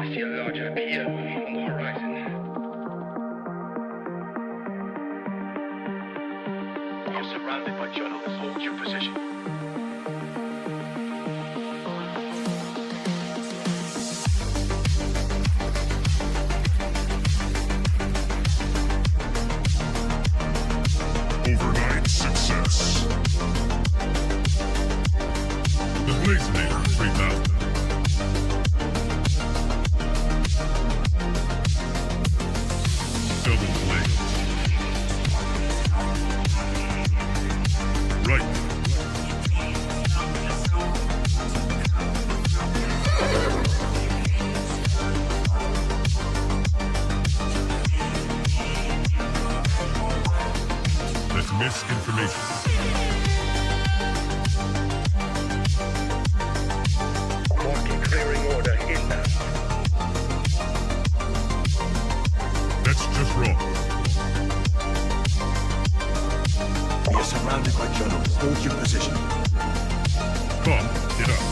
see a large appear on the horizon. You're surrounded by journalists. Hold your position. Overnight success. The Blazonator 3000. Double blade. Right. That's misinformation. Marking clearing order inbound. That's just wrong. We are surrounded by journalists. Hold your position. Come, get up.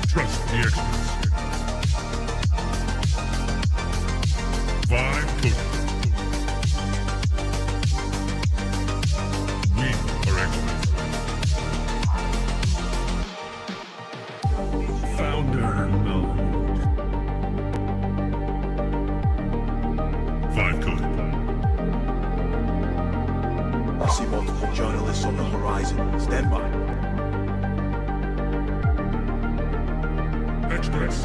Trust the experts. Vibe coding. We are experts. Founder mode. Vibe coding. I see multiple journalists on the horizon. Stand by. Experts.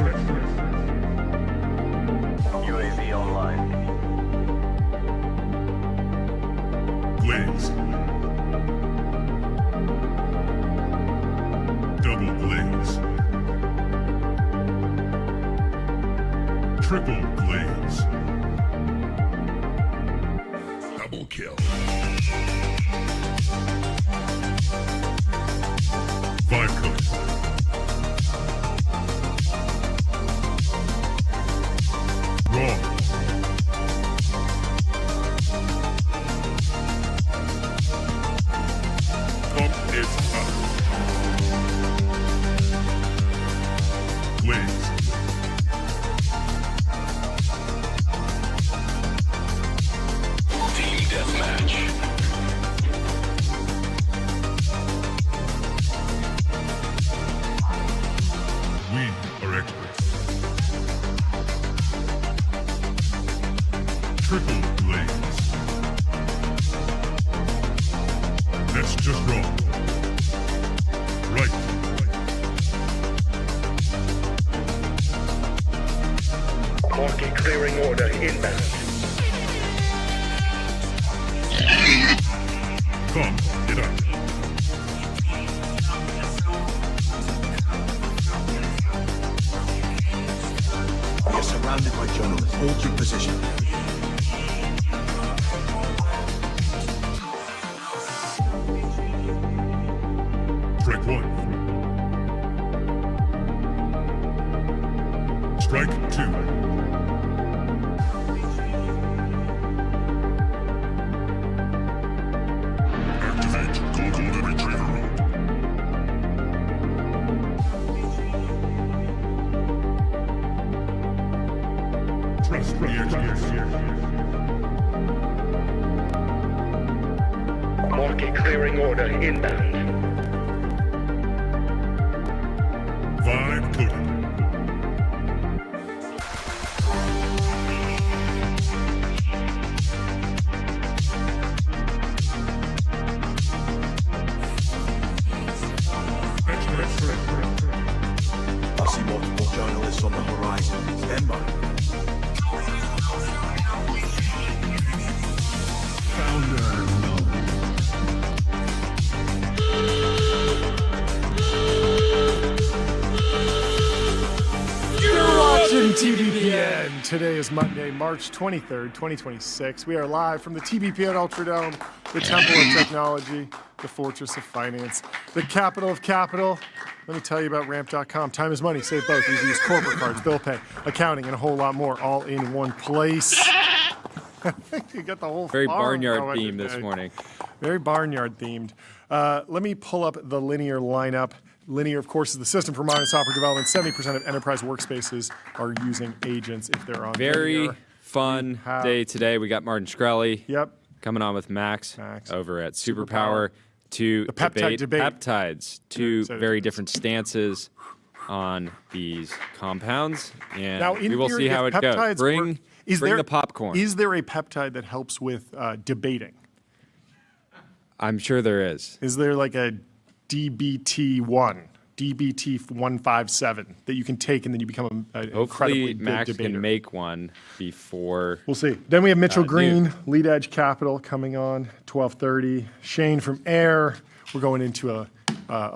UAV online. Glaze. Double glaze. Triple glaze. Double kill. Vibe code. Wrong. Pump is up. Glaze. Team deathmatch. We are experts. Triple glaze. That's just wrong. Right. Marking clearing order inbound. Come, get up. We are surrounded by journalists. Hold your position. Strike one. Strike two. Activate Golden Retriever mode. Trust the experts. Marking clearing order inbound. Vibe coded. I see multiple journalists on the horizon. Stand by. Founder mode. You're watching TBPN. Today is Monday, March 23rd, 2026. We are live from the TBPN Ultradome, the Temple of Technology, the Fortress of Finance, the capital of capital. Let me tell you about ramp.com. Time is money. Save both. Easy use corporate cards, bill pay, accounting, and a whole lot more all in one place. You got the whole Very farm barnyard going theme today. this morning. Very barnyard themed. Let me pull up the linear lineup. Linear, of course, is the system for modern software development. 70% of enterprise workspaces are using agents if they're on Very Linear. fun day today. We got Martin Shkreli Yep. coming on with Max over at Superpower The to peptide debate. peptides, two So very different stances on these compounds, and Now, in we will theory, see how if it goes. peptides Bring work- the popcorn. Is there a peptide that helps with debating? I'm sure there is. Is there like a DBT1, DBT157 that you can take and then you become an incredibly Hopefully, good Max debater? can make one before. We'll see. Then we have Mitchell Green, noon. Lead Edge Capital, coming on 12:30. Shane from Air. We're going into a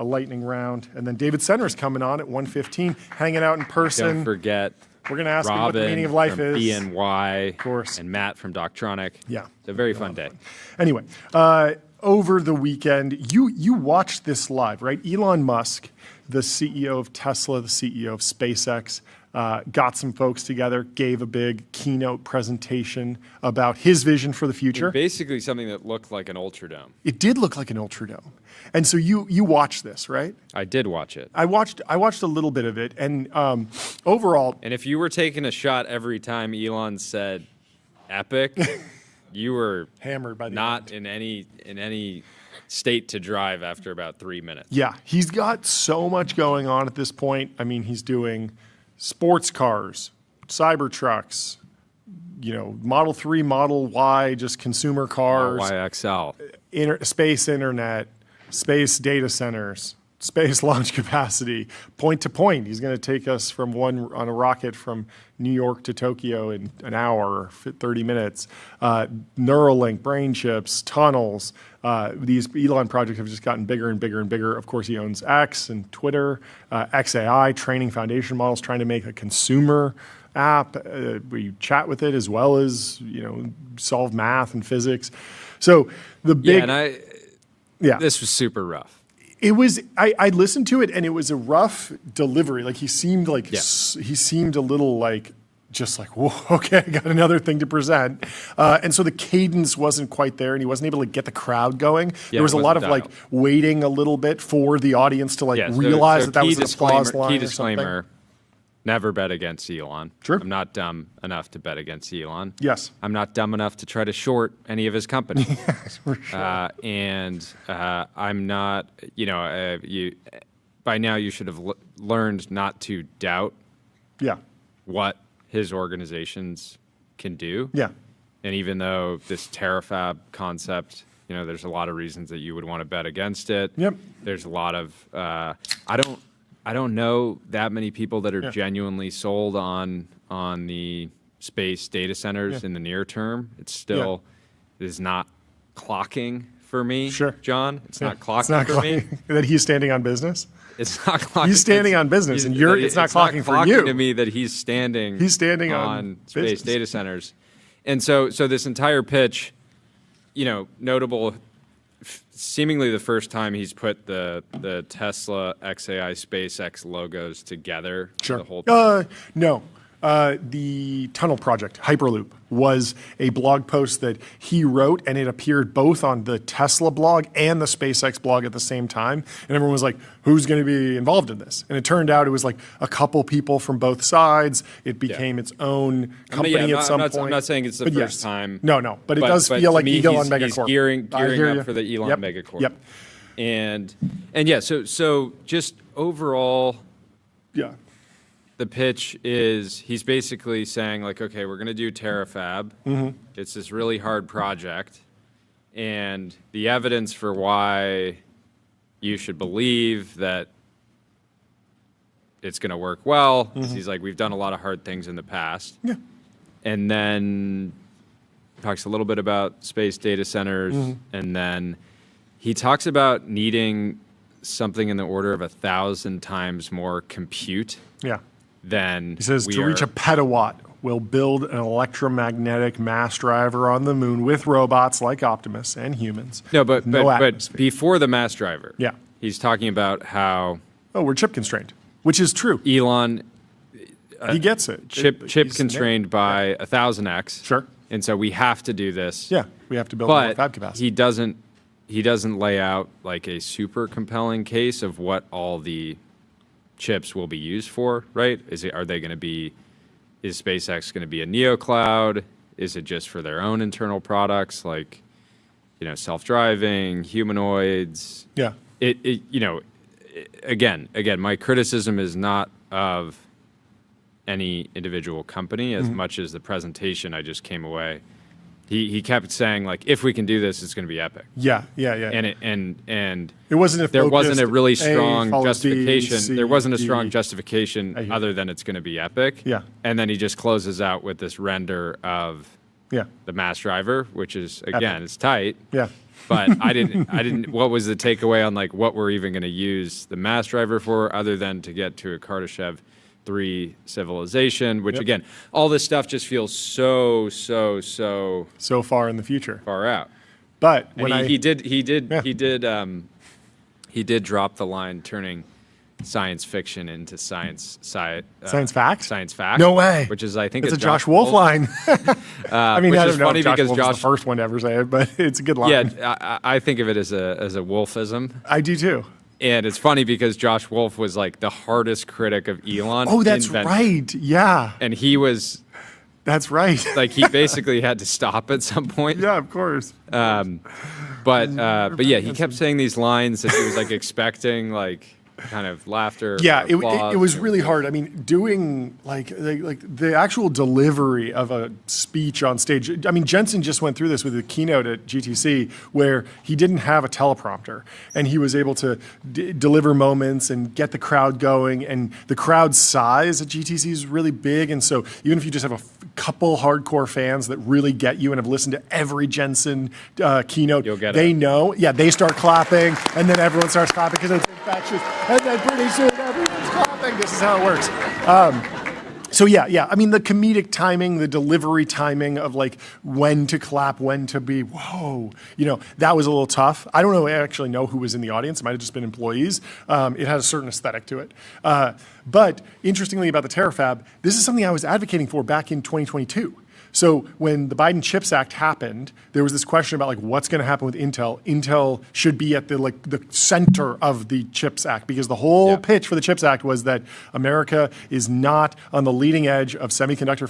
lightning round, and then David Senner's coming on at 1:15, hanging out in person. Don't forget. We're going to ask him what Robin the meaning of life from is. BNY, Of course. and Matt from Doctronic. Yeah. It's a very fun day. Anyway, over the weekend, you watched this live, right? Elon Musk, the CEO of Tesla, the CEO of SpaceX, got some folks together, gave a big keynote presentation about his vision for the future. Basically, something that looked like an Ultradome. It did look like an Ultradome. And so you watched this, right? I did watch it. I watched a little bit of it, and overall, And if you were taking a shot every time Elon said "epic," you were hammered by the not in any state to drive after about 3 minutes. yeah, he's got so much going on at this point. I mean, he's doing sports cars, Cybertrucks, Model 3, Model Y, just consumer cars, YXL. Space internet, space data centers, space launch capacity, point to point. He's going to take us on a rocket from New York to Tokyo in an hour, 30 minutes. Neuralink, brain chips, tunnels. These Elon projects have just gotten bigger and bigger and bigger. Of course, he owns X and Twitter, XAI, training foundation models, trying to make a consumer app where you chat with it as well as solve math and physics. So the big This was super rough. It was. I listened to it, and it was a rough delivery. Like he seemed like he seemed a little like just like, whoa, okay, I got another thing to present. And so the cadence wasn't quite there, and he wasn't able to get the crowd going. There was a lot of like waiting a little bit for the audience to realize that was an applause line. Key disclaimer. Never bet against Elon. True. I'm not dumb enough to bet against Elon. Yes. I'm not dumb enough to try to short any of his company. Yes, for sure. I'm not, by now you should have learned not to doubt what his organizations can do. Yeah. And even though this terafab concept, there's a lot of reasons that you would want to bet against it. Yep. There's a lot of, I don't know that many people that are genuinely sold on the space data centers in the near term. It still is not clocking for me, John. It's not clocking for me. That he's standing on business? It's not clocking. He's standing on business, and it's not clocking for you. To me that he's standing on space business. data centers. And so this entire pitch, notable, seemingly the first time he's put the Tesla, XAI, SpaceX logos together. Sure. The whole thing. No. The tunnel project, Hyperloop, was a blog post that he wrote, and it appeared both on the Tesla blog and the SpaceX blog at the same time. And everyone was like, who's going to be involved in this? And it turned out it was like a couple people from both sides. It became its own company at some point. I'm not saying it's the first time. No. But it does feel like Elon Megacorp. He's gearing up for the Elon Megacorp. Yep. And so just overall. Yeah. The pitch is he's basically saying like, okay, we're going to do terafab. Mm-hmm. It's this really hard project. And the evidence for why you should believe that it's going to work well is he's like, we've done a lot of hard things in the past. Yeah. And then talks a little bit about space data centers. And then he talks about needing something in the order of 1,000 times more compute. Yeah. Then he says to reach a petawatt, we'll build an electromagnetic mass driver on the moon with robots like Optimus and humans. No, but before the mass driver, he's talking about how we're chip constrained, which is true. Elon, he gets it. Chip constrained by 1,000x. Sure. And so we have to do this. Yeah, we have to build more fab capacity. He doesn't he doesn't lay out like a super compelling case of what all the chips will be used for, right? Are they going to be, is SpaceX going to be a neocloud? Is it just for their own internal products, like, self-driving, humanoids? Yeah. Again, my criticism is not of any individual company as much as the presentation. I just came away. He kept saying, like, if we can do this, it's going to be epic. Yeah. And It wasn't there wasn't a really strong follows B, justification. C, There wasn't a D. strong justification other than it's going to be epic. Yeah. And then he just closes out with this render of the mass driver, which is, again, it's tight. Yeah. But I didn't. What was the takeaway on like what we're even going to use the mass driver for, other than to get to a Kardashev 3 civilization? Which again, all this stuff just feels so far in the future. far out. But And when he did drop the line, turning science fiction into science fact? Science fact. No way. Which is, I think, it's a Josh Wolf line. I mean, which I is don't know funny if Josh because Wolf was the first one to ever say it, but it's a good line. Yeah, I think of it as a Wolfism. I do too. And it's funny because Josh Wolf was like the hardest critic of Elon. Oh, that's right. Yeah. And he was That's right. like, he basically had to stop at some point. Yeah, of course. But yeah, he kept saying these lines that he was like expecting, like, kind of laughter. Yeah, it applause. was really hard. I mean, doing like the actual delivery of a speech on stage. I mean, Jensen just went through this with the keynote at GTC, where he didn't have a teleprompter, and he was able to deliver moments and get the crowd going. And the crowd size at GTC is really big, and so even if you just have a couple hardcore fans that really get you and have listened to every Jensen keynote, You'll get they it. know. Yeah, they start clapping, and then everyone starts clapping because it's infectious. And then pretty soon everyone's clapping. This is how it works. So yeah. I mean, the comedic timing, the delivery timing of like when to clap, when to be, whoa, that was a little tough. I don't know, I actually know who was in the audience. It might have just been employees. It had a certain aesthetic to it. But interestingly about the Terafab, this is something I was advocating for back in 2022. So when the Biden CHIPS Act happened, there was this question about like what's going to happen with Intel. Intel should be at the center of the CHIPS Act, because the whole pitch for the CHIPS Act was that America is not on the leading edge of semiconductor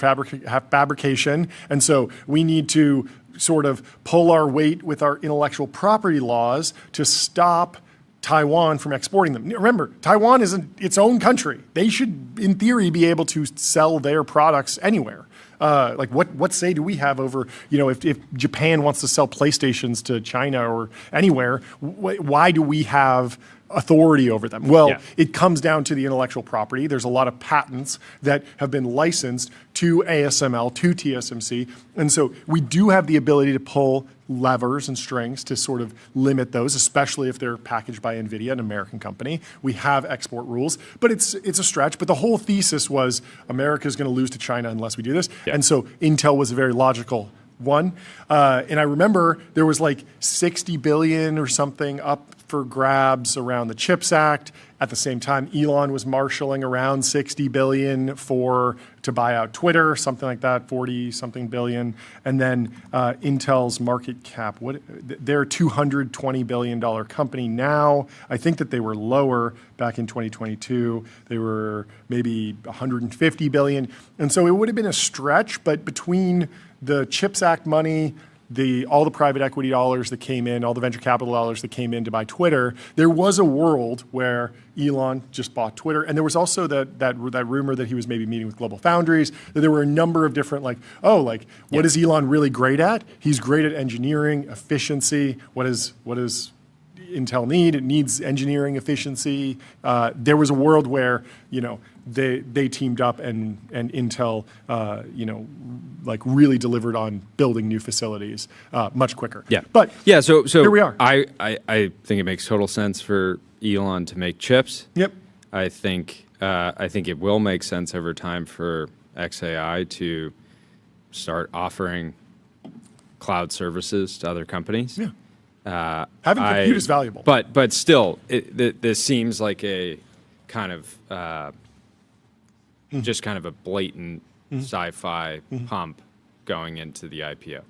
fabrication, and so we need to sort of pull our weight with our intellectual property laws to stop Taiwan from exporting them. Remember, Taiwan is its own country. They should, in theory, be able to sell their products anywhere. Like what say do we have over, if Japan wants to sell PlayStations to China or anywhere, why do we have authority over them? Well, it comes down to the intellectual property. There's a lot of patents that have been licensed to ASML, to TSMC. And so we do have the ability to pull levers and strings to sort of limit those, especially if they're packaged by NVIDIA, an American company. We have export rules, but it's a stretch. But the whole thesis was America is going to lose to China unless we do this. And so Intel was a very logical one. And I remember there was like 60 billion or something up for grabs around the CHIPS Act. At the same time, Elon was marshaling around 60 billion to buy out Twitter, something like that, 40 something billion. And then Intel's market cap, they're a $220 billion company now. I think that they were lower back in 2022. They were maybe 150 billion. And so it would have been a stretch, but between the CHIPS Act money, all the private equity dollars that came in, all the venture capital dollars that came in to buy Twitter, there was a world where Elon just bought Twitter. And there was also that rumor that he was maybe meeting with Global Foundries, that there were a number of different what is Elon really great at? He's great at engineering, efficiency. What does Intel need? It needs engineering efficiency. There was a world where, they teamed up and Intel, really delivered on building new facilities much quicker. Yeah. But so here we are. I think it makes total sense for Elon to make chips. Yep. I think it will make sense over time for XAI to start offering cloud services to other companies. Yeah. Having compute is valuable. But still, this seems like a kind of just kind of a blatant sci-fi pump going into the IPO.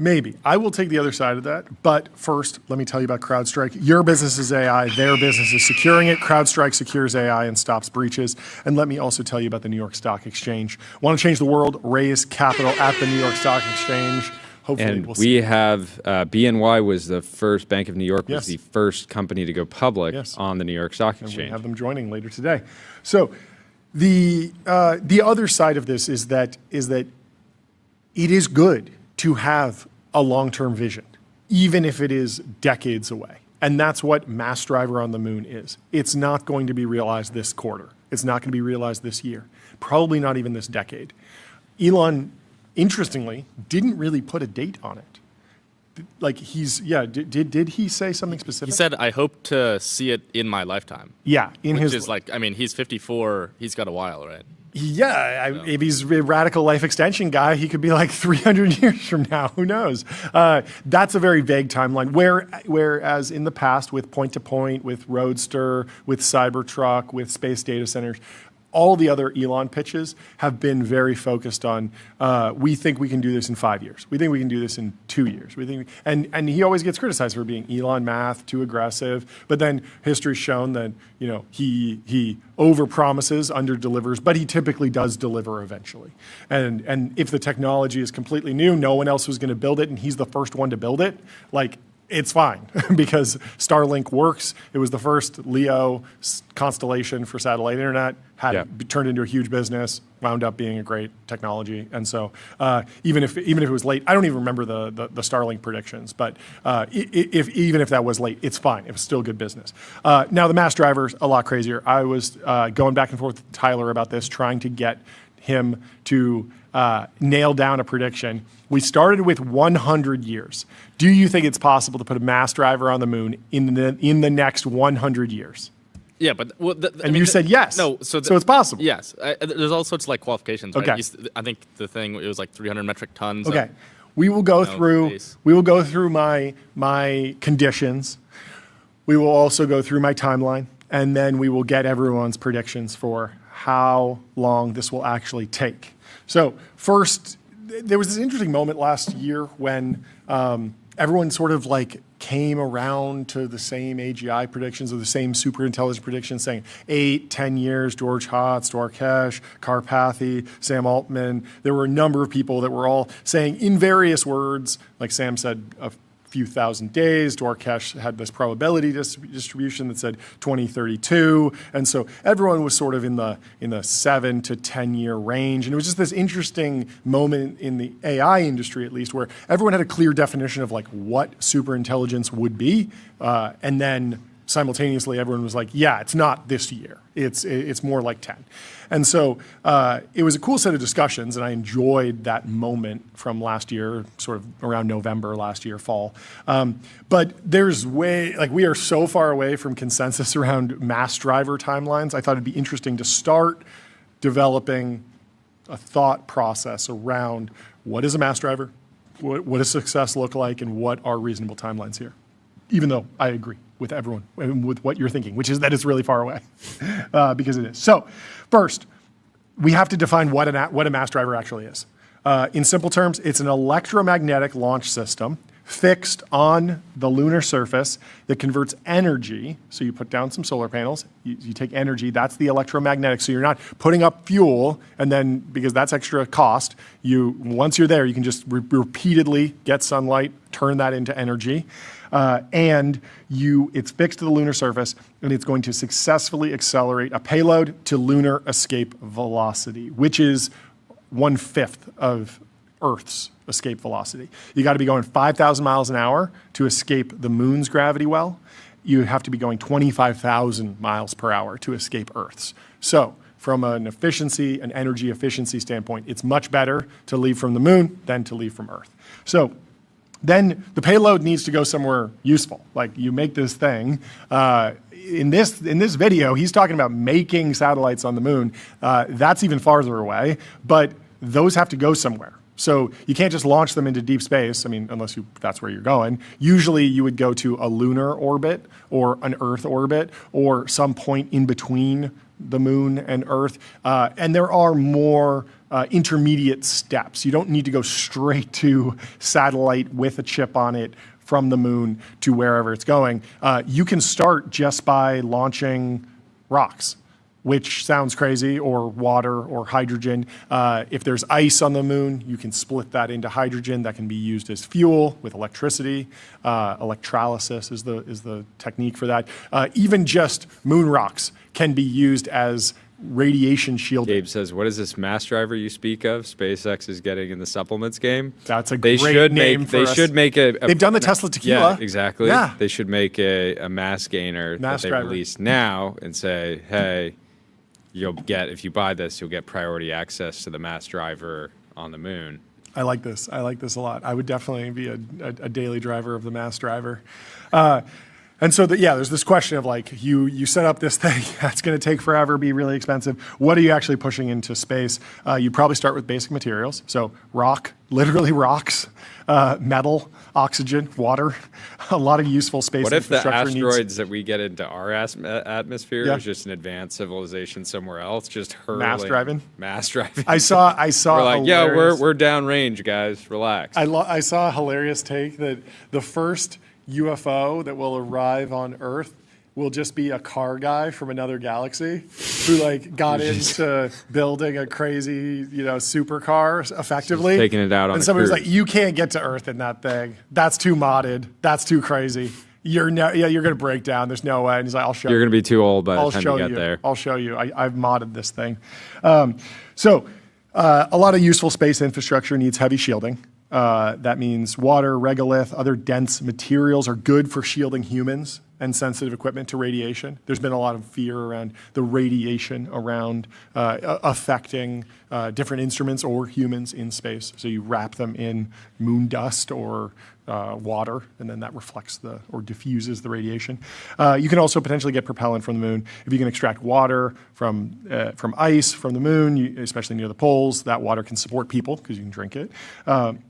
Maybe. I will take the other side of that. But first, let me tell you about CrowdStrike. Your business is AI. Their business is securing it. CrowdStrike secures AI and stops breaches. And let me also tell you about the New York Stock Exchange. Want to change the world? Raise capital at the New York Stock Exchange. Hopefully, And we'll we see. have BNY was the first Bank of New York, Yes. was the first company to go public Yes. on the New York Stock And we Exchange. have them joining later today. So the other side of this is that it is good to have a long-term vision, even if it is decades away. And that's what mass driver on the moon is. It's not going to be realized this quarter. It's not going to be realized this year. Probably not even this decade. Elon, interestingly, didn't really put a date on it. Like did he say something specific? He said, "I hope to see it in my lifetime." Yeah, in Which his is like, I mean, he's 54. He's got a while, right? Yeah, if he's a radical life extension guy, he could be like 300 years from now. Who knows? That's a very vague timeline. Whereas in the past, with point-to-point, with Roadster, with Cybertruck, with space data centers, all the other Elon pitches have been very focused on, we think we can do this in 5 years. We think we can do this in 2 years. And he always gets criticized for being Elon math, too aggressive. But then history's shown that he overpromises, underdelivers, but he typically does deliver eventually. And if the technology is completely new, no one else was going to build it, and he's the first one to build it, like, it's fine because Starlink works. It was the first LEO constellation for satellite internet, turned into a huge business, wound up being a great technology. And so even if it was late, I don't even remember the Starlink predictions, but even if that was late, it's fine. It was still good business. Now the mass driver's a lot crazier. I was going back and forth with Tyler about this, trying to get him to nail down a prediction. We started with 100 years. Do you think it's possible to put a mass driver on the moon in the next 100 years? Yeah, but You said yes. No, so it's possible. Yes, there's all sorts of like qualifications. Right? Okay. I think the thing it was like 300 metric tons. Okay, we will go through. Space. We will go through my conditions. We will also go through my timeline, and then we will get everyone's predictions for how long this will actually take. So first, there was this interesting moment last year when everyone sort of like came around to the same AGI predictions or the same super intelligent predictions, saying 8, 10 years, George Hotz, Dwarkesh, Karpathy, Sam Altman. There were a number of people that were all saying in various words, like Sam said, a few thousand days. Dwarkesh had this probability distribution that said 2032. And so everyone was sort of in the 7 to 10 year range. And it was just this interesting moment in the AI industry, at least, where everyone had a clear definition of like what super intelligence would be. And then simultaneously, everyone was like, yeah, it's not this year. It's more like 10. And so it was a cool set of discussions, and I enjoyed that moment from last year, sort of around November last year, fall. But we are so far away from consensus around mass driver timelines. I thought it'd be interesting to start developing a thought process around what is a mass driver, what does success look like, and what are reasonable timelines here, even though I agree with everyone and with what you're thinking, which is that it's really far away, because it is. So first, we have to define what a mass driver actually is. In simple terms, it's an electromagnetic launch system fixed on the lunar surface that converts energy. So you put down some solar panels, you take energy, that's the electromagnetic. So you're not putting up fuel, and then, because that's extra cost, once you're there, you can just repeatedly get sunlight, turn that into energy. It's fixed to the lunar surface, and it's going to successfully accelerate a payload to lunar escape velocity, which is 1/5 of Earth's escape velocity. You got to be going 5,000 miles an hour to escape the moon's gravity well. You have to be going 25,000 miles per hour to escape Earth's. So from an efficiency and energy efficiency standpoint, it's much better to leave from the moon than to leave from Earth. So then the payload needs to go somewhere useful. Like, you make this thing. In this video, he's talking about making satellites on the moon. That's even farther away, but those have to go somewhere. So you can't just launch them into deep space. I mean, unless that's where you're going. Usually you would go to a lunar orbit or an Earth orbit or some point in between the moon and Earth. And there are more intermediate steps. You don't need to go straight to satellite with a chip on it from the moon to wherever it's going. You can start just by launching rocks, which sounds crazy, or water or hydrogen. If there's ice on the moon, you can split that into hydrogen that can be used as fuel with electricity. Electrolysis is the technique for that. Even just moon rocks can be used as radiation shielding. Gabe says, what is this mass driver you speak of? SpaceX is getting in the supplements game. That's a They great should name make, for They us. should make a They've done the Tesla tequila. Yeah, exactly. Yeah. They should make a mass gainer Mass that they driver. release now and say, hey, you'll get, if you buy this, you'll get priority access to the mass driver on the moon. I like this. I like this a lot. I would definitely be a daily driver of the mass driver. And so, there's this question of like, you set up this thing, that's going to take forever, be really expensive. What are you actually pushing into space? You probably start with basic materials. So rock, literally rocks, metal, oxygen, water, a lot of useful space What if the infrastructure asteroids that we get into our atmosphere Yeah. is just an advanced civilization somewhere else, just hurling? Mass driving? I saw We're like, yeah, hilarious- we're downrange, guys. Relax. I saw a hilarious take that the first UFO that will arrive on Earth will just be a car guy from another galaxy who like got into building a crazy, supercar effectively. Just taking it out on and a somebody's cruise. like, you can't get to Earth in that thing. That's too modded. That's too crazy. You're gonna break down. There's no way. And he's like, I'll show you. You're going to be too old by the I'll time show you get there. I'll show you. I've modded this thing. A lot of useful space infrastructure needs heavy shielding. That means water, regolith, other dense materials are good for shielding humans and sensitive equipment to radiation. There's been a lot of fear around the radiation around affecting different instruments or humans in space. So you wrap them in moon dust or water, and then that reflects or diffuses the radiation. You can also potentially get propellant from the moon. If you can extract water from ice from the moon, especially near the poles, that water can support people because you can drink it.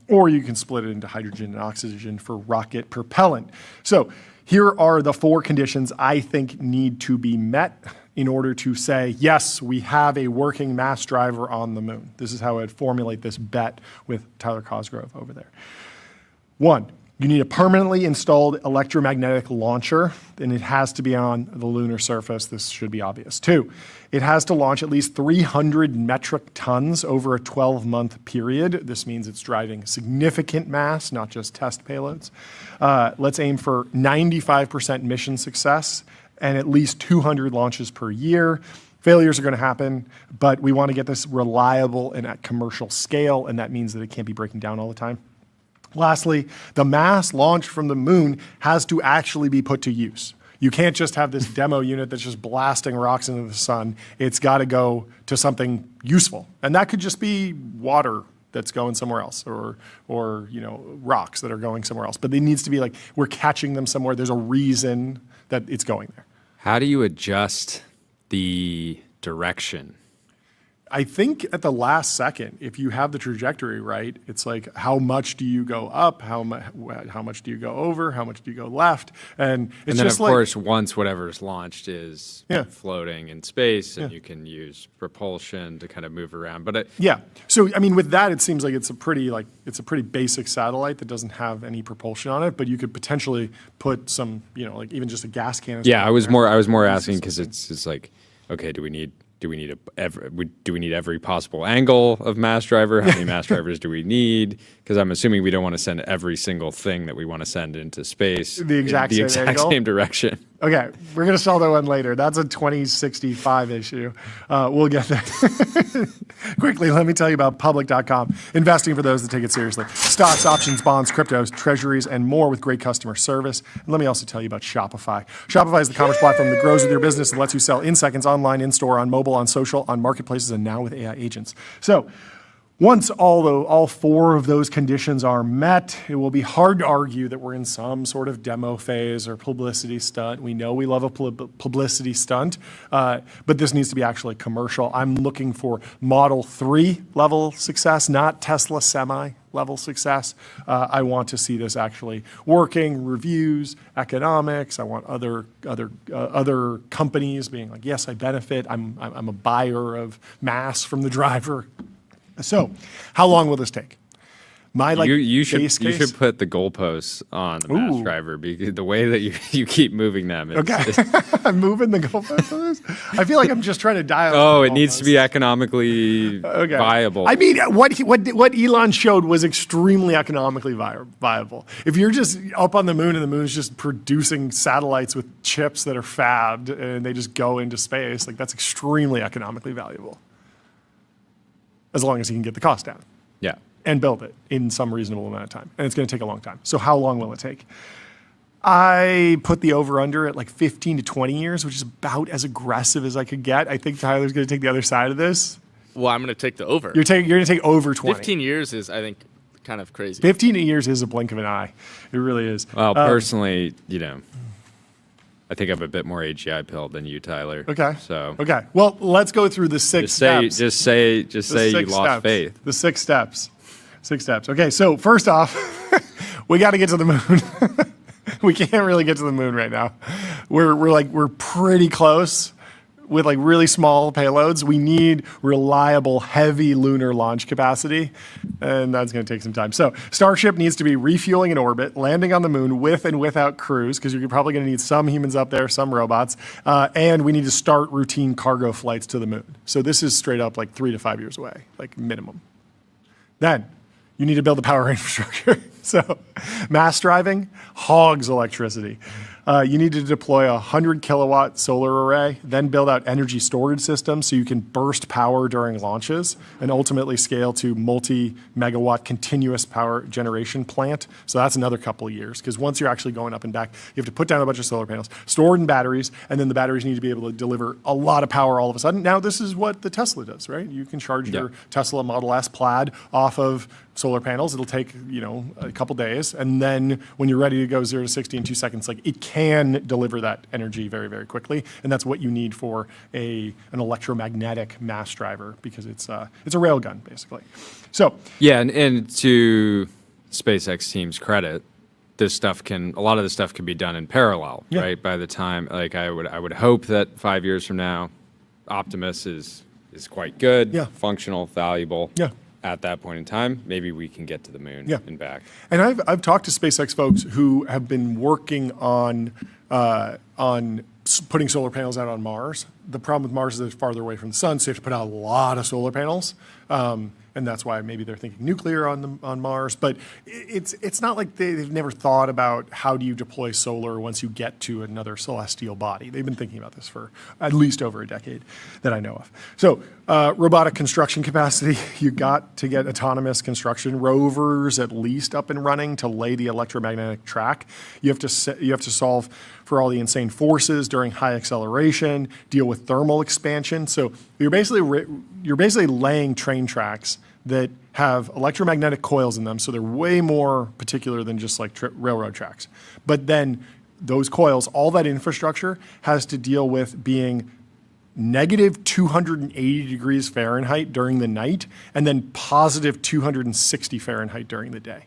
Or you can split it into hydrogen and oxygen for rocket propellant. So here are the 4 conditions I think need to be met in order to say, yes, we have a working mass driver on the moon. This is how I'd formulate this bet with Tyler Cosgrove over there. 1, you need a permanently installed electromagnetic launcher, and it has to be on the lunar surface. This should be obvious. 2, it has to launch at least 300 metric tons over a 12-month period. This means it's driving significant mass, not just test payloads. Let's aim for 95% mission success and at least 200 launches per year. Failures are going to happen, but we want to get this reliable and at commercial scale, and that means that it can't be breaking down all the time. Lastly, the mass launched from the moon has to actually be put to use. You can't just have this demo unit that's just blasting rocks into the sun. It's got to go to something useful. And that could just be water that's going somewhere else or rocks that are going somewhere else. But it needs to be like we're catching them somewhere. There's a reason that it's going there. How do you adjust the direction? I think at the last second, if you have the trajectory right, it's like how much do you go up, how much do you go over, how much do you go left, and it's And then, just of course, once whatever's launched is Yeah. floating in space, and you can use propulsion to kind of move around. But Yeah. So I mean, with that, it seems like it's a pretty basic satellite that doesn't have any propulsion on it, but you could potentially put some, like even just a gas canister. yeah, I was on there. more asking because it's like, okay, do we need every possible angle of mass driver? How many mass drivers do we need? Because I'm assuming we don't want to send every single thing that we want to send into space The exact in the same exact angle? same direction. Okay, we're going to sell that one later. That's a 2065 issue. We'll get there. Quickly, let me tell you about public.com. Investing for those that take it seriously. Stocks, options, bonds, cryptos, treasuries, and more with great customer service. And let me also tell you about Shopify. Shopify is the commerce platform that grows with your business and lets you sell in seconds, online, in store, on mobile, on social, on marketplaces, and now with AI agents. So, once all 4 of those conditions are met, it will be hard to argue that we're in some sort of demo phase or publicity stunt. We know we love a publicity stunt, but this needs to be actually commercial. I'm looking for Model 3 level success, not Tesla Semi level success. I want to see this actually working, reviews, economics. I want other companies being like, yes, I benefit. I'm a buyer of mass from the driver. So how long will this take? My you should base case? you should put the goalposts on the mass Ooh. driver because the way that you keep moving them. Okay, I'm moving the goalposts on this. I feel like I'm just trying to dial. Oh, the it needs to be goalposts. economically viable. I mean, what Elon showed was extremely economically viable. If you're just up on the moon and the moon's just producing satellites with chips that are fabbed and they just go into space, like that's extremely economically valuable. As long as you can get the cost down. Yeah. And build it in some reasonable amount of time. And it's going to take a long time. So how long will it take? I put the over-under at like 15 to 20 years, which is about as aggressive as I could get. I think Tyler's going to take the other side of this. Well, I'm going to take the over. You're going to take over 20. 15 years is, I think, kind of crazy. 15 years is a blink of an eye. It really is. Well, personally, I think I'm a bit more AGI pilled than you, Tyler. Okay. So. Okay. Well, let's go through the six steps. Just say The you six lost steps. faith. The 6 steps. 6 steps. Okay. So first off, we got to get to the moon. We can't really get to the moon right now. We're pretty close with like really small payloads. We need reliable, heavy lunar launch capacity, and that's going to take some time. So Starship needs to be refueling in orbit, landing on the moon with and without crews, because you're probably going to need some humans up there, some robots, and we need to start routine cargo flights to the moon. So this is straight up like 3 to 5 years away, like minimum. Then you need to build the power infrastructure. So mass driving hogs electricity. You need to deploy a 100 kilowatt solar array, then build out energy storage systems so you can burst power during launches and ultimately scale to multi-megawatt continuous power generation plant. So that's another couple of years, because once you're actually going up and back, you have to put down a bunch of solar panels, stored in batteries, and then the batteries need to be able to deliver a lot of power all of a sudden. Now this is what the Tesla does, right? You can charge your Tesla Model S Plaid off of solar panels. It'll take, a couple days. And then when you're ready to go 0 to 60 in 2 seconds, like it can deliver that energy very, very quickly. And that's what you need for an electromagnetic mass driver, because it's a rail gun, basically. So yeah, and to SpaceX team's credit, a lot of this stuff can be done in parallel, right? By the time, like I would hope that 5 years from now, Optimus is quite good, functional, valuable. Yeah. At that point in time, maybe we can get to the moon and back. And I've talked to SpaceX folks who have been working on putting solar panels out on Mars. The problem with Mars is that it's farther away from the sun, so you have to put out a lot of solar panels. And that's why maybe they're thinking nuclear on Mars. But it's not like they've never thought about how do you deploy solar once you get to another celestial body. They've been thinking about this for at least over a decade that I know of. So robotic construction capacity, you got to get autonomous construction rovers at least up and running to lay the electromagnetic track. You have to solve for all the insane forces during high acceleration, deal with thermal expansion. So you're basically laying train tracks that have electromagnetic coils in them, so they're way more particular than just like railroad tracks. But then those coils, all that infrastructure has to deal with being negative 280 degrees Fahrenheit during the night and then positive 260 Fahrenheit during the day,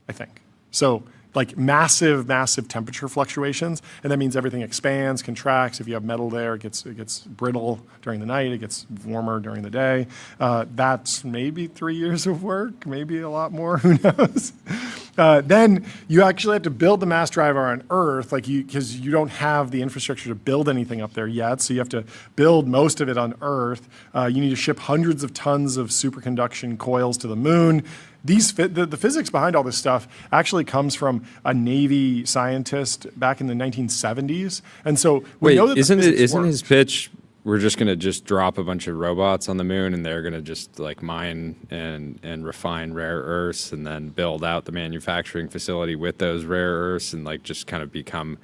I think. So like massive, massive temperature fluctuations, and that means everything expands, contracts. If you have metal there, it gets brittle during the night, it gets warmer during the day. That's maybe 3 years of work, maybe a lot more, who knows? Then you actually have to build the mass driver on Earth, because you don't have the infrastructure to build anything up there yet, so you have to build most of it on Earth. You need to ship hundreds of tons of superconduction coils to the moon. The physics behind all this stuff actually comes from a Navy scientist back in the 1970s, and so we know that isn't his pitch? We're just going to drop a bunch of robots on the moon, and they're going to just like mine and refine rare earths, and then build out the manufacturing facility with those rare earths, and like just kind of become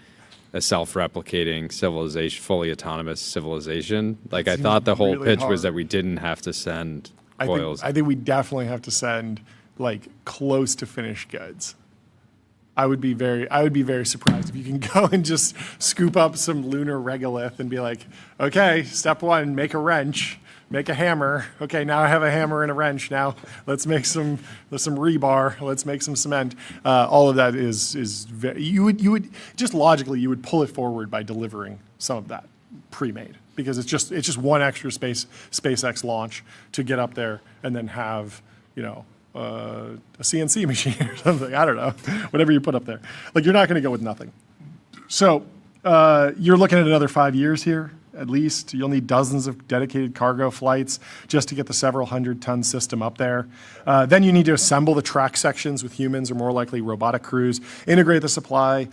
a self-replicating civilization, fully autonomous civilization. Like I thought the whole pitch was that we didn't have to send coils. I think we definitely have to send like close to finished goods. I would be very surprised if you can go and just scoop up some lunar regolith and be like, okay, step 1, make a wrench, make a hammer. Okay, now I have a hammer and a wrench. Now let's make some rebar. Let's make some cement. All of that is you would just logically you would pull it forward by delivering some of that pre-made because it's just one extra SpaceX launch to get up there and then have, a CNC machine or something. I don't know, whatever you put up there. Like you're not going to go with nothing. So you're looking at another 5 years here, at least. You'll need dozens of dedicated cargo flights just to get the several 100-ton system up there. Then you need to assemble the track sections with humans or more likely robotic crews, integrate the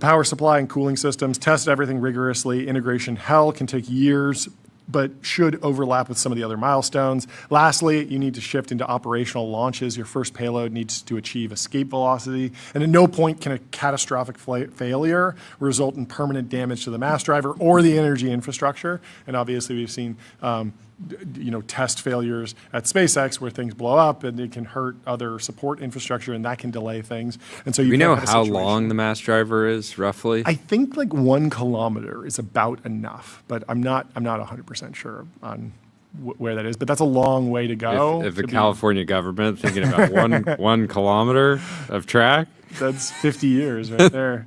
power supply and cooling systems, test everything rigorously. Integration hell can take years, but should overlap with some of the other milestones. Lastly, you need to shift into operational launches. Your first payload needs to achieve escape velocity, and at no point can a catastrophic failure result in permanent damage to the mass driver or the energy infrastructure. And obviously, we've seen test failures at SpaceX where things blow up and it can hurt other support infrastructure and that can delay things. And so we know how long the mass driver is roughly. I think like 1 kilometer is about enough, but I'm not 100% sure on where that is. But that's a long way to go. If the California government thinking about one kilometer of track. That's 50 years right there.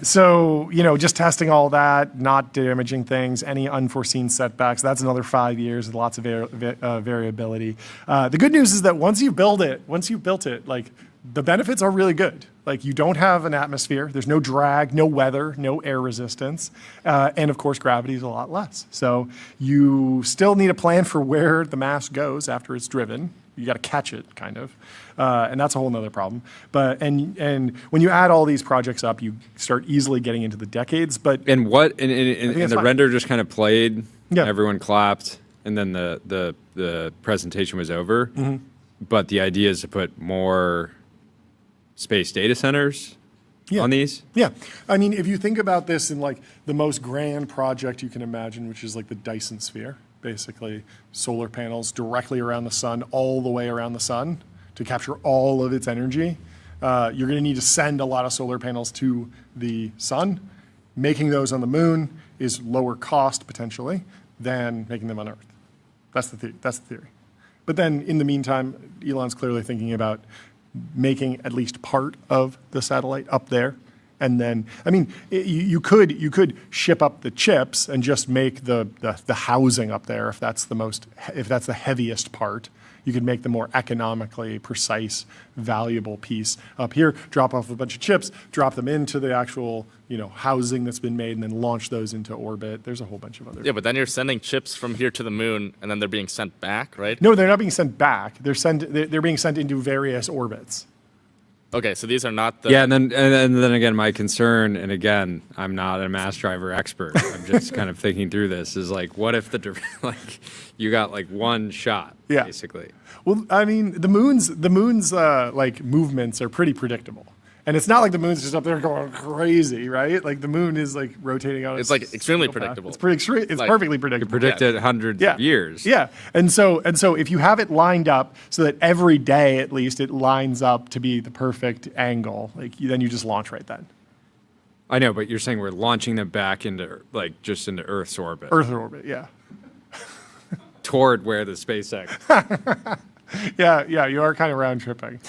So, just testing all that, not damaging things, any unforeseen setbacks, that's another 5 years with lots of variability. The good news is that once you've built it, like the benefits are really good. Like you don't have an atmosphere, there's no drag, no weather, no air resistance, and of course gravity is a lot less. So you still need a plan for where the mass goes after it's driven. You got to catch it, kind of, and that's a whole nother problem. But and when you add all these projects up, you start easily getting into the decades. But and the render just kind of played. Yeah. Everyone clapped, and then the presentation was over. Mm-hmm. But the idea is to put more space data centers on these. Yeah, I mean, if you think about this in like the most grand project you can imagine, which is like the Dyson sphere. Basically, solar panels directly around the sun, all the way around the sun to capture all of its energy. You're going to need to send a lot of solar panels to the sun. Making those on the moon is lower cost, potentially, than making them on Earth. That's the theory. But then, in the meantime, Elon's clearly thinking about making at least part of the satellite up there. And then, I mean, you could ship up the chips and just make the housing up there if that's the heaviest part. You could make the more economically precise, valuable piece up here. Drop off a bunch of chips, drop them into the actual housing that's been made, and then launch those into orbit. There's a whole bunch of other. Yeah, but then you're sending chips from here to the moon, and then they're being sent back, right? No, they're not being sent back. They're being sent into various orbits. Okay, so these are not the... Yeah, and then again, my concern, and again, I'm not a mass driver expert. I'm just kind of thinking through this, is like, what if you got like one shot, basically? Well, I mean, the moon's like movements are pretty predictable. And it's not like the moon's just up there going crazy, right? Like the moon is like rotating on. It's like extremely predictable. It's perfectly predictable. You predict it hundreds of years. Yeah, and so if you have it lined up so that every day at least it lines up to be the perfect angle, then you just launch right then. I know, but you're saying we're launching them back into into Earth's orbit. Earth orbit, yeah. Toward where the SpaceX. Yeah, you are kind of round tripping,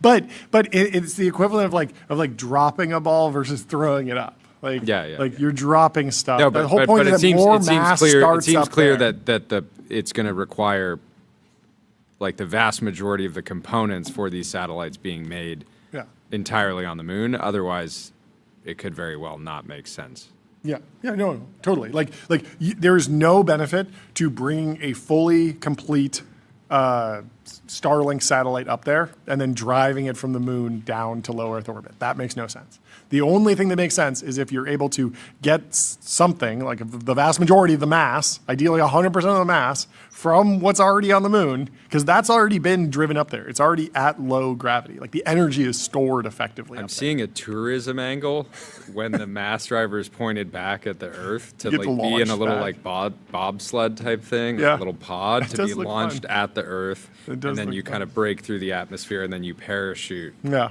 but it's the equivalent of like dropping a ball versus throwing it up. Like you're dropping stuff. No, the whole point is that more mass starts it seems up clear there. that it's going to require like the vast majority of the components for these satellites being made entirely on the moon. Otherwise, it could very well not make sense. Yeah, no, totally. There is no benefit to bringing a fully complete Starlink satellite up there and then driving it from the moon down to low Earth orbit. That makes no sense. The only thing that makes sense is if you're able to get something, like the vast majority of the mass, ideally 100% of the mass, from what's already on the moon, because that's already been driven up there. It's already at low gravity. Like the energy is stored effectively. I'm seeing a tourism angle when the mass driver is pointed back at the Earth to like be in a little like bobsled type thing, a little pod to be launched at the Earth, and then you kind of break through the atmosphere and then you parachute. Yeah.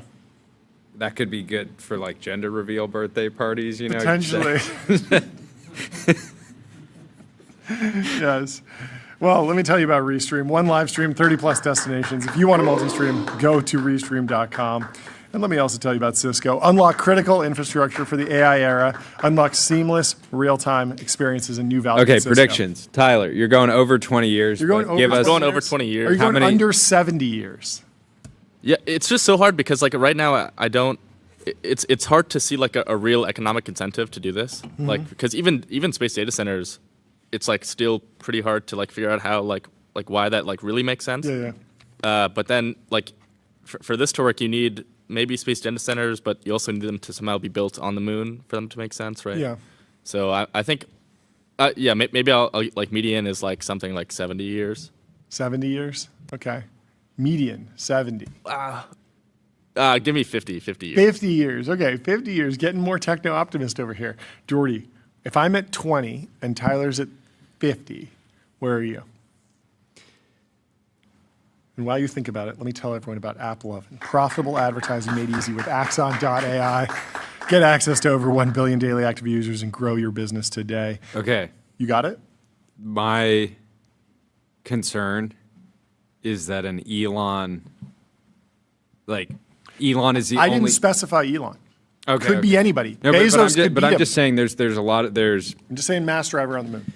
That could be good for like gender reveal birthday parties, Potentially. Yes. Well, let me tell you about Restream. One live stream, 30 plus destinations. If you want a multi-stream, go to restream.com. And let me also tell you about Cisco. Unlock critical infrastructure for the AI era. Unlock seamless, real-time experiences and new value. Okay, predictions. Tyler, you're going over 20 years. You're going but over give us, Going over 20 Are years. you going many- under 70 years? Yeah, it's just so hard because like right now I don't. It's hard to see like a real economic incentive to do this. Like because even space data centers, it's like still pretty hard to like figure out how like why that like really makes sense. Yeah. But then like for this to work, you need maybe space data centers, but you also need them to somehow be built on the moon for them to make sense, right? Yeah. So I think, maybe I'll like median is like something like 70 years. 70 years? Okay. Median, 70. Give me 50 years. 50 years. Okay, 50 years. Getting more techno-optimist over here. Jordy, if I'm at 20 and Tyler's at 50, where are you? And while you think about it, let me tell everyone about AppLovin. Profitable advertising made easy with Axon.ai. Get access to over 1 billion daily active users and grow your business today. Okay. You got it? My concern is that an Elon, Elon is the I only. didn't specify Elon. Okay, Could be okay. anybody. No, Bezos could but beat I'm him. just saying there's a lot of I'm just saying mass driver on the moon.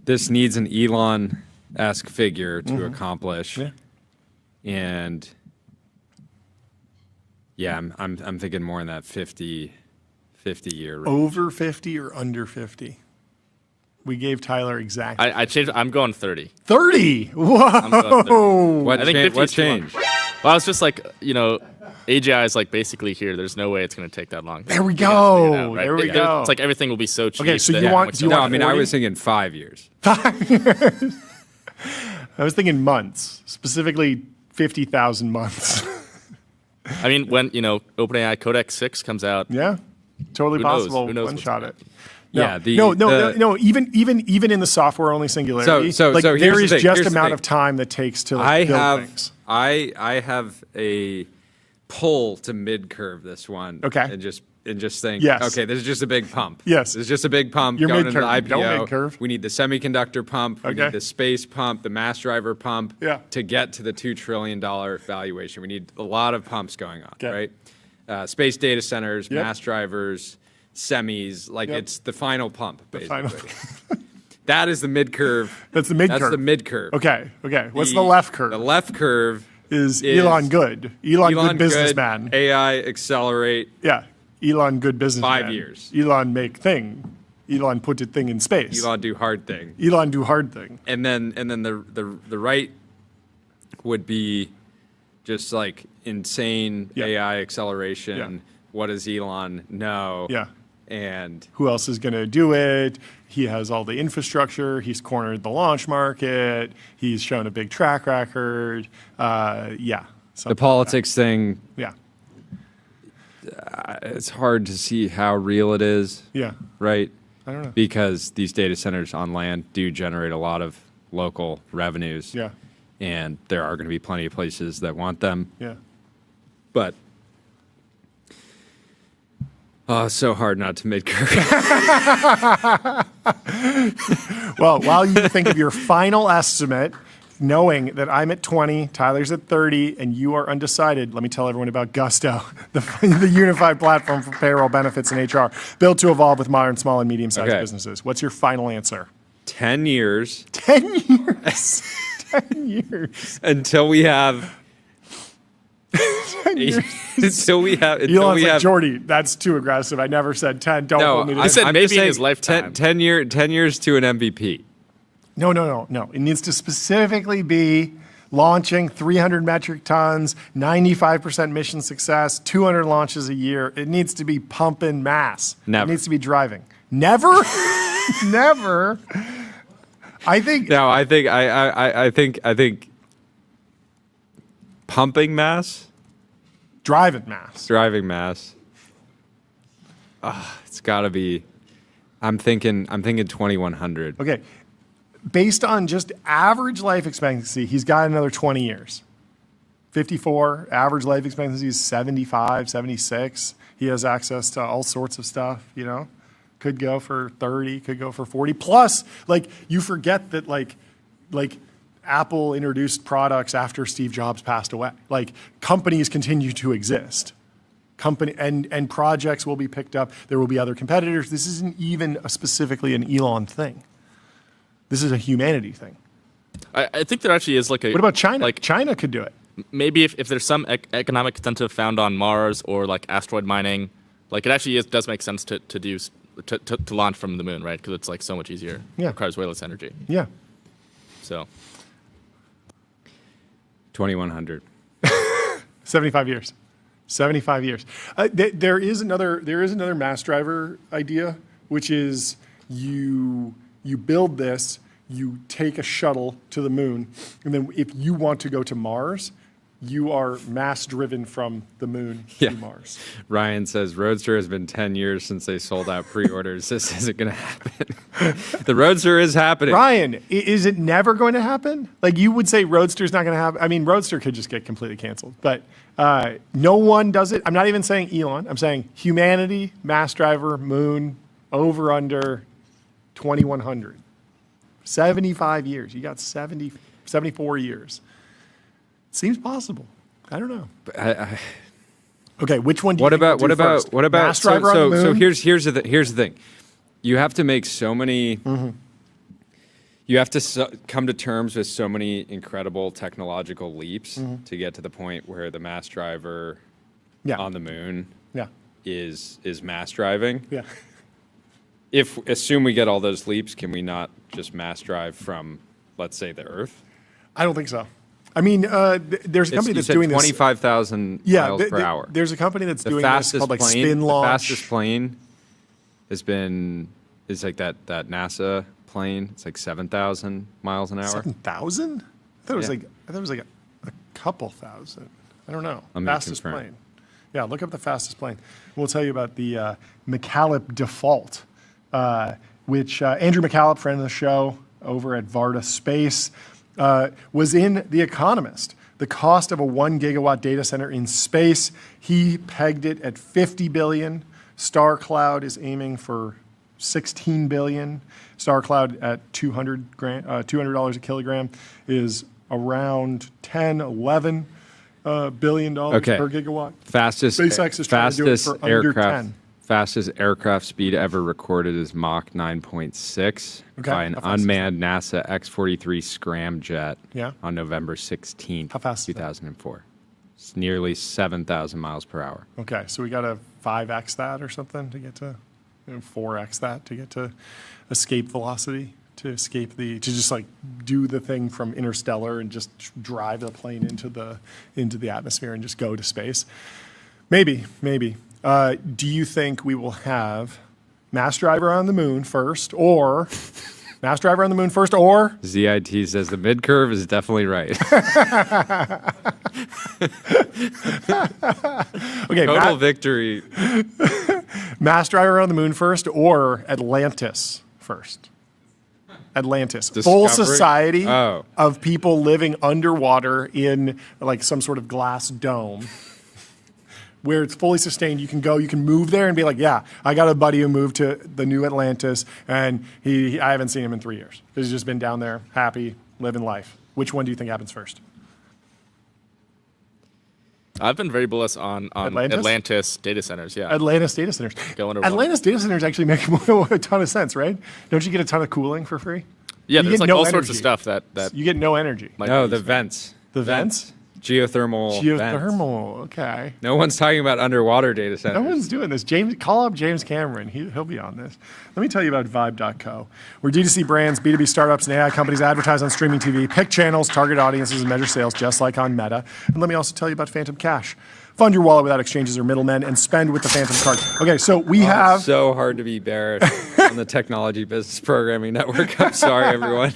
this needs an Elon-esque figure to accomplish. Yeah. And yeah, I'm thinking more in that 50 year range. Over 50 or under 50? We gave Tyler exactly. I changed. I'm going 30. 30! I'm going 30. Whoa! What I think 50 what is too long. changed? Well, it's just like AGI is like basically here. There's no way it's going to take that long. There we You gotta figure it go. out, right? There we It- go. It's like everything will be so cheap. Okay, so that you it want- makes do you sense. No, want I mean I 40? was thinking 5 years. 5 years. I was thinking months, specifically 50,000 months. I mean, when OpenAI Codex 6 comes out, Yeah, totally Who knows? possible. Who knows One what's shot gonna it. No, Yeah, no. Even in the software only singularity, So here's there the is thing, just here's the amount thing. of time that takes to I build have things. I have a pull to mid curve this one. Okay. And just think, Yes. okay, this is just a big pump. Yes. This is just a big pump You're going into the mid-curve. Don't IPO. mid-curve. We need the semiconductor pump, we Okay. need the space pump, the mass driver pump Yeah. to get to the $2 trillion valuation. We need a lot of pumps going on, Okay. right? Space data centers, Yep. mass drivers, semis, Yep. it's the final pump, basically. final- That is the mid curve. That's the mid-curve. That's the mid curve. Okay. What's the left curve? The left curve is Elon Good. Elon Good businessman. AI accelerate. Yeah. Elon Good businessman. 5 years. Elon make thing. Elon put it thing in space. Elon do hard thing. Elon do hard thing. And then the right would be just like insane Yeah. AI acceleration. Yeah. What does Elon know? Yeah. And Who else is going to do it? He has all the infrastructure. He's cornered the launch market. He's shown a big track record. Yeah. the politics thing, Yeah. it's hard to see how real it is, Yeah. right? I don't know. Because these data centers on land do generate a lot of local revenues. Yeah. And there are going to be plenty of places that want them. Yeah. But it's so hard not to mid-curve. Well, while you think of your final estimate, knowing that I'm at 20, Tyler's at 30, and you are undecided, let me tell everyone about Gusto, the unified platform for payroll, benefits, and HR, built to evolve with modern small and medium-sized Okay. businesses. What's your final answer? 10 years 10 years. 10 years. until we have. 10 years. until we have. Elon's like, Jordy, that's too aggressive. I never said 10. Don't No, hold me to I this. said I'm maybe just in saying his lifetime. 10 years to an MVP. No. It needs to specifically be launching 300 metric tons, 95% mission success, 200 launches a year. It needs to be pumping mass. Never. It needs to be driving. Never? Never. I think No, I think pumping mass, driving mass. driving mass. It's got to be. I'm thinking 2100. Okay. Based on just average life expectancy, he's got another 20 years. 54, average life expectancy is 75, 76. He has access to all sorts of stuff, Could go for 30, could go for 40. Plus, you forget that, Apple introduced products after Steve Jobs passed away. Like companies continue to exist. And projects will be picked up. There will be other competitors. This isn't even specifically an Elon thing. This is a humanity thing. I think there actually is like a. What about China? Like China could do it. maybe if there's some economic incentive found on Mars or like asteroid mining, like it actually does make sense to launch from the moon, right? Because it's like so much easier. Yeah. It requires way less energy. Yeah. So 2100. 75 years. 75 years. There is another mass driver idea, which is you build this, you take a shuttle to the moon, and then if you want to go to Mars, you are mass driven from the moon to Mars. Ryan says, Roadster has been 10 years since they sold out pre-orders. This isn't going to happen. The Roadster is happening. Ryan, is it never going to happen? Like you would say Roadster's not going to happen. I mean, Roadster could just get completely canceled, but no one does it. I'm not even saying Elon. I'm saying humanity, mass driver, moon, over, under 2100. 75 years. You got 74 years. Seems possible. I don't know. Okay, which one do you think we'll do first? What about mass driver on the moon? So here's the thing. You have to make so many you have to come to terms with so many incredible technological leaps to get to the point where the mass driver on the moon is mass driving. Yeah. Assume we get all those leaps, can we not just mass drive from, let's say, the Earth? I don't think so. I mean, there's a company that's doing 25,000 miles per hour. There's a company that's doing this called like spin launch. The fastest plane is like that NASA plane. It's like 7,000 miles an hour. 7,000? I thought it was like a couple thousand. I don't know. Let me fastest confirm. plane. Yeah, look up the fastest plane. We'll tell you about the McCallop default, which Andrew McCallop, friend of the show over at Varda Space, was in The Economist. The cost of a 1 gigawatt data center in space, he pegged it at $50 billion. StarCloud is aiming for $16 billion. StarCloud at $200 a kilogram is around $10, $11 billion per gigawatt. SpaceX is trying to do it for under 10. Fastest aircraft speed ever recorded is Mach 9.6 by an unmanned NASA X-43 scramjet on November 16th, How fast is that? 2004. It's nearly 7,000 miles per hour. Okay, so we got to 5x that or something to get to 4x that to get to escape velocity, to just like do the thing from Interstellar and just drive the plane into the atmosphere and just go to space. Maybe. Do you think we will have mass driver on the moon first, or mass driver on the moon first, or ZIT says the mid curve is definitely right. Okay, Total victory. mass driver on the moon first, or Atlantis first? Atlantis, full society of people living underwater in like some sort of glass dome, where it's fully sustained. You can move there and be like, yeah, I got a buddy who moved to the new Atlantis, and I haven't seen him in 3 years. He's just been down there, happy, living life. Which one do you think happens first? I've been very bullish on Atlantis data centers. Yeah, Atlantis data centers. Atlantis data centers actually make a ton of sense, right? Don't you get a ton of cooling for free? Yeah, there's like all sorts of stuff that you get no energy. No, the vents. The vents? Geothermal. Okay. No one's talking about underwater data centers. No one's doing this. Call up James Cameron. He'll be on this. Let me tell you about Vibe.co, where D2C brands, B2B startups, and AI companies advertise on streaming TV, pick channels, target audiences, and measure sales just like on Meta. And let me also tell you about Phantom Cash. Fund your wallet without exchanges or middlemen and spend with the Phantom card. Okay, so we have... It's so hard to be Barrett on the Technology Business Programming Network. I'm sorry, everyone.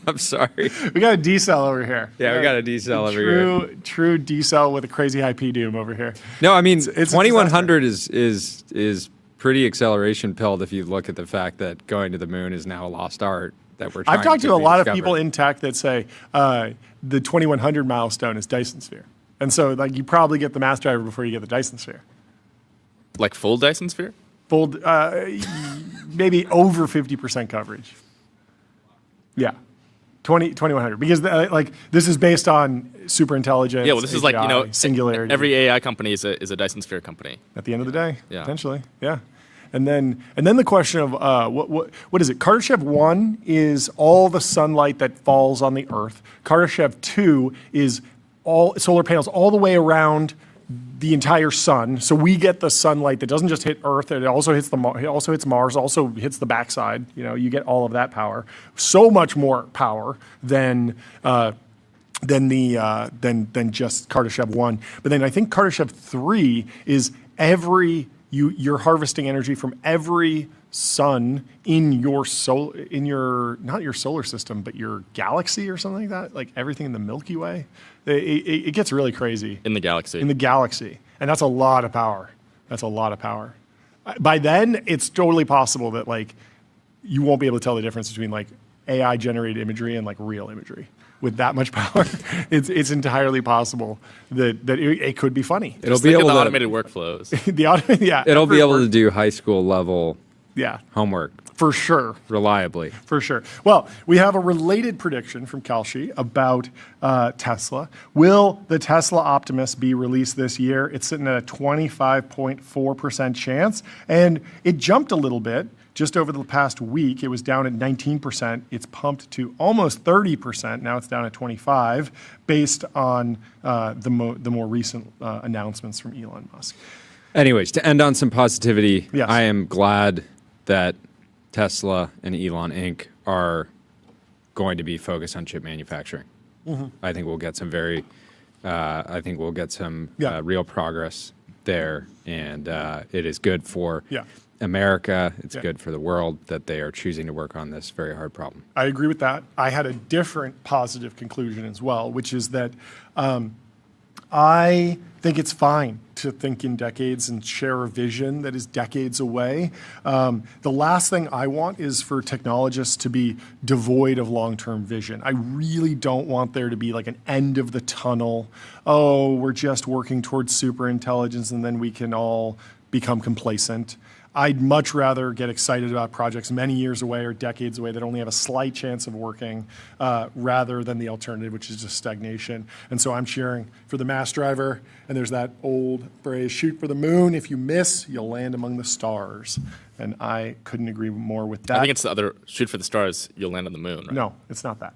I'm sorry. We got a D-cell over here. Yeah, we got a D-cell over here. True D-cell with a crazy IP doom over here. No, I mean, 2100 is pretty acceleration pilled if you look at the fact that going to the moon is now a lost art that we're trying I've talked to a lot of people in in tech that say the 2100 milestone is Dyson Sphere. And so like you probably get the mass driver before you get the Dyson Sphere. like full Dyson Sphere. Full, maybe over 50% coverage. Yeah. 2100 because like this is based on super intelligence. Yeah, well, this is like, you know, singularity. Every AI company is a Dyson Sphere company. At the end of the day, Yeah. potentially, yeah. And then the question of what is it? Kardashev 1 is all the sunlight that falls on the Earth. Kardashev 2 is all solar panels all the way around the entire sun. So we get the sunlight that doesn't just hit Earth; it also hits Mars, also hits the backside. You know, you get all of that power. So much more power than just Kardashev 1. But then I think Kardashev 3 is you're harvesting energy from every sun in your not your solar system, but your galaxy or something like that. Like everything in the Milky Way. It gets really crazy. In the galaxy. In the galaxy. And that's a lot of power. By then, it's totally possible that like you won't be able to tell the difference between like AI generated imagery and like real imagery. With that much power, it's entirely possible that it could be funny. It'll be able to automated workflows. It'll be able to do high school level homework for sure. reliably. For sure. Well, we have a related prediction from Kalshi about Tesla. Will the Tesla Optimus be released this year? It's sitting at a 25.4% chance, and it jumped a little bit. Just over the past week, it was down at 19%. It's pumped to almost 30%. Now it's down at 25%, based on the more recent announcements from Elon Musk. Anyways, to end on some positivity, Yes. I am glad that Tesla and Elon Inc. are going to be focused on chip manufacturing. Mm-hmm. I think we'll get some real progress there, and it is good for America. It's good for the world that they are choosing to work on this very hard problem. I agree with that. I had a different positive conclusion as well, which is that I think it's fine to think in decades and share a vision that is decades away. The last thing I want is for technologists to be devoid of long-term vision. I really don't want there to be like an end of the tunnel. Oh, we're just working towards super intelligence and then we can all become complacent. I'd much rather get excited about projects many years away or decades away that only have a slight chance of working rather than the alternative, which is just stagnation. And so I'm cheering for the mass driver. And there's that old phrase, shoot for the moon. If you miss, you'll land among the stars. And I couldn't agree more with that. I think it's the other, shoot for the stars, you'll land on the moon, right? No, it's not that.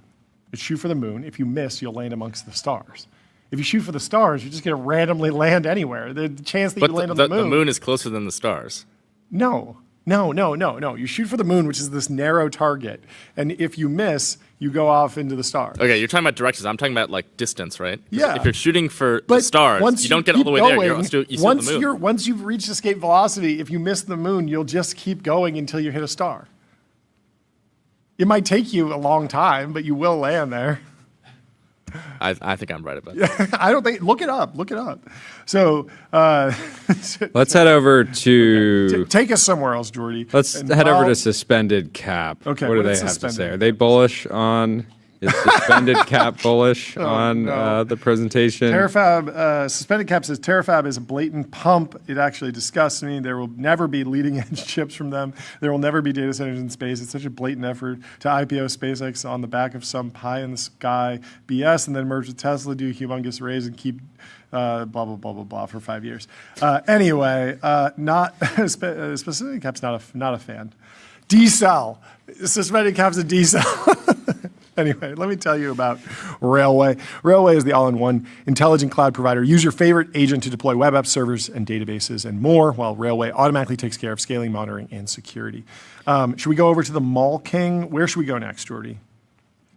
It's shoot for the moon. If you miss, you'll land amongst the stars. If you shoot for the stars, you're just going to randomly land anywhere. The chance that you land on the moon. The moon is closer than the stars. No. You shoot for the moon, which is this narrow target. And if you miss, you go off into the stars. Okay, you're talking about directions. I'm talking about like distance, right? Yeah. If you're shooting for the stars, you don't get all the way there. You're still on the moon. Once you've reached escape velocity, if you miss the moon, you'll just keep going until you hit a star. It might take you a long time, but you will land there. I think I'm right about that. I don't think. Look it up. So let's head over to. Take us somewhere else, Jordy. Let's head over to suspended cap. Okay, what do they have to say? Are they bullish on? Is suspended cap bullish on the presentation? Terafab, suspended cap says Terafab is a blatant pump. It actually disgusts me. There will never be leading edge chips from them. There will never be data centers in space. It's such a blatant effort to IPO SpaceX on the back of some pie in the sky BS and then merge with Tesla, do humongous raise and keep blah, blah, blah, blah, blah for 5 years. Anyway, not suspended cap's not a fan. Decel. Suspended cap's a decel. Anyway, let me tell you about Railway. Railway is the all-in-one intelligent cloud provider. Use your favorite agent to deploy web apps, servers, and databases and more, while Railway automatically takes care of scaling, monitoring, and security. Should we go over to the Mall King? Where should we go next, Jordy?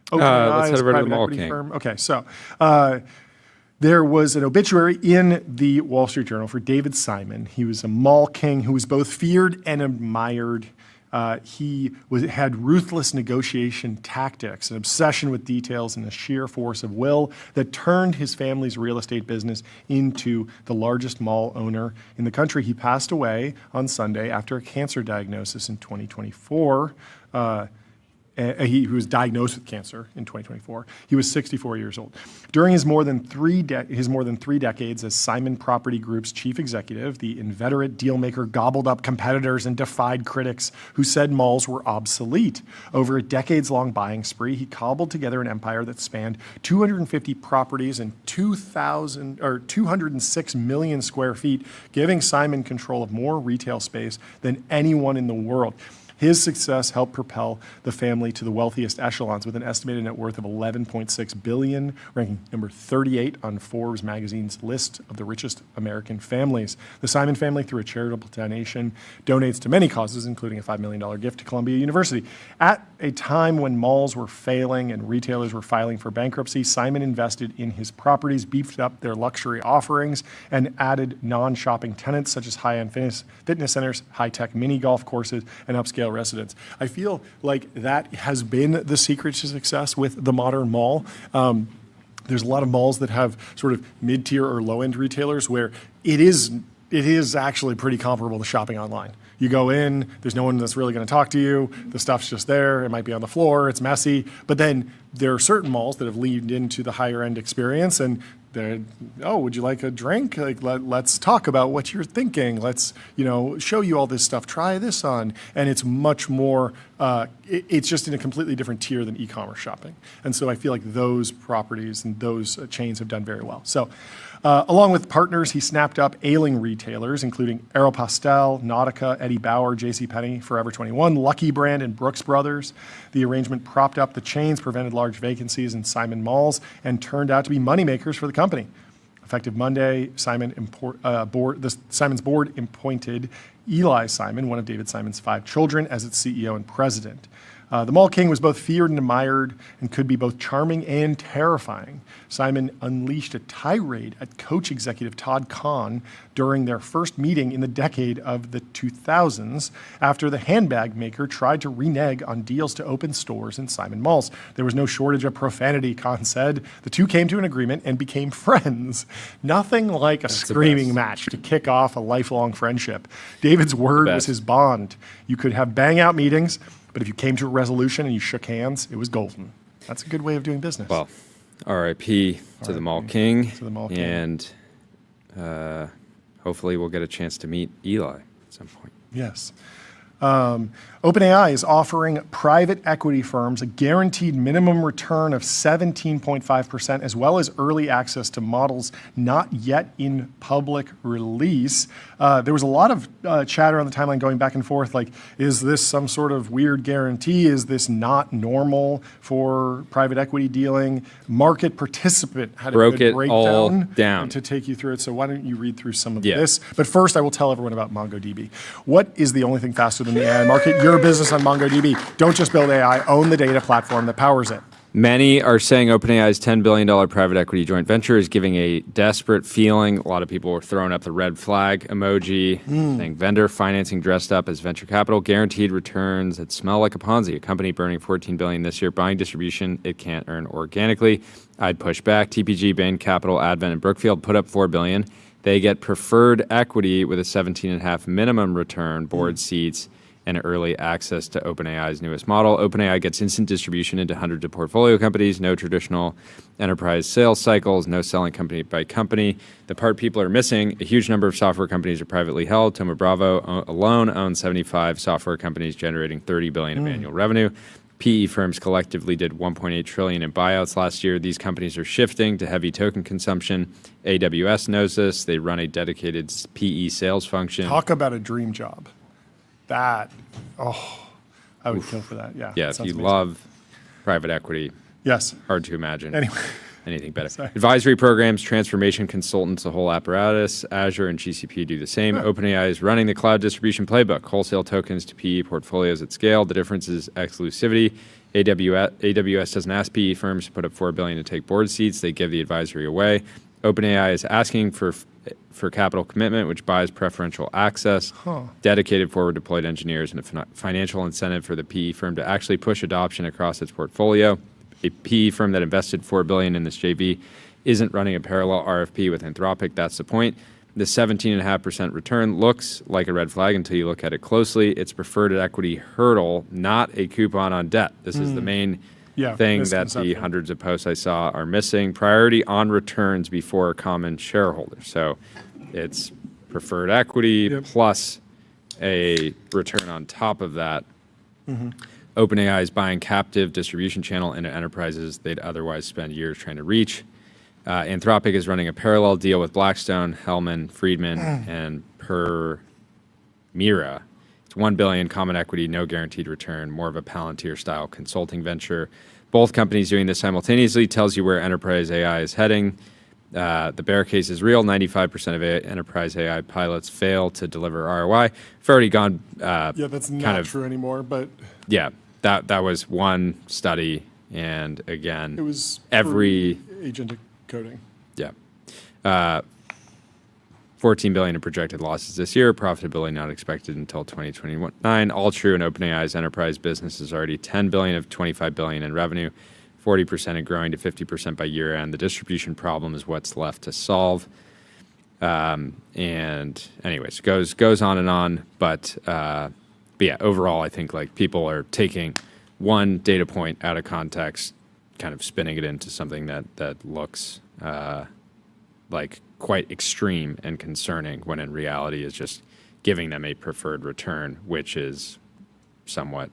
Let's head over to the Mall King. Okay, so there was an obituary in the Wall Street Journal for David Simon. He was a Mall King who was both feared and admired. He had ruthless negotiation tactics, an obsession with details, and a sheer force of will that turned his family's real estate business into the largest mall owner in the country. He passed away on Sunday after a cancer diagnosis in 2024. He was diagnosed with cancer in 2024. He was 64 years old. During his more than three decades as Simon Property Group's chief executive, the inveterate dealmaker gobbled up competitors and defied critics who said malls were obsolete. Over a decades-long buying spree, he cobbled together an empire that spanned 250 properties and 206 million square feet, giving Simon control of more retail space than anyone in the world. His success helped propel the family to the wealthiest echelons with an estimated net worth of $11.6 billion, ranking number 38 on Forbes magazine's list of the richest American families. The Simon family, through a charitable donation, donates to many causes, including a $5 million gift to Columbia University. At a time when malls were failing and retailers were filing for bankruptcy, Simon invested in his properties, beefed up their luxury offerings, and added non-shopping tenants such as high-end fitness centers, high-tech mini golf courses, and upscale residents. I feel like that has been the secret to success with the modern mall. There's a lot of malls that have sort of mid-tier or low-end retailers where it is actually pretty comparable to shopping online. You go in, there's no one that's really going to talk to you. The stuff's just there. It might be on the floor. It's messy. But then there are certain malls that have leaned into the higher end experience, and they're, oh, would you like a drink? Like, let's talk about what you're thinking. Let's, show you all this stuff. Try this on. And it's much more, it's just in a completely different tier than e-commerce shopping. And so I feel like those properties and those chains have done very well. So along with partners, he snapped up ailing retailers, including Aeropostale, Nautica, Eddie Bauer, JCPenney, Forever 21, Lucky Brand, and Brooks Brothers. The arrangement propped up the chains, prevented large vacancies in Simon malls, and turned out to be moneymakers for the company. Effective Monday, Simon's board appointed Eli Simon, one of David Simon's 5 children, as its CEO and president. The Mall King was both feared and admired and could be both charming and terrifying. Simon unleashed a tirade at Coach executive Todd Kahn during their first meeting in the decade of the 2000s after the handbag maker tried to renege on deals to open stores in Simon malls. There was no shortage of profanity, Kahn said. The two came to an agreement and became friends. Nothing like a screaming match to kick off a lifelong friendship. David's word was his bond. You could have bang-out meetings, but if you came to a resolution and you shook hands, it was golden. That's a good way of doing business. Well, R.I.P. to the Mall King. To the Mall King. And hopefully we'll get a chance to meet Eli at some point. Yes. OpenAI is offering private equity firms a guaranteed minimum return of 17.5%, as well as early access to models not yet in public release. There was a lot of chatter on the timeline going back and forth, like, is this some sort of weird guarantee? Is this not normal for private equity dealing? Market Participant had a good breakdown to take you through it. So why don't you read through some of this? But first, I will tell everyone about MongoDB. What is the only thing faster than the AI market? Your business on MongoDB. Don't just build AI, own the data platform that powers it. Many are saying OpenAI's $10 billion private equity joint venture is giving a desperate feeling. A lot of people were throwing up the red flag emoji, saying vendor financing dressed up as venture capital, guaranteed returns that smell like a Ponzi. A company burning $14 billion this year, buying distribution it can't earn organically. I'd push back. TPG, Bain Capital, Advent, and Brookfield put up $4 billion. They get preferred equity with a 17.5 minimum return, board seats, and early access to OpenAI's newest model. OpenAI gets instant distribution into hundreds of portfolio companies, no traditional enterprise sales cycles, no selling company by company. The part people are missing, a huge number of software companies are privately held. Thoma Bravo alone owns 75 software companies generating $30 billion of annual revenue. PE firms collectively did $1.8 trillion in buyouts last year. These companies are shifting to heavy token consumption. AWS knows this. They run a dedicated PE sales function. Talk about a dream job. I would kill for that. Yeah. Yeah, if you love private equity, yes, hard to imagine anything better. Sorry. Advisory programs, transformation consultants, the whole apparatus. Azure and GCP do the same. OpenAI is running the cloud distribution playbook, wholesale tokens to PE portfolios at scale. The difference is exclusivity. AWS doesn't ask PE firms to put up $4 billion to take board seats. They give the advisory away. OpenAI is asking for capital commitment, which buys preferential access, dedicated forward-deployed engineers, and a financial incentive for the PE firm to actually push adoption across its portfolio. A PE firm that invested $4 billion in this JV isn't running a parallel RFP with Anthropic. That's the point. The 17.5% return looks like a red flag until you look at it closely. It's preferred equity hurdle, not a coupon on debt. This is the main thing that the hundreds of posts I saw are missing. Priority on returns before common shareholders. So it's preferred equity plus a return on top of that. OpenAI is buying captive distribution channel into enterprises they'd otherwise spend years trying to reach. Anthropic is running a parallel deal with Blackstone, Hellman, Friedman, and Permira. It's $1 billion common equity, no guaranteed return, more of a Palantir-style consulting venture. Both companies doing this simultaneously tells you where enterprise AI is heading. The bear case is real. 95% of enterprise AI pilots fail to deliver ROI. We've already gone. That's not true anymore. But that was one study, and again, it was every agentic coding. $14 billion in projected losses this year. Profitability not expected until 2029. All true. And OpenAI's enterprise business is already $10 billion of $25 billion in revenue, 40% and growing to 50% by year end. The distribution problem is what's left to solve. And anyways, goes on and on. But yeah, overall, I think like people are taking one data point out of context, kind of spinning it into something that looks like quite extreme and concerning, when in reality is just giving them a preferred return, which is somewhat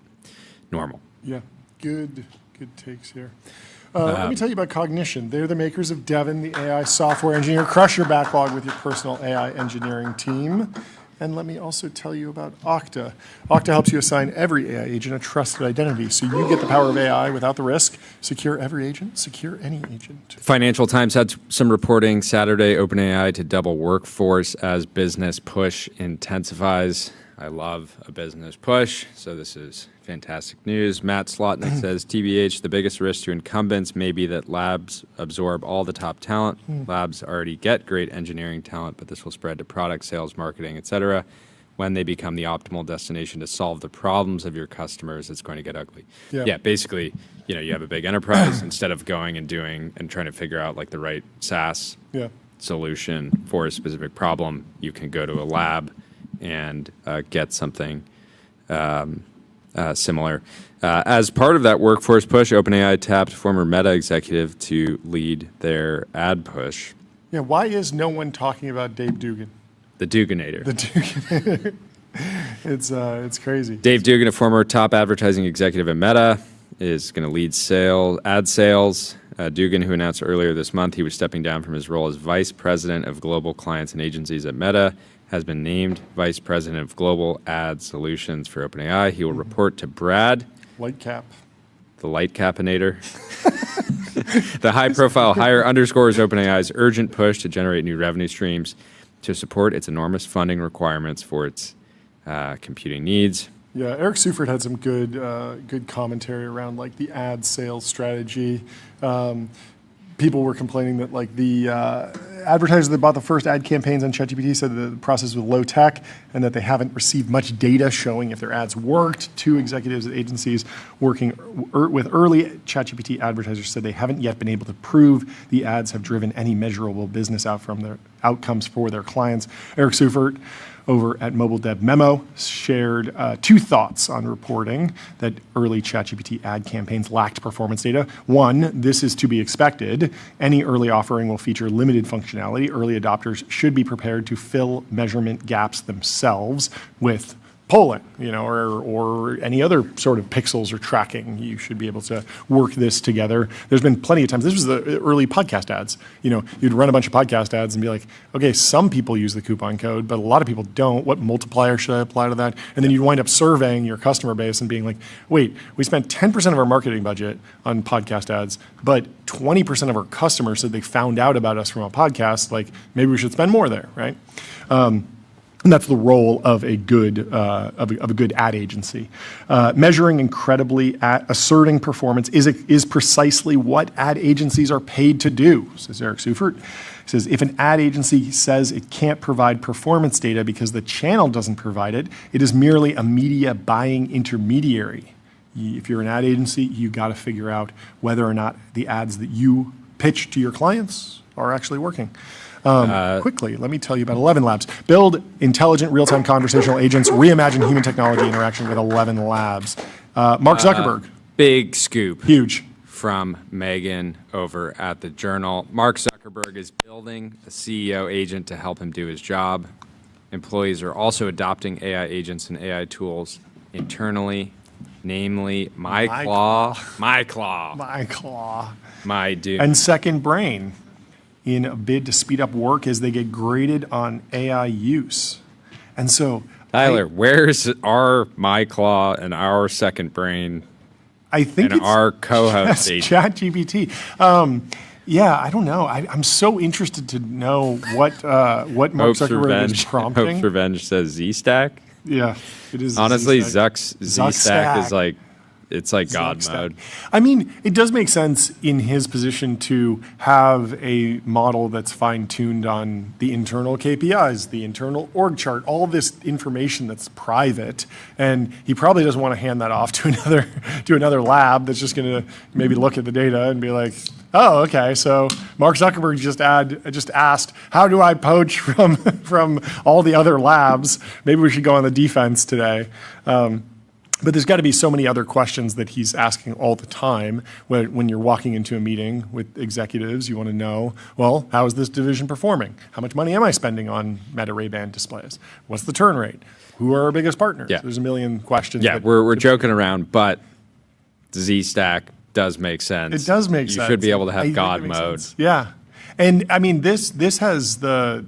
normal. Yeah, good takes here. Let me tell you about Cognition. They're the makers of Devin, the AI software engineer. Crush your backlog with your personal AI engineering team. And let me also tell you about Okta. Okta helps you assign every AI agent a trusted identity, so you get the power of AI without the risk. Secure every agent, secure any agent. Financial Times had some reporting Saturday, OpenAI to double workforce as business push intensifies. I love a business push, so this is fantastic news. Matt Slotnick says, TBH, the biggest risk to incumbents may be that labs absorb all the top talent. Labs already get great engineering talent, but this will spread to product, sales, marketing, etc. When they become the optimal destination to solve the problems of your customers, it's going to get ugly. Yeah, basically, you have a big enterprise. Instead of going and doing and trying to figure out like the right SaaS solution for a specific problem, you can go to a lab and get something similar. As part of that workforce push, OpenAI tapped former Meta executive to lead their ad push. Yeah, why is no one talking about Dave Dugan? The Duganator. The Duganator. It's crazy. Dave Dugan, a former top advertising executive at Meta, is going to lead ad sales. Dugan, who announced earlier this month he was stepping down from his role as vice president of global clients and agencies at Meta, has been named Vice President of Global Ad Solutions for OpenAI. He will report to Brad. Lightcap. The Lightcapinator. The high-profile hire underscores OpenAI's urgent push to generate new revenue streams to support its enormous funding requirements for its computing needs. Yeah, Eric Seufert had some good commentary around like the ad sales strategy. People were complaining that like the advertisers that bought the first ad campaigns on ChatGPT said the process was low tech and that they haven't received much data showing if their ads worked. Two executives at agencies working with early ChatGPT advertisers said they haven't yet been able to prove the ads have driven any measurable business outcomes for their clients. Eric Seufert over at Mobile Dev Memo shared two thoughts on reporting that early ChatGPT ad campaigns lacked performance data. One, this is to be expected. Any early offering will feature limited functionality. Early adopters should be prepared to fill measurement gaps themselves with polling, or any other sort of pixels or tracking. You should be able to work this together. There's been plenty of times. This was the early podcast ads. You'd run a bunch of podcast ads and be like, okay, some people use the coupon code, but a lot of people don't. What multiplier should I apply to that? And then you'd wind up surveying your customer base and being like, wait, we spent 10% of our marketing budget on podcast ads, but 20% of our customers said they found out about us from a podcast. Like, maybe we should spend more there, right? And that's the role of a good ad agency. Measuring incredibly asserting performance is precisely what ad agencies are paid to do, says Eric Seufert. He says, if an ad agency says it can't provide performance data because the channel doesn't provide it, it is merely a media buying intermediary. If you're an ad agency, you got to figure out whether or not the ads that you pitch to your clients are actually working. Quickly, let me tell you about 11 Labs. Build intelligent real-time conversational agents, reimagine human technology interaction with 11 Labs. Mark Zuckerberg. Big scoop. Huge. From Megan over at the Journal. Mark Zuckerberg is building a CEO agent to help him do his job. Employees are also adopting AI agents and AI tools internally, namely MyClaw, My Doom. And Second Brain, in a bid to speed up work as they get graded on AI use. And so, Tyler, where's our MyClaw and our Second Brain? I think and it's our co-host ChatGPT. Yeah, I don't know. I'm so interested to know what Mark Zuckerberg is prompting. Hope's Revenge says Z-Stack. Yeah, it is. Honestly, Z-Stack. Zuck's Z-Stack is like, it's like God Zuck mode. I mean, it does make sense in his position to have a model that's fine-tuned on the internal KPIs, the internal org chart, all this information that's private, and he probably doesn't want to hand that off to another lab that's just going to maybe look at the data and be like, oh, okay. So Mark Zuckerberg just asked, how do I poach from all the other labs? Maybe we should go on the defense today. But there's got to be so many other questions that he's asking all the time when you're walking into a meeting with executives. You want to know, well, how is this division performing? How much money am I spending on Meta Ray-Ban displays? What's the turn rate? Who are our biggest partners? Yeah. There's a million questions. Yeah, we're joking around, but Z-Stack does make sense. It does make you sense. You should be able to I have think God it makes mode. sense. Yeah. And I mean, this has there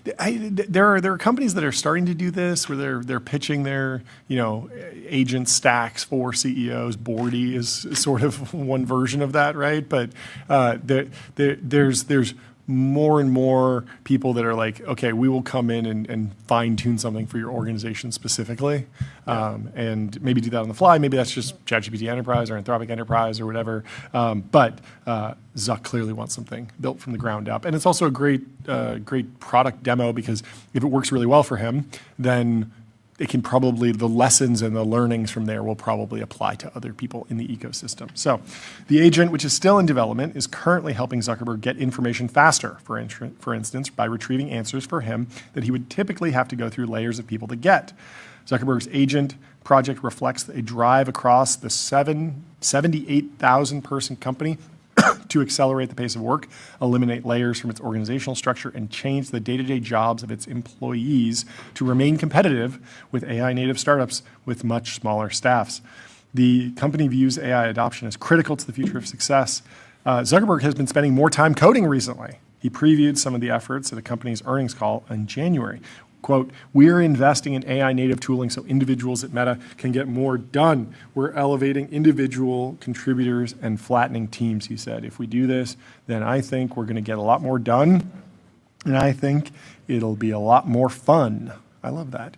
are companies that are starting to do this where they're pitching their agent stacks for CEOs. Bordy is sort of one version of that, right? But there's more and more people that are like, okay, we will come in and fine tune something for your organization specifically, and maybe do that on the fly. Maybe that's just ChatGPT Enterprise or Anthropic Enterprise or whatever. But Zuck clearly wants something built from the ground up, and it's also a great product demo because if it works really well for him, then it can probably, the lessons and the learnings from there will probably apply to other people in the ecosystem. So the agent, which is still in development, is currently helping Zuckerberg get information faster, for instance, by retrieving answers for him that he would typically have to go through layers of people to get. Zuckerberg's agent project reflects a drive across the 78,000 person company to accelerate the pace of work, eliminate layers from its organizational structure, and change the day-to-day jobs of its employees to remain competitive with AI-native startups with much smaller staffs. The company views AI adoption as critical to the future of success. Zuckerberg has been spending more time coding recently. He previewed some of the efforts at the company's earnings call in January. Quote, we're investing in AI native tooling so individuals at Meta can get more done. We're elevating individual contributors and flattening teams, he said. If we do this, then I think we're going to get a lot more done, and I think it'll be a lot more fun. I love that.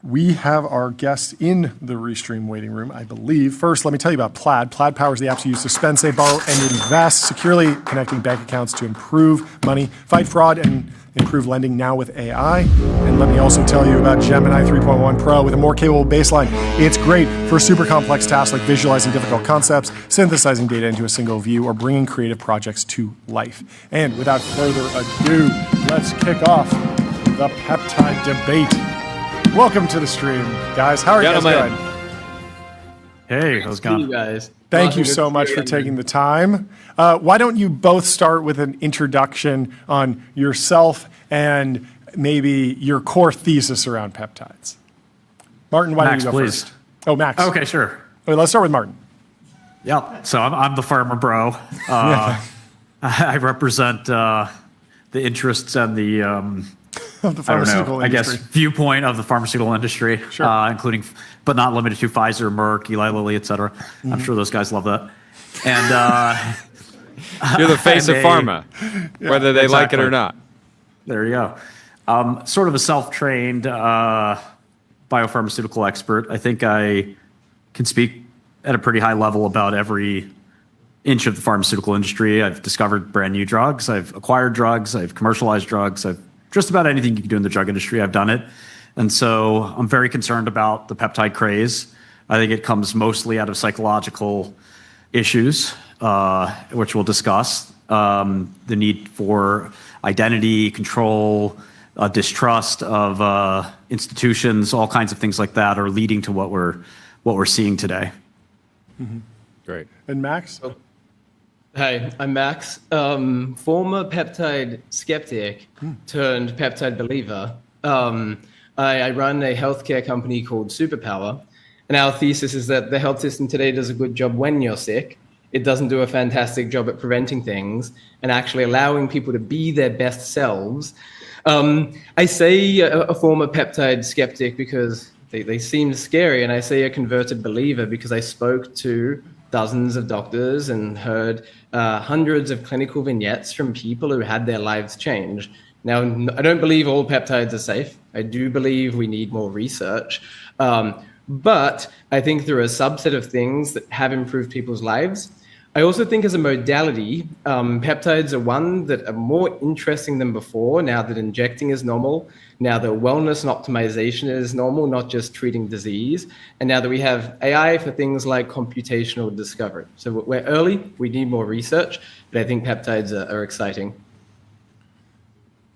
We have our guests in the Restream waiting room, I believe. First, let me tell you about Plaid. Plaid powers the apps you use to spend, save, borrow, and invest, securely connecting bank accounts to improve money, fight fraud, and improve lending now with AI. And let me also tell you about Gemini 3.1 Pro with a more capable baseline. It's great for super complex tasks like visualizing difficult concepts, synthesizing data into a single view, or bringing creative projects to life. And without further ado, let's kick off the peptide debate. Welcome to the stream, guys. How are you guys doing? Hey, how's it going? You guys. Thank you so much for taking the time. Why don't you both start with an introduction on yourself and maybe your core thesis around peptides? Martin, why don't you go first? Oh, Max. Okay, sure. Okay, let's start with Martin. Yeah. So I'm the farmer bro. I represent the interests and the Of the pharmaceutical industry. I guess viewpoint of the pharmaceutical industry, Sure. including, but not limited to Pfizer, Merck, Eli Lilly, et cetera. I'm sure those guys love that. And You're the face of pharma, whether they like it or not. there you go. Sort of a self-trained biopharmaceutical expert. I think I can speak at a pretty high level about every inch of the pharmaceutical industry. I've discovered brand new drugs. I've acquired drugs. I've commercialized drugs. I've just about anything you can do in the drug industry, I've done it. And so I'm very concerned about the peptide craze. I think it comes mostly out of psychological issues. which we'll discuss, the need for identity control, distrust of institutions, all kinds of things like that are leading to what we're seeing today. Great. And Max? Hey, I'm Max, former peptide skeptic turned peptide believer. I run a healthcare company called Superpower, and our thesis is that the health system today does a good job when you're sick. It doesn't do a fantastic job at preventing things and actually allowing people to be their best selves. I say a former peptide skeptic because they seem scary, and I say a converted believer because I spoke to dozens of doctors and heard hundreds of clinical vignettes from people who had their lives changed. Now, I don't believe all peptides are safe. I do believe we need more research. But I think there are a subset of things that have improved people's lives. I also think as a modality, peptides are one that are more interesting than before now that injecting is normal, now that wellness and optimization is normal, not just treating disease, and now that we have AI for things like computational discovery. So we're early, we need more research, but I think peptides are exciting.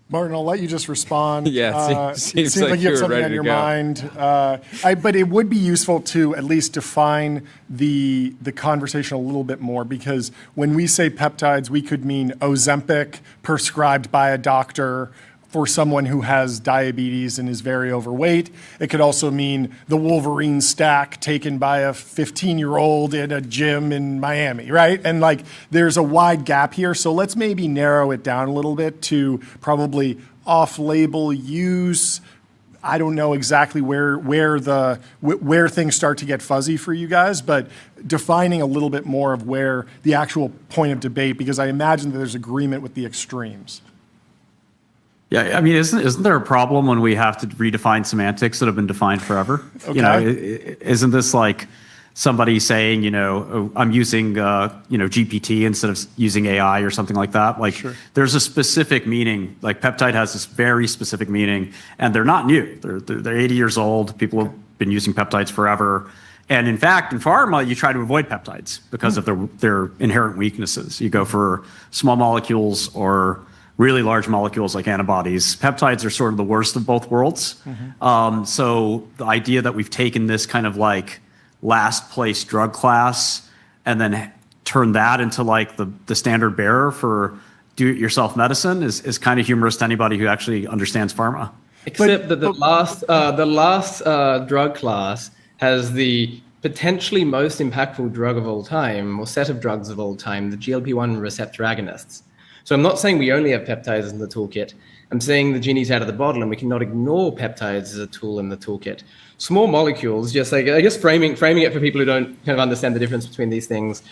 Martin, I'll let you just respond. Yeah, seems like you have you were something ready on to your go. mind. But it would be useful to at least define the conversation a little bit more, because when we say peptides, we could mean Ozempic prescribed by a doctor for someone who has diabetes and is very overweight. It could also mean the Wolverine stack taken by a 15-year-old in a gym in Miami, right? And like, there's a wide gap here. So let's maybe narrow it down a little bit to probably off-label use. I don't know exactly where things start to get fuzzy for you guys, but defining a little bit more of where the actual point of debate, because I imagine that there's agreement with the extremes. Yeah, I mean, isn't there a problem when we have to redefine semantics that have been defined forever? Okay. You know, isn't this like somebody saying, oh, I'm using, GPT instead of using AI or something like that? Like, Sure. There's a specific meaning. Like, peptide has this very specific meaning, and they're not new. They're 80 years old. People have been using peptides forever. And in fact, in pharma, you try to avoid peptides because of their inherent weaknesses. You go for small molecules or really large molecules like antibodies. Peptides are sort of the worst of both worlds. So the idea that we've taken this kind of like last place drug class and then turned that into like the standard bearer for do-it-yourself medicine is kind of humorous to anybody who actually understands pharma. Except that the last drug class has the potentially most impactful drug of all time, or set of drugs of all time, the GLP-1 receptor agonists. So I'm not saying we only have peptides in the toolkit. I'm saying the genie's out of the bottle, and we cannot ignore peptides as a tool in the toolkit. Small molecules, just like, I guess framing it for people who don't kind of understand the difference between these things.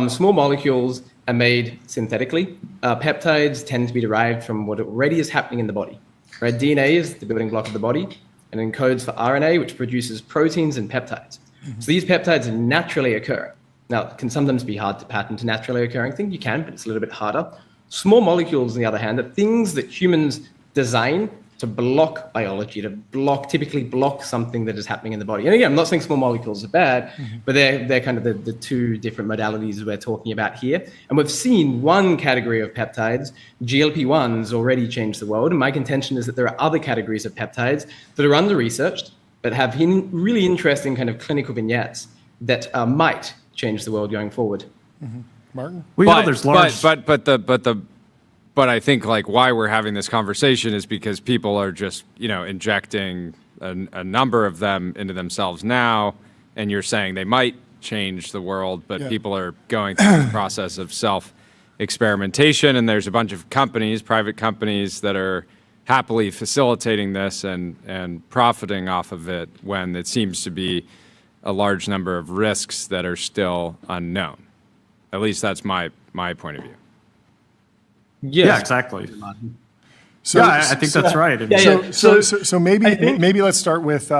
Small molecules are made synthetically. Peptides tend to be derived from what already is happening in the body. Right? DNA is the building block of the body and encodes for RNA, which produces proteins and peptides. So these peptides are naturally occurring. Now, it can sometimes be hard to patent a naturally occurring thing. You can, but it's a little bit harder. Small molecules, on the other hand, are things that humans design to block biology, typically block something that is happening in the body. And again, I'm not saying small molecules are bad, but they're kind of the two different modalities we're talking about here. And we've seen one category of peptides, GLP-1s, already change the world. And my contention is that there are other categories of peptides that are under-researched, but have really interesting kind of clinical vignettes that might change the world going forward. Martin? We know there's large. But I think like why we're having this conversation is because people are just injecting a number of them into themselves now, and you're saying they might change the world, but people are going through the process of self-experimentation, and there's a bunch of companies, private companies, that are happily facilitating this and profiting off of it when it seems to be a large number of risks that are still unknown. At least that's my point of view. Yes. Yeah, exactly. So, I think that's right. So maybe let's start with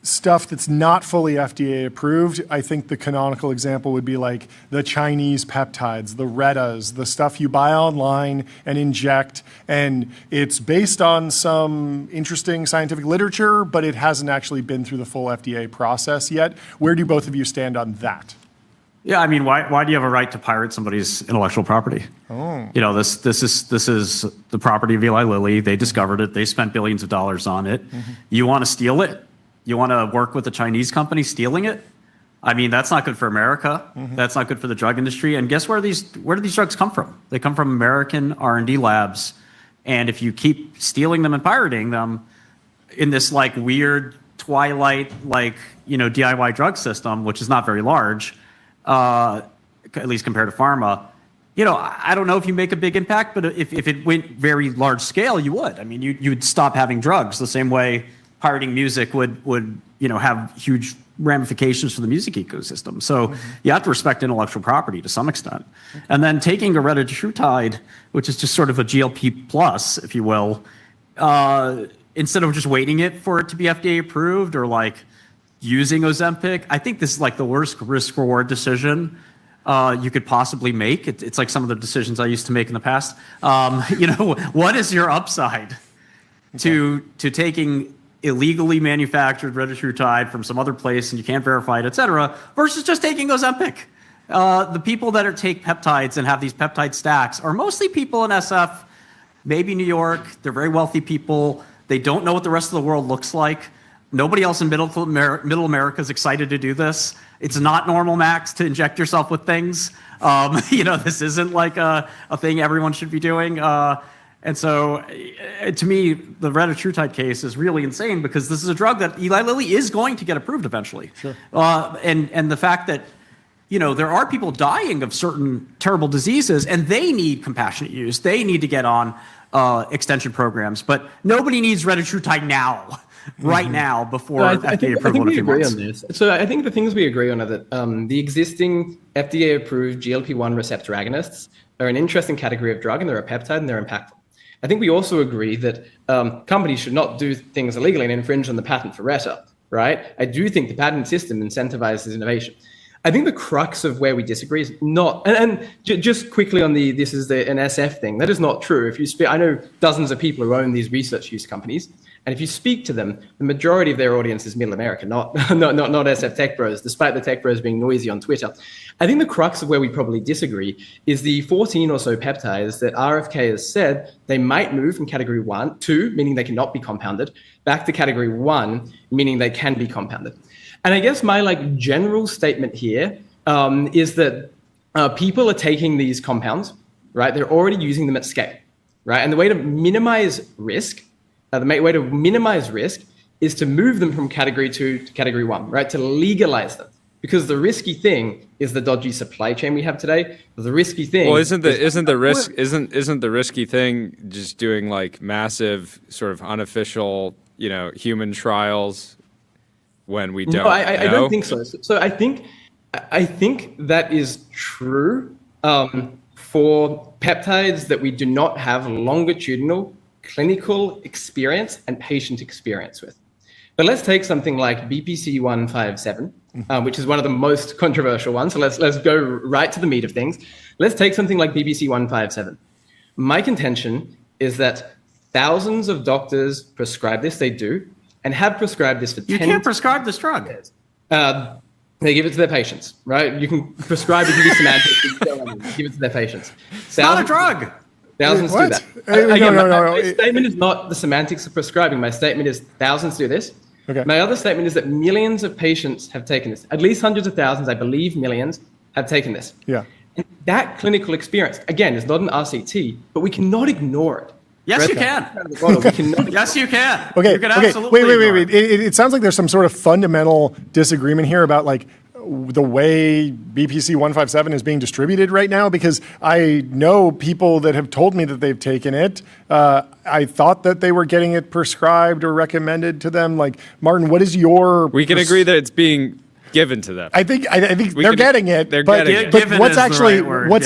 stuff that's not fully FDA approved. I think the canonical example would be like the Chinese peptides, the Retas, the stuff you buy online and inject, and it's based on some interesting scientific literature, but it hasn't actually been through the full FDA process yet. Where do both of you stand on that? Yeah, I mean, why do you have a right to pirate somebody's intellectual property? Oh. You know, this is the property of Eli Lilly. They discovered it. They spent billions of dollars on it. Mm-hmm. You want to steal it? You want to work with a Chinese company stealing it? I mean, that's not good for America. Mm-hmm. That's not good for the drug industry. And guess where do these drugs come from? They come from American R&D labs. And if you keep stealing them and pirating them in this like weird twilight, like, you know, DIY drug system, which is not very large, at least compared to pharma, you know, I don't know if you make a big impact, but if it went very large scale, you would. I mean, you'd stop having drugs the same way pirating music would you know, have huge ramifications for the music ecosystem. So you have to respect intellectual property to some extent. And then taking a retatrutide, which is just sort of a GLP plus, if you will, instead of just waiting for it to be FDA approved or like using Ozempic, I think this is like the worst risk-reward decision you could possibly make. It's like some of the decisions I used to make in the past. You know, what is your upside to taking illegally manufactured retatrutide from some other place and you can't verify it, et cetera, versus just taking Ozempic? The people that take peptides and have these peptide stacks are mostly people in SF, maybe New York. They're very wealthy people. They don't know what the rest of the world looks like. Nobody else in middle America is excited to do this. It's not normal, Max, to inject yourself with things. You know, this isn't like a thing everyone should be doing. And so, to me, the retatrutide case is really insane because this is a drug that Eli Lilly is going to get approved eventually. Sure. And the fact that, you know, there are people dying of certain terrible diseases and they need compassionate use. They need to get on extension programs. But nobody needs retatrutide now, right now, before FDA approval in a few months. I think we agree on this. So I think the things we agree on are that the existing FDA-approved GLP-1 receptor agonists are an interesting category of drug and they're a peptide and they're impactful. I think we also agree that companies should not do things illegally and infringe on the patent for Reta, right? I do think the patent system incentivizes innovation. I think the crux of where we disagree is not, and just quickly on this is an SF thing. That is not true. If you speak, I know dozens of people who own these research use companies, and if you speak to them, the majority of their audience is Middle America, not SF tech bros, despite the tech bros being noisy on Twitter. I think the crux of where we probably disagree is the 14 or so peptides that RFK has said they might move from category 2, meaning they cannot be compounded, back to category 1, meaning they can be compounded. And I guess my like general statement here is that people are taking these compounds, right? They're already using them at scale, right? And the way to minimize risk, is to move them from category 2 to category 1, right? To legalize them. Because the risky thing is the dodgy supply chain we have today. The risky thing. Well, isn't the risky thing just doing like massive sort of unofficial, you know, human trials when we don't? No, I don't think so. So I think that is true for peptides that we do not have longitudinal clinical experience and patient experience with. But let's take something like BPC 157, which is one of the most controversial ones. So let's go right to the meat of things. Let's take something like BPC 157. My contention is that thousands of doctors prescribe this. They do, and have prescribed this for 10 years. You can't prescribe this drug. They give it to their patients, right? You can prescribe it, you can be semantic, give it to their patients. It's not a drug. Thousands do that. My statement is not the semantics of prescribing. My statement is thousands do this. Okay. My other statement is that millions of patients have taken this. At least hundreds of thousands, I believe millions, have taken this. Yeah. And that clinical experience, again, is not an RCT, but we cannot ignore it. Yes, you can. Yes, you can. Okay. You can absolutely wait. It sounds like there's some sort of fundamental disagreement here about like the way BPC 157 is being distributed right now, because I know people that have told me that they've taken it. I thought that they were getting it prescribed or recommended to them. Like, Martin, what is your? We can agree that it's being given to them. I think they're getting it. They're getting it. But what's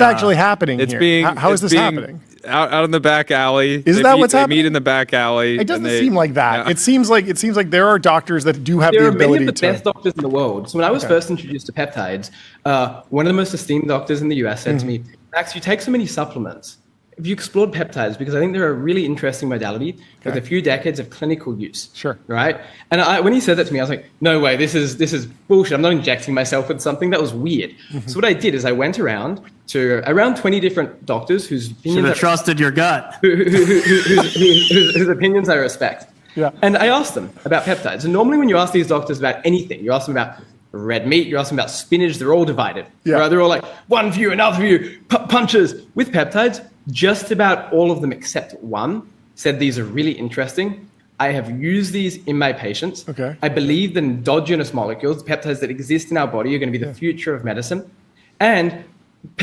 actually happening it's here? Being, how is this happening? Out in the back alley. Isn't that what's happening? They meet in the back alley. It doesn't seem like that. Yeah. It seems like there are doctors that do have the ability to. There are many of the best doctors in the world. So when I was first introduced to peptides, one of the most esteemed doctors in the US said to me, "Max, you take so many supplements. Have you explored peptides? Because I think they're a really interesting modality with a few decades of clinical use. Sure. Right? And when he said that to me, I was like, no way, this is bullshit. I'm not injecting myself with something. That was weird. So what I did is I went around to around 20 different doctors whose opinions Should have trusted your gut. whose opinions I respect. Yeah. And I asked them about peptides. And normally when you ask these doctors about anything, you ask them about red meat, you ask them about spinach, they're all divided. Yeah. Right? They're all like, one view, another view, punches. With peptides, just about all of them except one said these are really interesting. I have used these in my patients. Okay. I believe that endogenous molecules, peptides that exist in our body, are going to be the future of medicine. And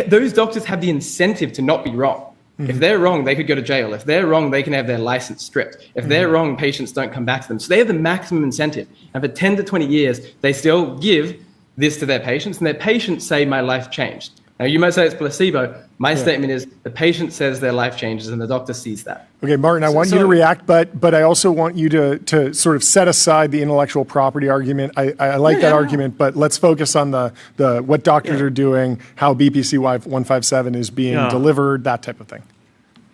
those doctors have the incentive to not be wrong. If they're wrong, they could go to jail. If they're wrong, they can have their license stripped. If they're wrong, patients don't come back to them. So they have the maximum incentive. And for 10 to 20 years, they still give this to their patients, and their patients say, my life changed. Now, you might say it's placebo. My statement is the patient says their life changes, and the doctor sees that. Okay, Martin, I want you to react, but I also want you to sort of set aside the intellectual property argument. I like that argument, but let's focus on the what doctors are doing, how BPC 157 is being delivered, that type of thing.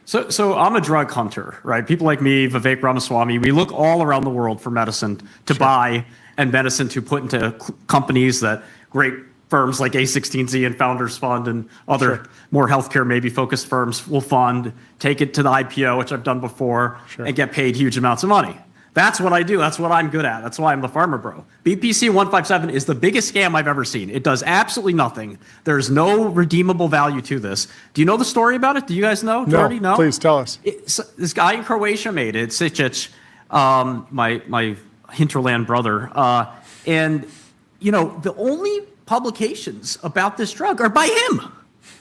So I'm a drug hunter, right? People like me, Vivek Ramaswamy, we look all around the world for medicine to buy and medicine to put into companies that great firms like A16Z and Founders Fund and other more healthcare maybe focused firms will fund, take it to the IPO, which I've done before, and get paid huge amounts of money. That's what I do. That's what I'm good at. That's why I'm the farmer bro. BPC 157 is the biggest scam I've ever seen. It does absolutely nothing. There's no redeemable value to this. Do you know the story about it? Do you guys know? Jordy? No? Please tell us. This guy in Croatia made it, Sičić, my hinterland brother. And, you know, the only publications about this drug are by him.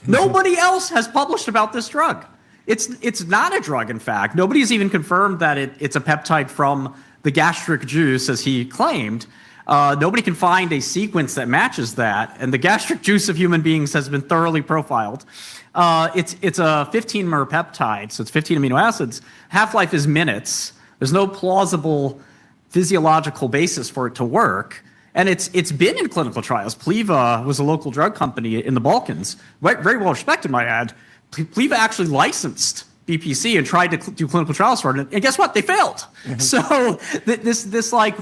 Nobody else has published about this drug. It's not a drug, in fact. Nobody's even confirmed that it's a peptide from the gastric juice, as he claimed. Nobody can find a sequence that matches that, and the gastric juice of human beings has been thoroughly profiled. It's a 15-mer peptide, so it's 15 amino acids. Half-life is minutes. There's no plausible physiological basis for it to work. And it's been in clinical trials. Pliva was a local drug company in the Balkans, very well respected, might add. Pliva actually licensed BPC and tried to do clinical trials for it, and guess what? They failed. So this like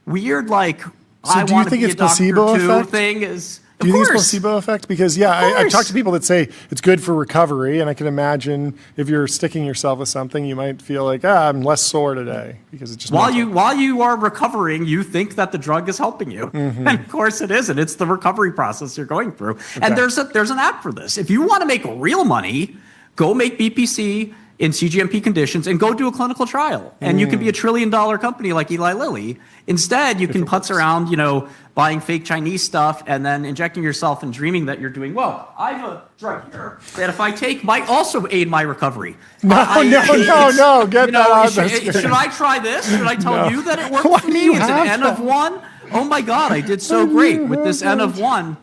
weird like I do you want to think be it's a doctor placebo too effect? thing is. Do you think it's placebo effect? Because I've talked to people that say it's good for recovery, and I can imagine if you're sticking yourself with something, you might feel like I'm less sore today because it's just while you are recovering, you think that the drug is helping you, and of course it isn't. It's the recovery process you're going through, and there's an app for this. If you want to make real money, go make BPC in CGMP conditions and go do a clinical trial, and you can be $1 trillion company like Eli Lilly. Instead, you can putz around, buying fake Chinese stuff and then injecting yourself and dreaming that you're doing well. I have a drug here that if I take might also aid my recovery. No, get that out. Should I try this? Should I tell you that it worked for me? It's an N of 1. Oh my God, I did so great with this N of 1.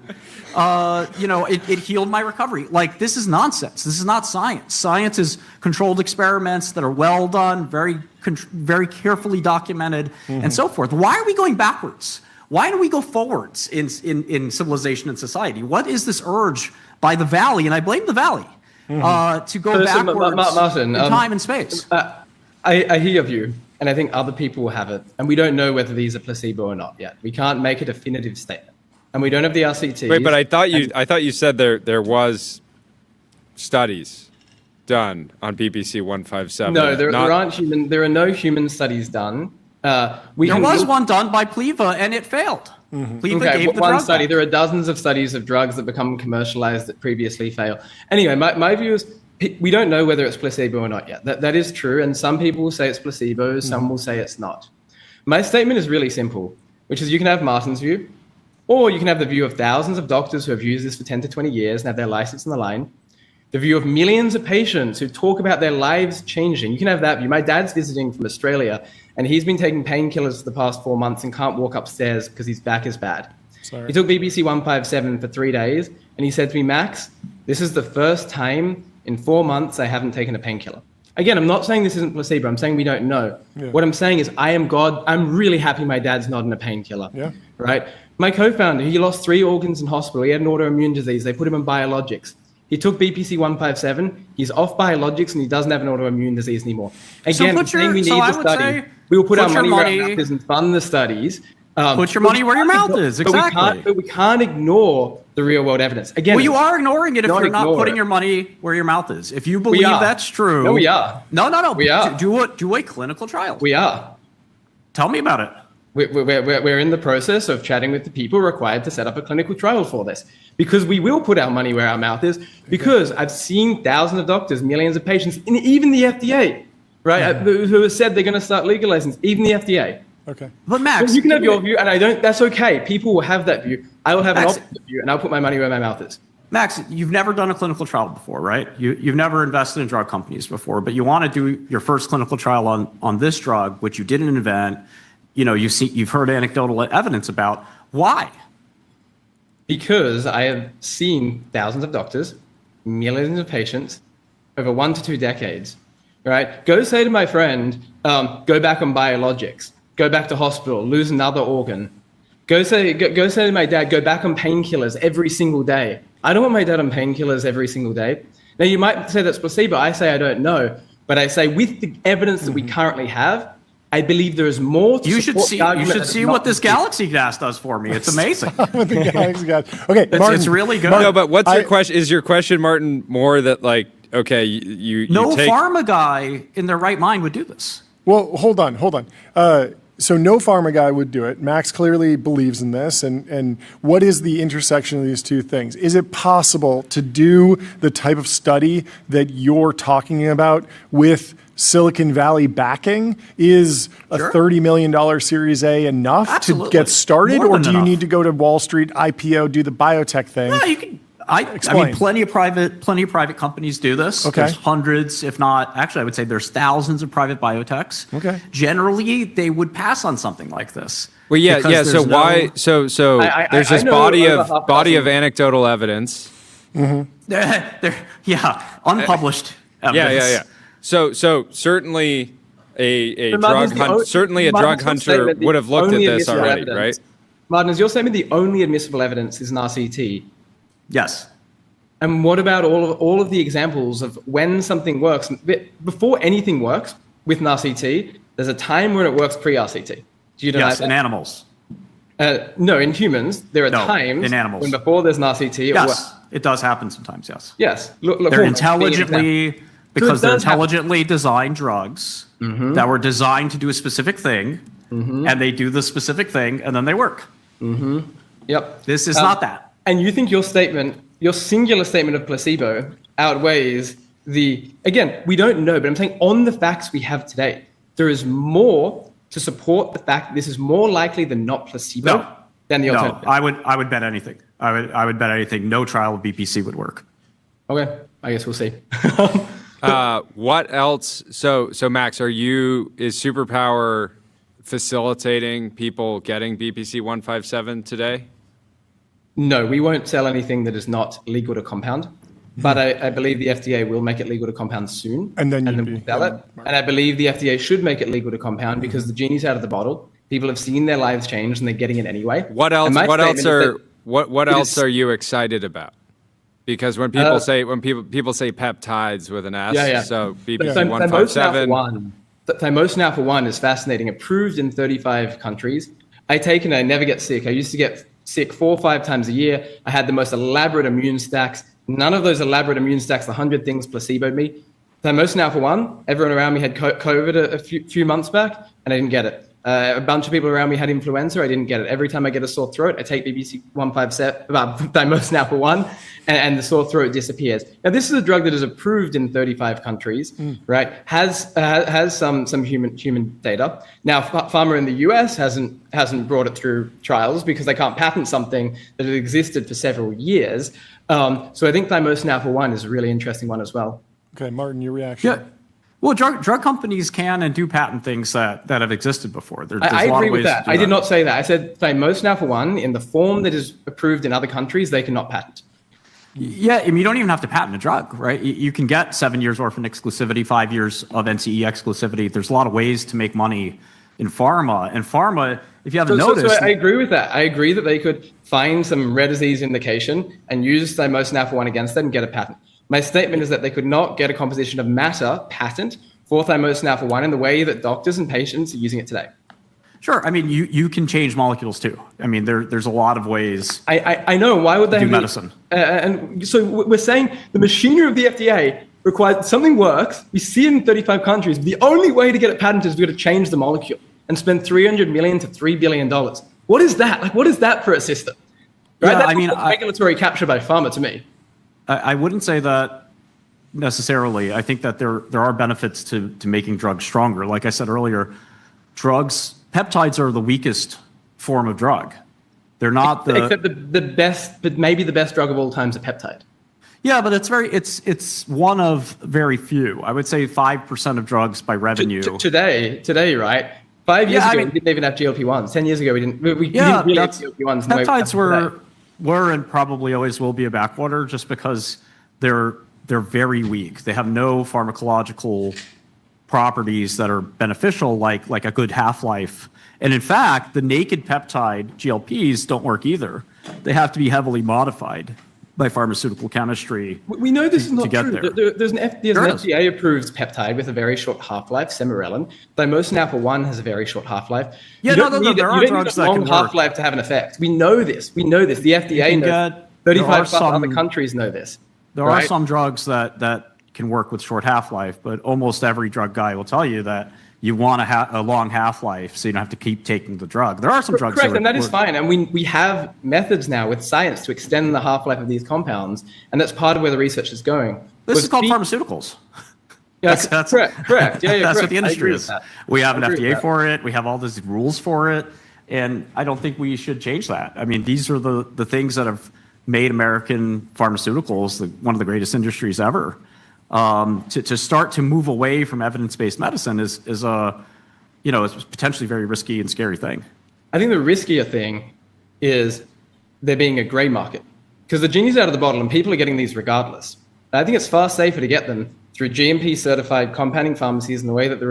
It healed my recovery. Like, this is nonsense. This is not science. Science is controlled experiments that are well done, very carefully documented, and so forth. Why are we going backwards? Why do we go forwards in civilization and society? What is this urge by the Valley, and I blame the Valley, to go backwards Martin, in time and space? I hear of you, and I think other people have it, and we don't know whether these are placebo or not yet. We can't make a definitive statement. And we don't have the RCTs. Wait, but I thought you said there was studies done on BPC 157. No, there are no human studies done. There was one done by Pliva, and it failed. Pliva gave the one drug study. back. There are dozens of studies of drugs that become commercialized that previously fail. Anyway, my view is we don't know whether it's placebo or not yet. That is true, and some people will say it's placebo, some will say it's not. My statement is really simple, which is you can have Martin's view, or you can have the view of thousands of doctors who have used this for 10 to 20 years and have their license on the line. The view of millions of patients who talk about their lives changing. You can have that view. My dad's visiting from Australia, and he's been taking painkillers for the past 4 months and can't walk upstairs because his back is bad. He took BPC 157 for 3 days, and he said to me, Max, this is the first time in 4 months I haven't taken a painkiller. Again, I'm not saying this isn't placebo. I'm saying we don't know. What I'm saying is I am God. I'm really happy my dad's not on a painkiller. Right? My co-founder, he lost 3 organs in hospital. He had an autoimmune disease. They put him on biologics. He took BPC 157. He's off biologics and he doesn't have an autoimmune disease anymore. Again, put your- saying we need so I the would study. say We will put our put your money where our money- mouth is and fund the studies. Put your money where your mouth is, exactly. But we can't ignore the real world evidence. Again, Well, you are ignoring it if Don't you're not ignore putting it. your money where your mouth is. If you believe are. that's true. No, we are. No. We are. Do a clinical trial. we are. Tell me about it. We're in the process of chatting with the people required to set up a clinical trial for this because we will put our money where our mouth is because I've seen thousands of doctors, millions of patients, and even the FDA, right, who have said they're going to start legalizing this, even the FDA. Okay. But Max, Well, you can have your view, and I don't. That's okay. People will have that view. I will have an Max- opposite view, and I'll put my money where my mouth is. Max, you've never done a clinical trial before, right? You've never invested in drug companies before, but you want to do your first clinical trial on this drug, which you didn't invent. You know, you've heard anecdotal evidence about. Why? Because I have seen thousands of doctors, millions of patients over 1 to 2 decades, right? Go say to my friend, go back on biologics, go back to hospital, lose another organ. Go say to my dad, go back on painkillers every single day. I don't want my dad on painkillers every single day. Now, you might say that's placebo. I say I don't know. But I say with the evidence that we currently have, I believe there is more to You should support see. the You argument should that see it's what not this placebo. Galaxy gas does for me. It's amazing. With the Galaxy guys. Okay, It's Martin. really good. No, but what's your I- question? Is your question, Martin, more that like, okay, you No take pharma guy in their right mind would do this. Well, hold on. So no pharma guy would do it. Max clearly believes in this. And what is the intersection of these two things? Is it possible to do the type of study that you're talking about with Silicon Valley backing? Is a Sure. $30 million Series A enough Absolutely. to get started? More Or than do you enough. need to go to Wall Street, IPO, do the biotech thing? No, you can. I Explain. mean, plenty of private companies do this. Okay. There's hundreds, if not, actually, I would say there's thousands of private biotechs. Okay. Generally, they would pass on something like this. Well, yeah, because yeah. So there's no- why? So there's I this know body over of half anecdotal evidence. Yeah, unpublished Yeah, evidence. yeah. So certainly a But drug Martin's the hunt, o- certainly a Martin's drug your hunter statement, the would have looked at only this admissible already, evidence. right? Martin, is your statement the only admissible evidence is an RCT? Yes. And what about all of the examples of when something works? Before anything works with an RCT, there's a time when it works pre-RCT. Do you deny Yes, that? in animals. No, in humans, there are No, times in animals. when before there's an RCT, it Yes, works. it does happen sometimes, yes. Yes. Look, They're hormones being an example. intelligently, because they're does happen. intelligently designed drugs that were designed to do a specific thing, and they do the specific thing, and then they work. Yep. This is not that. And you think your statement, your singular statement of placebo outweighs the, again, we don't know, but I'm saying on the facts we have today, there is more to support the fact that this is more likely than not placebo No. than the No, alternative. I would bet anything. I would bet anything. No trial of BPC would work. Okay, I guess we'll see. What else? So Max, is Superpower facilitating people getting BPC 157 today? No, we won't sell anything that is not legal to compound. But I believe the FDA will make it legal to compound soon. And then you'd we'll be- sell it. And I believe the FDA should make it legal to compound because the genie's out of the bottle. People have seen their lives change and they're getting it anyway. What else? And my What else statement is are that what it else is- are you excited about? Because when people say people say peptides with an S, Yeah. so But BPC 157. Thymosin alpha 1 is fascinating, approved in 35 countries. I take it and I never get sick. I used to get sick 4 or 5 times a year. I had the most elaborate immune stacks. None of those elaborate immune stacks, the 100 things placeboed me. Thymosin alpha 1, everyone around me had COVID a few months back and I didn't get it. A bunch of people around me had influenza. I didn't get it. Every time I get a sore throat, I take BPC 157, Thymosin alpha 1, and the sore throat disappears. Now, this is a drug that is approved in 35 countries, right? Has some human data. Now, pharma in the US hasn't brought it through trials because they can't patent something that has existed for several years. So I think Thymosin alpha 1 is a really interesting one as well. Okay, Martin, your reaction. Yeah. Well, drug companies can and do patent things that have existed before. There's I a lot agree of with ways that. to do I did not say that. I said Thymosin alpha 1 in the form that is approved in other countries, they cannot patent. Yeah, I mean, you don't even have to patent a drug, right? You can get 7 years orphan exclusivity, 5 years of NCE exclusivity. There's a lot of ways to make money in pharma, and pharma if you haven't So noticed, I agree with that. I agree that they could find some rare disease indication and use thymosin alpha-1 against that and get a patent. My statement is that they could not get a composition of matter patent for thymosin alpha-1 in the way that doctors and patients are using it today. sure. I mean, you can change molecules too. I mean, there's a lot of ways. I know. Why would they do medicine? And so we're saying the machinery of the FDA requires something works. We see it in 35 countries. The only way to get it patented is we're going to change the molecule and spend $300 million to $3 billion. What is that? Like, what is that for a system? Right? Yeah, That's I mean, regulatory capture by pharma to me. I wouldn't say that necessarily. I think that there are benefits to making drugs stronger. Like I said earlier, peptides are the weakest form of drug. They're not except the best, but maybe the best drug of all time is a peptide. Yeah, but it's one of very few. I would say 5% of drugs by revenue. Today, right? 5 years ago, we didn't even have GLP-1s. 10 years ago, we didn't really have GLP-1s. Peptides were and probably always will be a backwater just because they're very weak. They have no pharmacological properties that are beneficial, like a good half-life. And in fact, the naked peptide GLPs don't work either. They have to be heavily modified by pharmaceutical chemistry. We know this is not true. There's an Sure FDA-approved peptide with a very short half-life, Semirelin. Thymosin alpha-1 has a very short half-life. Yeah, there are drugs that can work. Half-life to have an effect. We know this. The FDA knows. 35 other countries know this. There are some drugs that can work with short half-life, but almost every drug guy will tell you that you want a long half-life so you don't have to keep taking the drug. There are some drugs. Correct, and that is fine. And we have methods now with science to extend the half-life of these compounds, and that's part of where the research is going. This is called pharmaceuticals. Yeah, that's correct. Yeah, that's correct. what the industry is. We have an FDA for it. We have all these rules for it, and I don't think we should change that. I mean, these are the things that have made American pharmaceuticals one of the greatest industries ever. To start to move away from evidence-based medicine is potentially very risky and scary thing. I think the riskier thing is there being a gray market because the genie's out of the bottle and people are getting these regardless. I think it's far safer to get them through GMP-certified compounding pharmacies in the way that the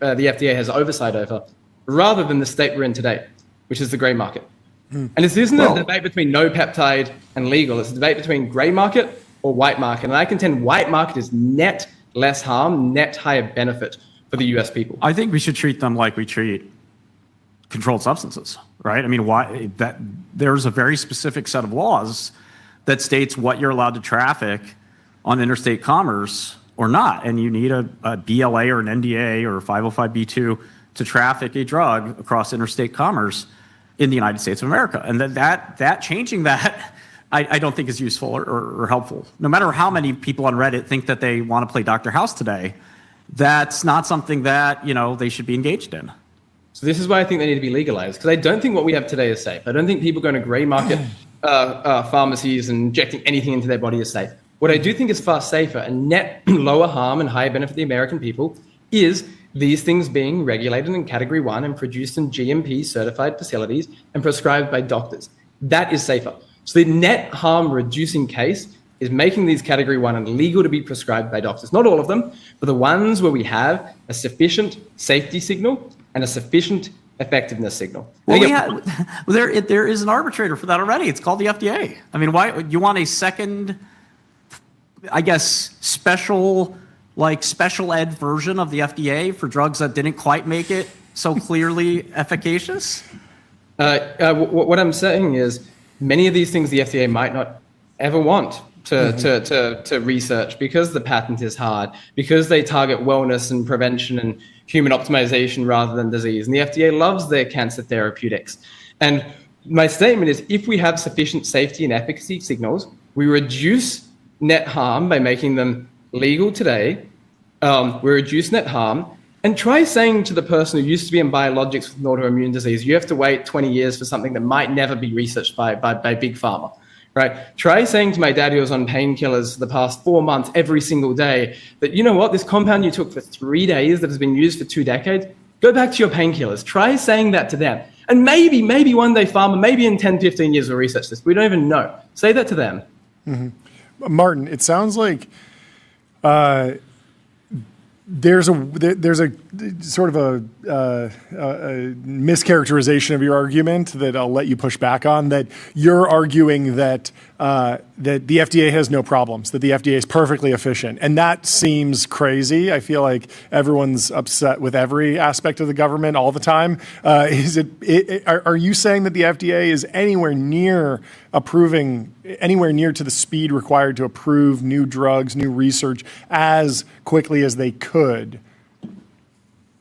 FDA has oversight over, rather than the state we're in today, which is the gray market. And this isn't a debate between no peptide and legal. It's a debate between gray market or white market. And I contend white market is net less harm, net higher benefit for the US people. I think we should treat them like we treat controlled substances, right? I mean, there's a very specific set of laws that states what you're allowed to traffic on interstate commerce or not. And you need a BLA or an NDA or a 505B2 to traffic a drug across interstate commerce in the United States of America. And that changing that, I don't think is useful or helpful. No matter how many people on Reddit think that they want to play Dr. House today, that's not something that they should be engaged in. So this is why I think they need to be legalized, because I don't think what we have today is safe. I don't think people going to gray market pharmacies and injecting anything into their body is safe. What I do think is far safer and net lower harm and higher benefit to the American people is these things being regulated in Category 1 and produced in GMP certified facilities and prescribed by doctors. That is safer. So the net harm reducing case is making these Category 1 and legal to be prescribed by doctors. Not all of them, but the ones where we have a sufficient safety signal and a sufficient effectiveness signal. Well, there is an arbitrator for that already. It's called the FDA. I mean, why you want a second, I guess, special ed version of the FDA for drugs that didn't quite make it so clearly efficacious? What I'm saying is many of these things the FDA might not ever want to research because the patent is hard, because they target wellness and prevention and human optimization rather than disease. And the FDA loves their cancer therapeutics. And my statement is if we have sufficient safety and efficacy signals, we reduce net harm by making them legal today. We reduce net harm. And try saying to the person who used to be in biologics with an autoimmune disease, you have to wait 20 years for something that might never be researched by big pharma, right? Try saying to my dad who was on painkillers for the past 4 months every single day that, you know what, this compound you took for 3 days that has been used for 2 decades, go back to your painkillers. Try saying that to them. And maybe one day pharma, maybe in 10, 15 years we'll research this. We don't even know. Say that to them. Mm-hmm. Martin, it sounds like there's a sort of a mischaracterization of your argument that I'll let you push back on. That you're arguing that that the FDA has no problems, that the FDA is perfectly efficient, and that seems crazy. I feel like everyone's upset with every aspect of the government all the time. Are you saying that the FDA is anywhere near to the speed required to approve new drugs, new research as quickly as they could?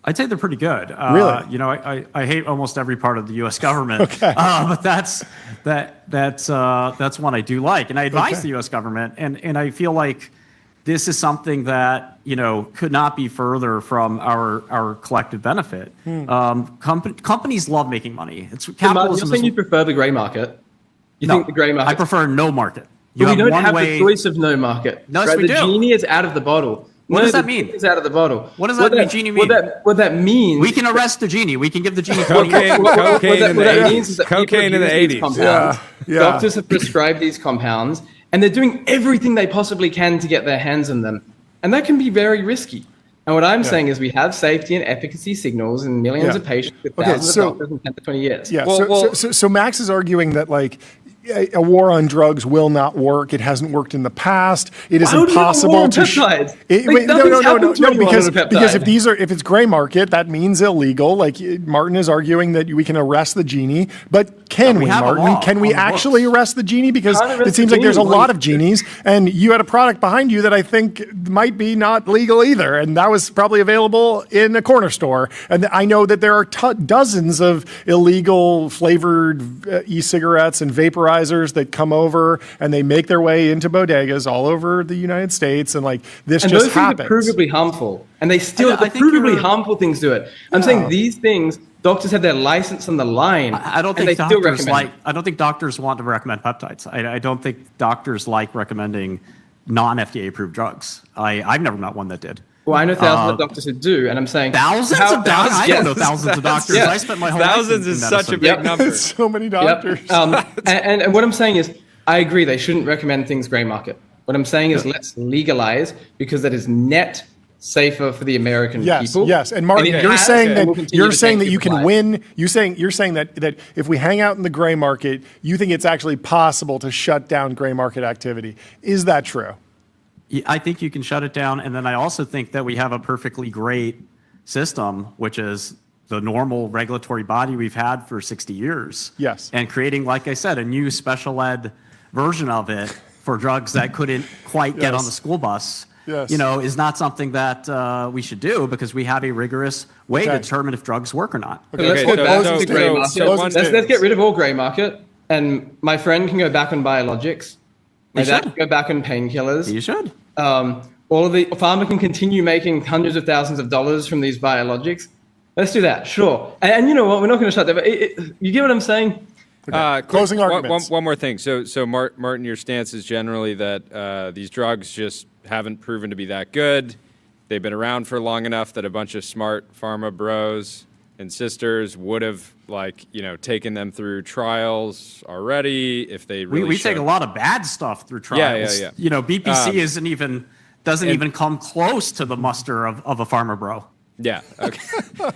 I'd say they're pretty good. Really? You know, I hate almost every part of the U.S. government, Okay. But that's one I do like, and I advise the U.S. government, and I feel like this is something that, you know, could not be further from our collective benefit. Companies love making money. It's capitalism. You're saying you prefer the gray market. You think the gray market? I prefer no market. But we don't have the choice of no market. No, yes, right? we do. The genie is out of the bottle. What does that mean? It's out of the bottle. What does that mean? Genie mean? What that means? We can arrest the genie. We can give the genie 20 years. Cocaine in the 80s. Cocaine in the 80s. Yeah. Doctors have prescribed these compounds, and they're doing everything they possibly can to get their hands on them, and that can be very risky. And what I'm saying is we have safety and efficacy signals in millions of patients with thousands of doctors in 10 to 20 years. Yeah. So Max is arguing that like a war on drugs will not work. It hasn't worked in the past. It is impossible to. No, because if it's gray market, that means illegal. Like Martin is arguing that we can arrest the genie, but can we, Martin? Can we actually arrest the genie? Because it seems like there's a lot of genies, and you had a product behind you that I think might be not legal either, and that was probably available in a corner store. And I know that there are dozens of illegal flavored e-cigarettes and vaporizers that come over and they make their way into bodegas all over the United States, and like this just happens. And those things are provably harmful, and they still provably harmful things do it. I'm saying these things, doctors have their license on the line. I don't think doctors I don't think doctors want to recommend peptides. I don't think doctors like recommending non-FDA approved drugs. I've never met one that did. Well, I know thousands of doctors who do, and I'm saying thousands of doctors. I don't know thousands of doctors. I spent my whole thousands life is such a big number. So many doctors. And what I'm saying is, I agree they shouldn't recommend things gray market. What I'm saying is, let's legalize, because that is net safer for the American people. Yes, and Martin, you're saying that you can win. You're saying that if we hang out in the gray market, you think it's actually possible to shut down gray market activity. Is that true? I think you can shut it down, and then I also think that we have a perfectly great system, which is the normal regulatory body we've had for 60 years. Yes. And creating, like I said, a new special ed version of it for drugs that couldn't quite get on the school bus, you know, is not something that we should do, because we have a rigorous way to determine if drugs work or not. Let's get rid of all gray market, and my friend can go back on biologics. My dad can go back on painkillers. You should. All of the pharma can continue making hundreds of thousands of dollars from these biologics. Let's do that, sure. And you know what? We're not going to shut that. But you get what I'm saying? Closing arguments. One more thing. So Martin, your stance is generally that these drugs just haven't proven to be that good. They've been around for long enough that a bunch of smart pharma bros and sisters would have, like, you know, taken them through trials already if they really we take a lot of bad stuff through trials. Yeah. You know, BPC doesn't even come close to the muster of a pharma bro. Yeah. Okay.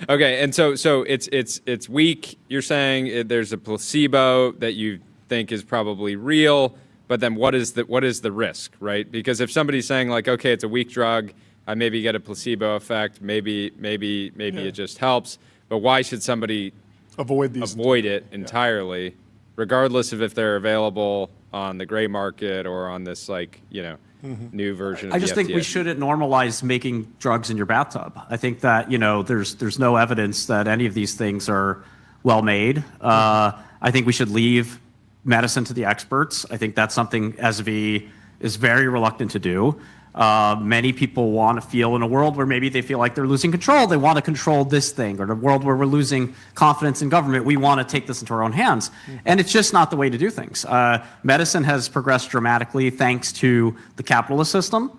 Okay. And so it's weak. You're saying there's a placebo that you think is probably real, but then what is the risk, right? Because if somebody's saying like, okay, it's a weak drug, I maybe get a placebo effect, maybe it just helps. But why should somebody avoid it entirely, regardless of if they're available on the gray market or on this, like, you know, new version of I just think we shouldn't normalize making drugs in your bathtub. I think that, you know, there's no evidence that any of these things are well made. I think we should leave medicine to the experts. I think that's something SV is very reluctant to do. Many people want to feel in a world where maybe they feel like they're losing control. They want to control this thing, or in a world where we're losing confidence in government. We want to take this into our own hands. And it's just not the way to do things. Medicine has progressed dramatically thanks to the capitalist system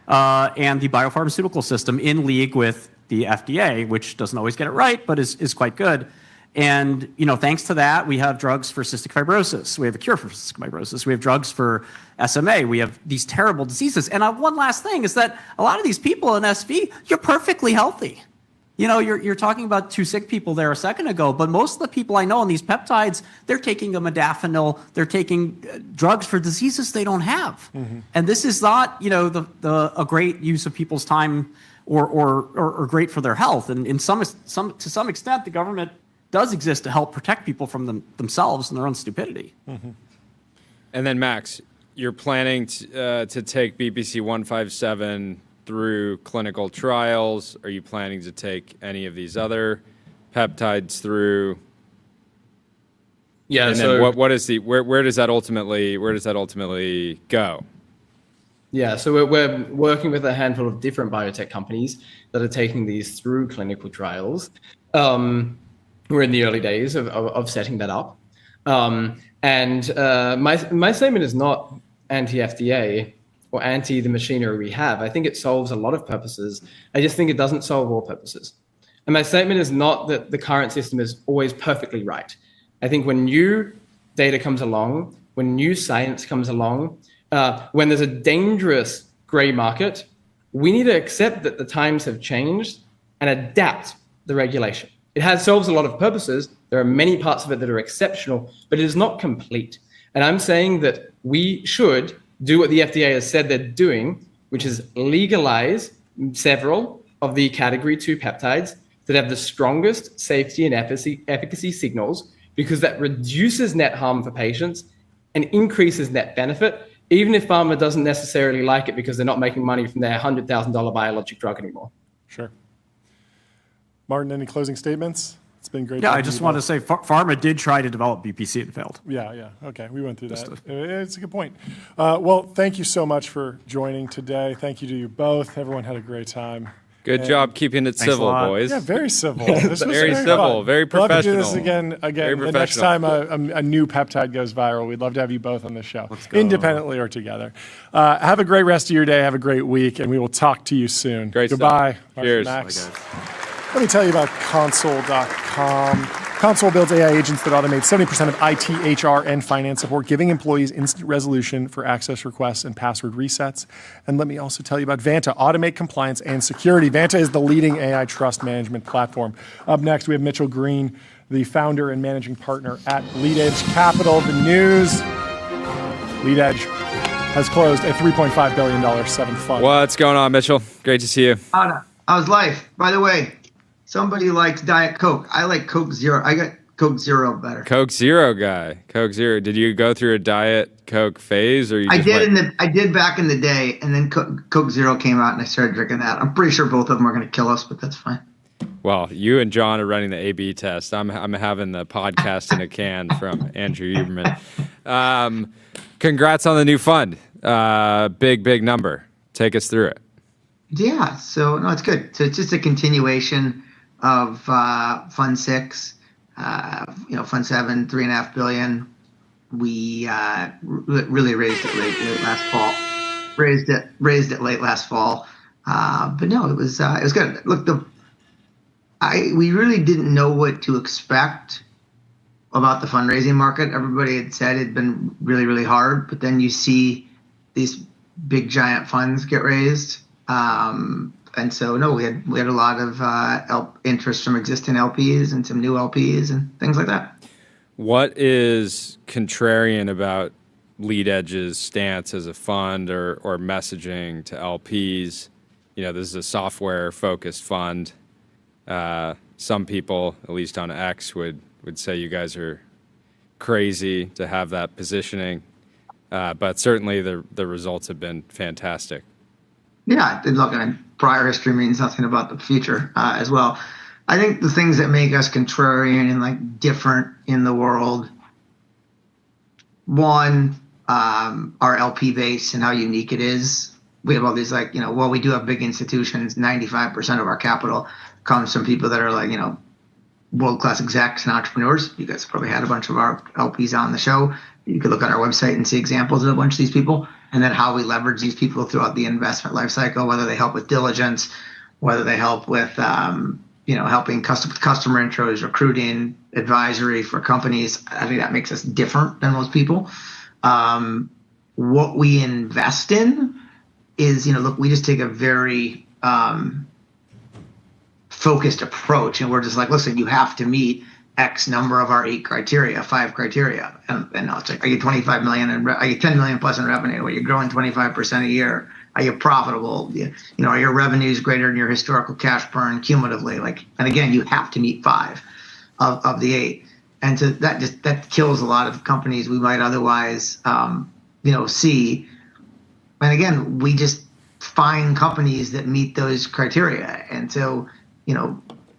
and the biopharmaceutical system in league with the FDA, which doesn't always get it right, but is quite good. And, thanks to that, we have drugs for cystic fibrosis. We have a cure for cystic fibrosis. We have drugs for SMA. We have these terrible diseases. And one last thing is that a lot of these people in SV, you're perfectly healthy. You're talking about 2 sick people there a second ago, but most of the people I know on these peptides, they're taking a modafinil, they're taking drugs for diseases they don't have. And this is not, a great use of people's time or great for their health. And to some extent, the government does exist to help protect people from themselves and their own stupidity. And then Max, you're planning to take BPC 157 through clinical trials. Are you planning to take any of these other peptides through? Yeah. And so then what is where does that ultimately go? Yeah, so we're working with a handful of different biotech companies that are taking these through clinical trials. We're in the early days of setting that up. And my statement is not anti-FDA or anti the machinery we have. I think it solves a lot of purposes. I just think it doesn't solve all purposes. And my statement is not that the current system is always perfectly right. I think when new data comes along, when new science comes along, when there's a dangerous gray market, we need to accept that the times have changed and adapt the regulation. It solves a lot of purposes. There are many parts of it that are exceptional, but it is not complete. And I'm saying that we should do what the FDA has said they're doing, which is legalize several of the category 2 peptides that have the strongest safety and efficacy signals, because that reduces net harm for patients and increases net benefit, even if pharma doesn't necessarily like it because they're not making money from their $100,000 biologic drug anymore. Sure. Martin, any closing statements? It's been great. Yeah, I just want to say pharma did try to develop BPC and failed. Yeah. Okay, we went through that. It's a good point. Well, thank you so much for joining today. Thank you to you both. Everyone had a great time. Good job keeping it civil, boys. Yeah, very civil. This was very civil, fun. very professional. We'll have to do this again. Very The next time a new peptide goes viral, we'd love to have you both on the show, independently or together. Have a great rest of your day. Have a great week, and we will talk to you soon. Great Goodbye. stuff. Cheers. Max. Let me tell you about Console.com. Console builds AI agents that automate 70% of IT, HR, and finance support, giving employees instant resolution for access requests and password resets. And let me also tell you about Vanta, automate compliance and security. Vanta is the leading AI trust management platform. Up next, we have Mitchell Green, the founder and managing partner at LeadEdge Capital. The news, LeadEdge has closed a $3.5 billion seventh fund. What's going on, Mitchell? Great to see you. How's life? By the way, somebody likes Diet Coke. I like Coke Zero. I got Coke Zero better. Coke Zero guy. Coke Zero. Did you go through a Diet Coke phase, or I did back in the day, and then Coke Zero came out, and I started drinking that. I'm pretty sure both of them are going to kill us, but that's fine. Well, you and John are running the A/B test. I'm having the podcast in a can from Andrew Huberman. Congrats on the new fund. Big number. Take us through it. Yeah. So no, it's good. So it's just a continuation of Fund 6, Fund 7, $3.5 billion. We really raised it late last fall. Raised it late last fall. But no, it was good. Look, we really didn't know what to expect about the fundraising market. Everybody had said it'd been really, really hard, but then you see these big giant funds get raised. And so, no, we had a lot of interest from existing LPs and some new LPs and things like that. What is contrarian about LeadEdge's stance as a fund or messaging to LPs? This is a software-focused fund. Some people, at least on X, would say you guys are crazy to have that positioning. But certainly the results have been fantastic. Yeah, look, prior history means nothing about the future as well. I think the things that make us contrarian and different in the world, one, our LP base and how unique it is. We have all these we do have big institutions. 95% of our capital comes from people that are world-class execs and entrepreneurs. You guys probably had a bunch of our LPs on the show. You could look on our website and see examples of a bunch of these people, and then how we leverage these people throughout the investment lifecycle, whether they help with diligence, whether they help with helping customer intros, recruiting, advisory for companies. I think that makes us different than most people. What we invest in is, look, we just take a very focused approach, and we're just like, listen, you have to meet X number of our 5 criteria. And it's like, are you 25 million and are you 10 million plus in revenue? Are you growing 25% a year? Are you profitable? Are your revenues greater than your historical cash burn cumulatively? And again, you have to meet 5 of the 8. And so that kills a lot of companies we might otherwise, see. And again, we just find companies that meet those criteria. And so,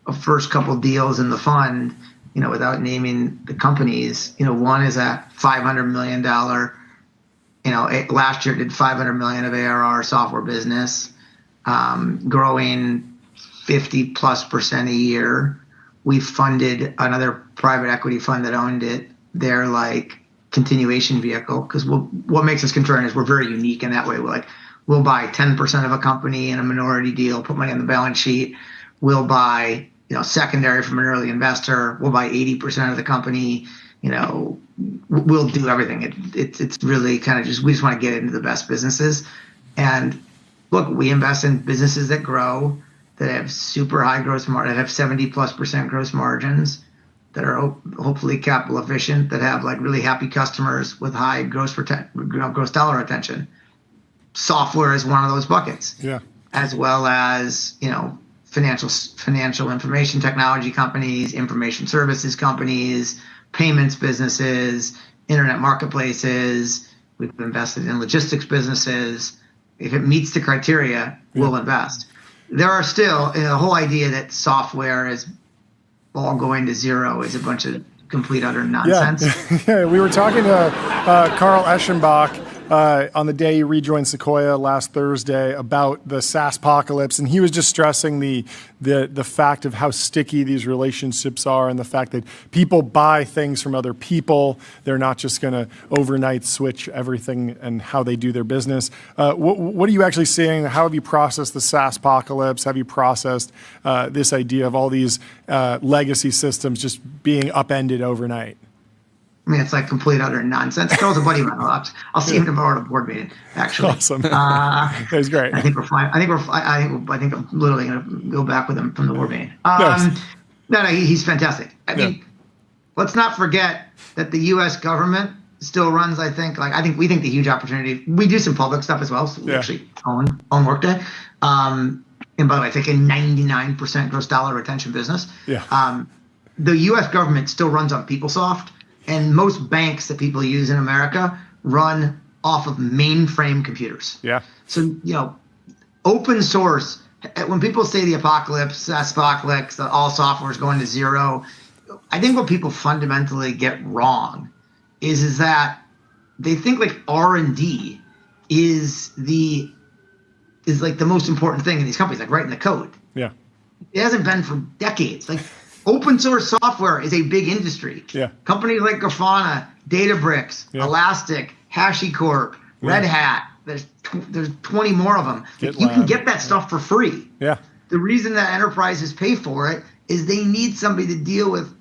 a first couple deals in the fund, without naming the companies, one is a $500 million, last year did $500 million of ARR software business, growing 50+% a year. We funded another private equity fund that owned it. They're like continuation vehicle, because what makes us concerned is we're very unique in that way. We'll buy 10% of a company in a minority deal, put money on the balance sheet. We'll buy, secondary from an early investor. We'll buy 80% of the company. We'll do everything. It's really kind of we just want to get into the best businesses. And look, we invest in businesses that grow, that have super high gross margin, that have 70+% gross margins, that are hopefully capital efficient, that have really happy customers with high gross dollar retention. Software is one of those buckets. Yeah. As well as, financial information technology companies, information services companies, payments businesses, internet marketplaces. We've invested in logistics businesses. If it meets the criteria, we'll invest. There are still the whole idea that software is all going to zero is a bunch of complete utter nonsense. Yeah. We were talking to Carl Eschenbach on the day he rejoined Sequoia last Thursday about the SaaS apocalypse, and he was just stressing the fact of how sticky these relationships are, and the fact that people buy things from other people. They're not just going to overnight switch everything and how they do their business. What are you actually seeing? How have you processed the SaaS apocalypse? Have you processed this idea of all these legacy systems just being upended overnight? I mean, it's like complete utter nonsense. Carl's a buddy of mine. I'll see him tomorrow at a board meeting. Actually, awesome. That was great. I think we're fine. I think I'm literally going to go back with him from the board meeting. Nice. No, he's fantastic. I mean, let's not forget that the U.S. government still runs. I think we think the huge opportunity. We do some public stuff as well. So we actually own Workday. And by the way, I think a 99% gross dollar retention business. Yeah. The U.S. government still runs on PeopleSoft. And most banks that people use in America run off of mainframe computers. Yeah. So, open source, when people say the apocalypse, SaaS apocalypse, that all software is going to zero, I think what people fundamentally get wrong is that they think R&D is the most important thing in these companies, writing the code. Yeah. It hasn't been for decades. Open source software is a big industry. Yeah. Companies like Grafana, Databricks, Elastic, HashiCorp, Red Hat. There's 20 more of them. You can get that stuff for free. Yeah. The reason that enterprises pay for it is they need somebody to deal with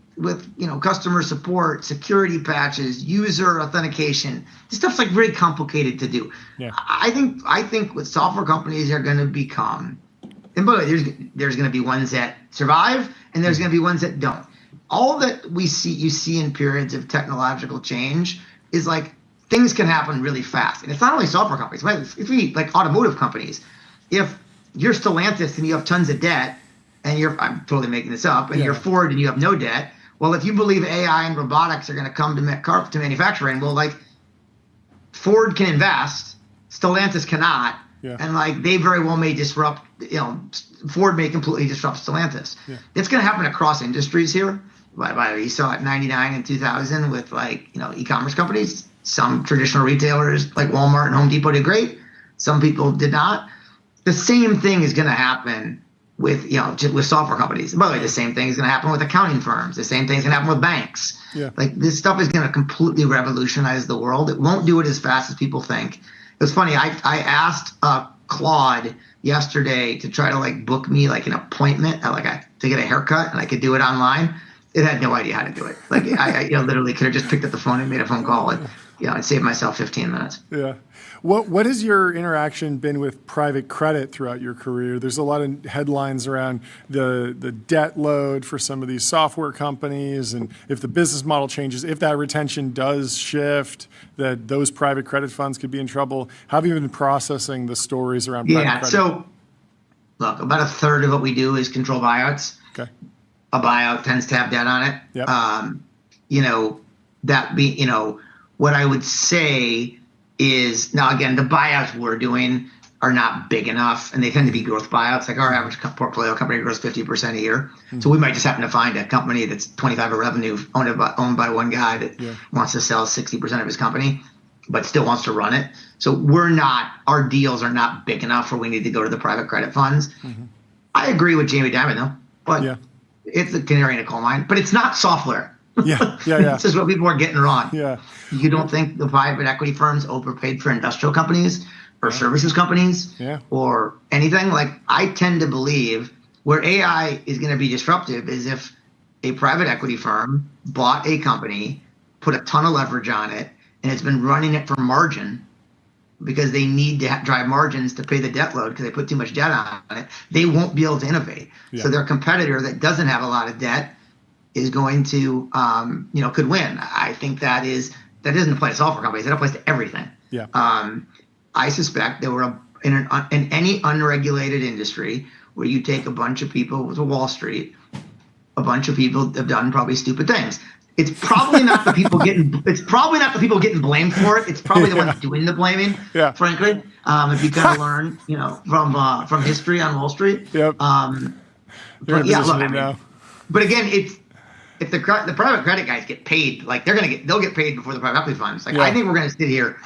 customer support, security patches, user authentication. This stuff's really complicated to do. Yeah. I think what software companies are going to become, and by the way, there's going to be ones that survive, and there's going to be ones that don't. All that you see in periods of technological change is things can happen really fast. And it's not only software companies. If we automotive companies, if you're Stellantis and you have tons of debt, and I'm totally making this up, and you're Ford and you have no debt, well, if you believe AI and robotics are going to come to manufacturing, Ford can invest, Stellantis cannot. Yeah. And they very well may disrupt, Ford may completely disrupt Stellantis. Yeah. It's going to happen across industries here. You saw it 99 and 2000 with e-commerce companies. Some traditional retailers like Walmart and Home Depot did great. Some people did not. The same thing is going to happen with software companies. By the way, the same thing is going to happen with accounting firms. The same thing is going to happen with banks. Yeah. This stuff is going to completely revolutionize the world. It won't do it as fast as people think. It was funny. I asked Claude yesterday to try to like book me like an appointment to get a haircut, and I could do it online. It had no idea how to do it. Like I literally could have just picked up the phone and made a phone call, and I'd save myself 15 minutes. Yeah. What has your interaction been with private credit throughout your career? There's a lot of headlines around the debt load for some of these software companies, and if the business model changes, if that retention does shift, that those private credit funds could be in trouble. How have you been processing the stories around private credit? So look, about a third of what we do is control buyouts. Okay. A buyout tends to have debt on it. Yep. What I would say is, now again, the buyouts we're doing are not big enough, and they tend to be growth buyouts. Like our average portfolio company grows 50% a year. Mm-hmm. So we might just happen to find a company that's 25 of revenue owned by one guy that wants to sell 60% of his company, but still wants to run it. So our deals are not big enough where we need to go to the private credit funds. Mm-hmm. I agree with Jamie Dimon though, but it's a canary in a coal mine, but it's not software. Yeah. This is what people are getting wrong. Yeah. You don't think the private equity firms overpaid for industrial companies or services companies or anything? Like, I tend to believe where AI is going to be disruptive is if a private equity firm bought a company, put a ton of leverage on it, and it's been running it for margin because they need to drive margins to pay the debt load because they put too much debt on it. They won't be able to innovate. Yeah. So their competitor that doesn't have a lot of debt is going to, could win. I think that doesn't apply to software companies. That applies to everything. Yeah. I suspect there were in any unregulated industry where you take a bunch of people to Wall Street, a bunch of people have done probably stupid things. It's probably not the people getting blamed for it. It's probably the ones doing the blaming. Yeah. Frankly, if you kind of learn, from history on Wall Street. Yep. But again, if the private credit guys get paid, like they'll get paid before the private equity funds. Like I think we're going to sit here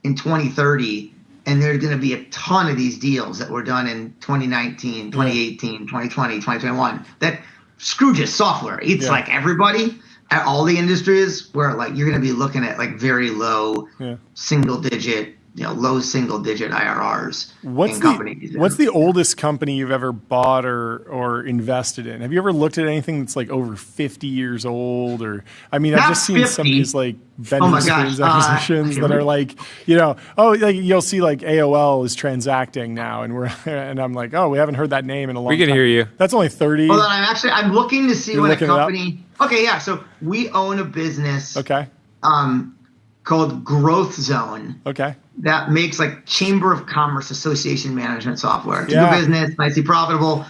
in 2030 and there's going to be a ton of these deals that were done in 2019, 2018, 2020, 2021 that screw just software. It's like everybody at all the industries where like you're going to be looking at like very low single digit IRRs in companies. What's the oldest company you've ever bought or invested in? Have you ever looked at anything that's like over 50 years old? Or I've just seen 50. Some of these like vendor screens acquisitions that are like, you'll see like AOL is transacting now, and I'm like, we haven't heard that name in a long time. We can hear you. That's only 30. Hold on, I'm looking to see what a company. Okay, yeah. So we own a business. Okay. Called Growth Zone. Okay. That makes like Chamber of Commerce Association management software. It's a good business, nicely profitable.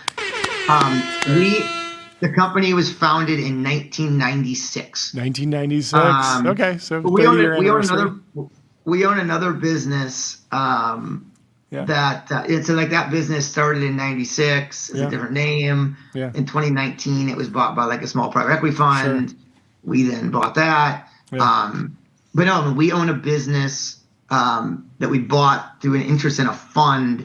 The company was founded in 1996. 1996. Okay, so we own another business. That business started in 96. It's a different name. Yeah. In 2019, it was bought by like a small private equity fund. Sure. We then bought that. Yeah. But no, we own a business that we bought through an interest in a fund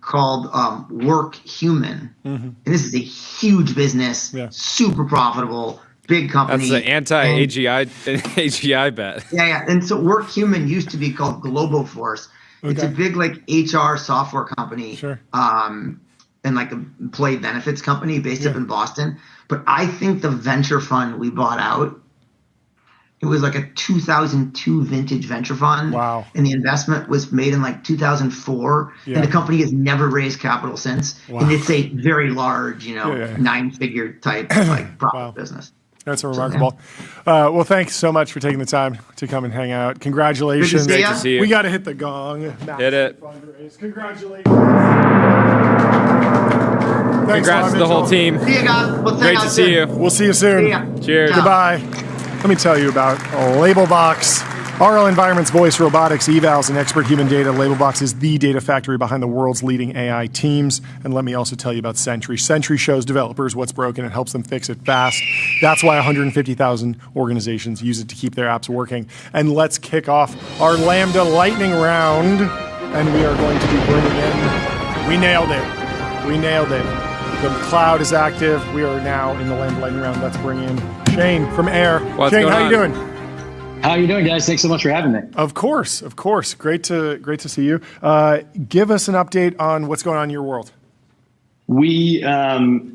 called Work Human. Mm-hmm. And this is a huge business, super profitable, big company. That's the anti-AGI bet. Yeah. And so Work Human used to be called Global Force. Okay. It's a big like HR software company. Sure. And like an employee benefits company based up in Boston. But I think the venture fund we bought out, it was like a 2002 vintage venture fund. Wow. And the investment was made in like 2004. Yeah. And the company has never raised capital since. Wow. And it's a very large, 9-figure type like profit business. That's remarkable. Well, thanks so much for taking the time to come and hang out. Congratulations. Great to see you. We got to hit the gong. Hit it. Congratulations. Congrats to the whole team. See you guys. Great to see you. We'll see you soon. Cheers. Goodbye. Let me tell you about Labelbox. RL Environment's voice, robotics, evals, and expert human data. Labelbox is the data factory behind the world's leading AI teams. And let me also tell you about Sentry. Sentry shows developers what's broken and helps them fix it fast. That's why 150,000 organizations use it to keep their apps working. And let's kick off our Lambda lightning round. And we are going to be bringing in, we nailed it. The cloud is active. We are now in the Lambda lightning round. Let's bring in Shane from Air. What's Shane, going how on? you doing? How are you doing, guys? Thanks so much for having me. Of course. Great to see you. Give us an update on what's going on in your world. We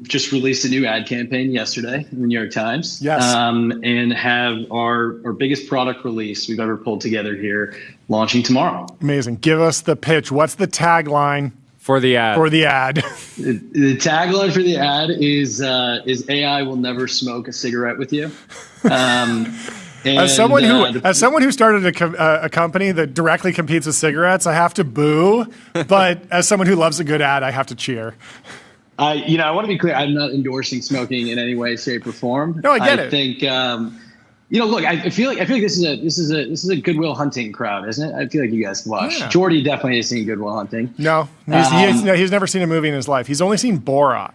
just released a new ad campaign yesterday in the New York Times. Yes. And have our biggest product release we've ever pulled together here launching tomorrow. Amazing. Give us the pitch. What's the tagline for the ad? The tagline for the ad is AI will never smoke a cigarette with you. As someone who started a company that directly competes with cigarettes, I have to boo. But as someone who loves a good ad, I have to cheer. I want to be clear. I'm not endorsing smoking in any way, shape, or form. No, I get it. I think, look, I feel like this is a Goodwill Hunting crowd, isn't it? I feel like you guys watch. Yeah. Jordy definitely has seen Goodwill Hunting. No, he's never seen a movie in his life. He's only seen Borat.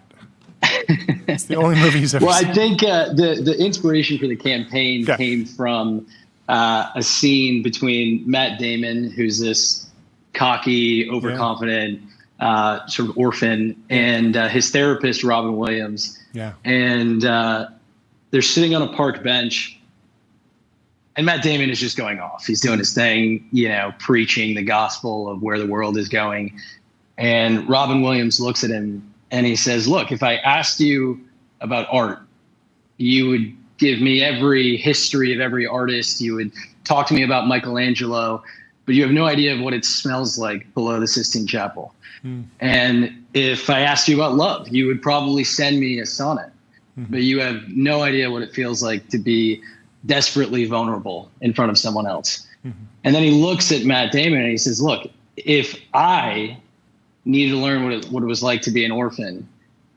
It's the only movie he's ever seen. I think the inspiration for the campaign came from a scene between Matt Damon, who's this cocky, overconfident sort of orphan, and his therapist, Robin Williams. Yeah. And they're sitting on a park bench, and Matt Damon is just going off. He's doing his thing, preaching the gospel of where the world is going. And Robin Williams looks at him and he says, look, if I asked you about art, you would give me every history of every artist. You would talk to me about Michelangelo, but you have no idea of what it smells like below the Sistine Chapel. And if I asked you about love, you would probably send me a sonnet, but you have no idea what it feels like to be desperately vulnerable in front of someone else. And then he looks at Matt Damon and he says, look, if I needed to learn what it was like to be an orphan,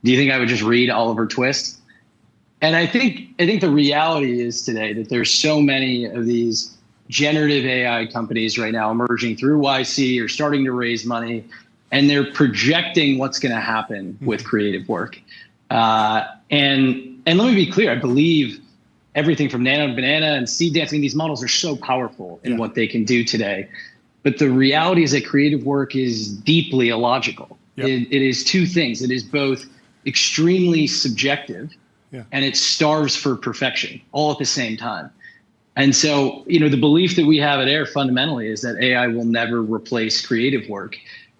do you think I would just read Oliver Twist? And I think the reality is today that there's so many of these generative AI companies right now emerging through YC or starting to raise money, and they're projecting what's going to happen with creative work. And let me be clear, I believe everything from Nano to Banana and Seed Dancing, these models are so powerful in what they can do today. But the reality is that creative work is deeply illogical. Yep. It is two things. It is both extremely subjective and it starves for perfection all at the same time. And so, the belief that we have at AIR fundamentally is that AI will never replace creative work.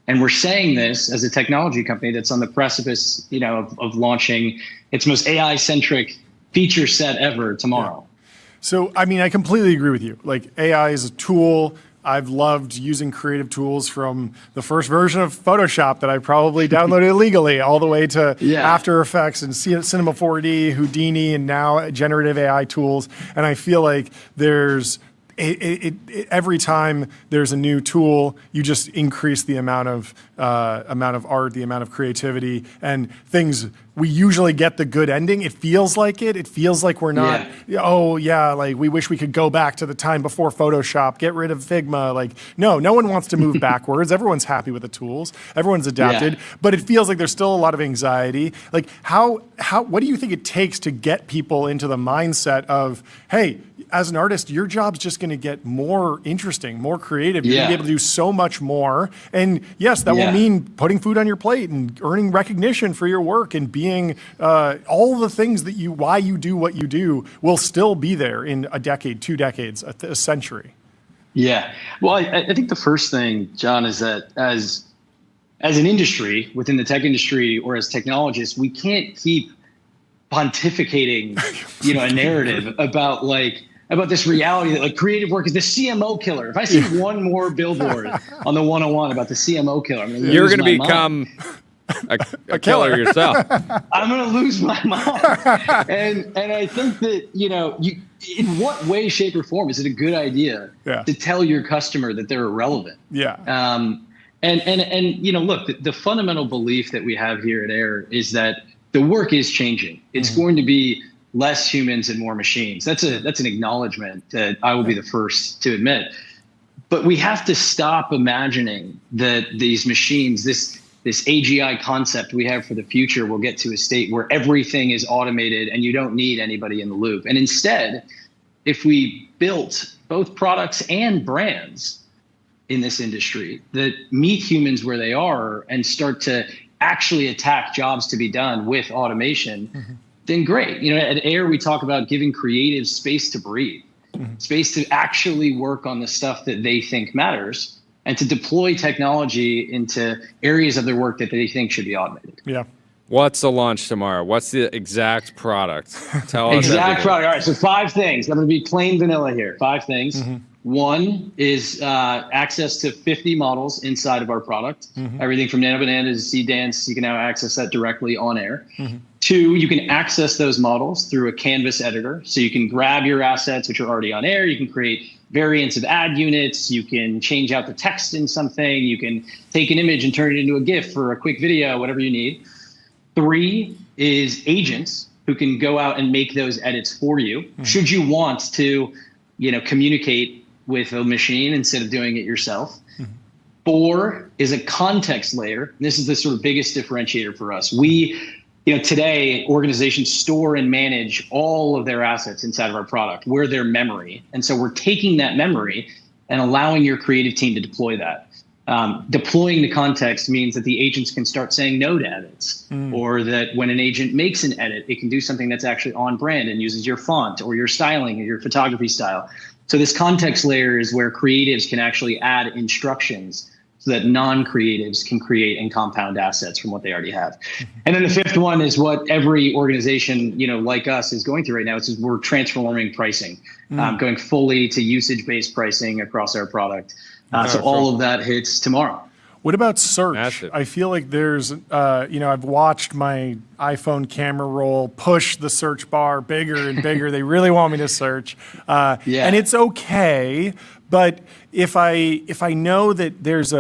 And we're saying this as a technology company that's on the precipice, of launching its most AI-centric feature set ever tomorrow. Yeah. So, I completely agree with you. Like, AI is a tool. I've loved using creative tools from the first version of Photoshop that I probably downloaded illegally all the way to After Effects and Cinema 4D, Houdini, and now generative AI tools. And I feel like there's every time there's a new tool, you just increase the amount of art, the amount of creativity, and things. We usually get the good ending. It feels like it. It feels like we're not. Like we wish we could go back to the time before Photoshop. Get rid of Figma. Like no one wants to move backwards. Everyone's happy with the tools. Everyone's adapted. But it feels like there's still a lot of anxiety. Like what do you think it takes to get people into the mindset of, hey, as an artist, your job's just going to get more interesting, more creative. You're going to be able to do so much more. And yes, that will mean putting food on your plate and earning recognition for your work and being all the things that why you do what you do will still be there in a decade, 2 decades, a century. Yeah. Well, I think the first thing, John, is that as an industry within the tech industry or as technologists, we can't keep pontificating, a narrative about this reality that like creative work is the CMO killer. If I see one more billboard on the 101 about the CMO killer, you're going to become a killer yourself. I'm going to lose my mind. And I think that, in what way, shape, or form is it a good idea to tell your customer that they're irrelevant? Yeah. Look, the fundamental belief that we have here at AIR is that the work is changing. It's going to be less humans and more machines. That's an acknowledgement that I will be the first to admit. But we have to stop imagining that these machines, this AGI concept we have for the future will get to a state where everything is automated and you don't need anybody in the loop. And instead, if we built both products and brands in this industry that meet humans where they are and start to actually attack jobs to be done with automation, then great. At AIR, we talk about giving creative space to breathe. space to actually work on the stuff that they think matters and to deploy technology into areas of their work that they think should be automated. Yeah. What's the launch tomorrow? What's the exact product? Tell us. Exact product. All right, so 5 things. I'm going to be plain vanilla here. 5 things. One is access to 50 models inside of our product. Everything from Nano Banana to C Dance, you can now access that directly on air. 2, you can access those models through a Canvas editor. So you can grab your assets, which are already on air. You can create variants of ad units. You can change out the text in something. You can take an image and turn it into a GIF or a quick video, whatever you need. 3 is agents who can go out and make those edits for you. Should you want to, communicate with a machine instead of doing it yourself. 4 is a context layer. This is the sort of biggest differentiator for us. We, today organizations store and manage all of their assets inside of our product. We're their memory. And so we're taking that memory and allowing your creative team to deploy that. Deploying the context means that the agents can start saying no to edits, or that when an agent makes an edit, it can do something that's actually on brand and uses your font or your styling or your photography style. So this context layer is where creatives can actually add instructions so that non-creatives can create and compound assets from what they already have. And then the 5th one is what every organization, like us is going through right now. It's we're transforming pricing, going fully to usage-based pricing across our product. So all of that hits tomorrow. What about search? Massive. I feel like there's, I've watched my iPhone camera roll push the search bar bigger and bigger. They really want me to search. And it's okay. But if I know that there's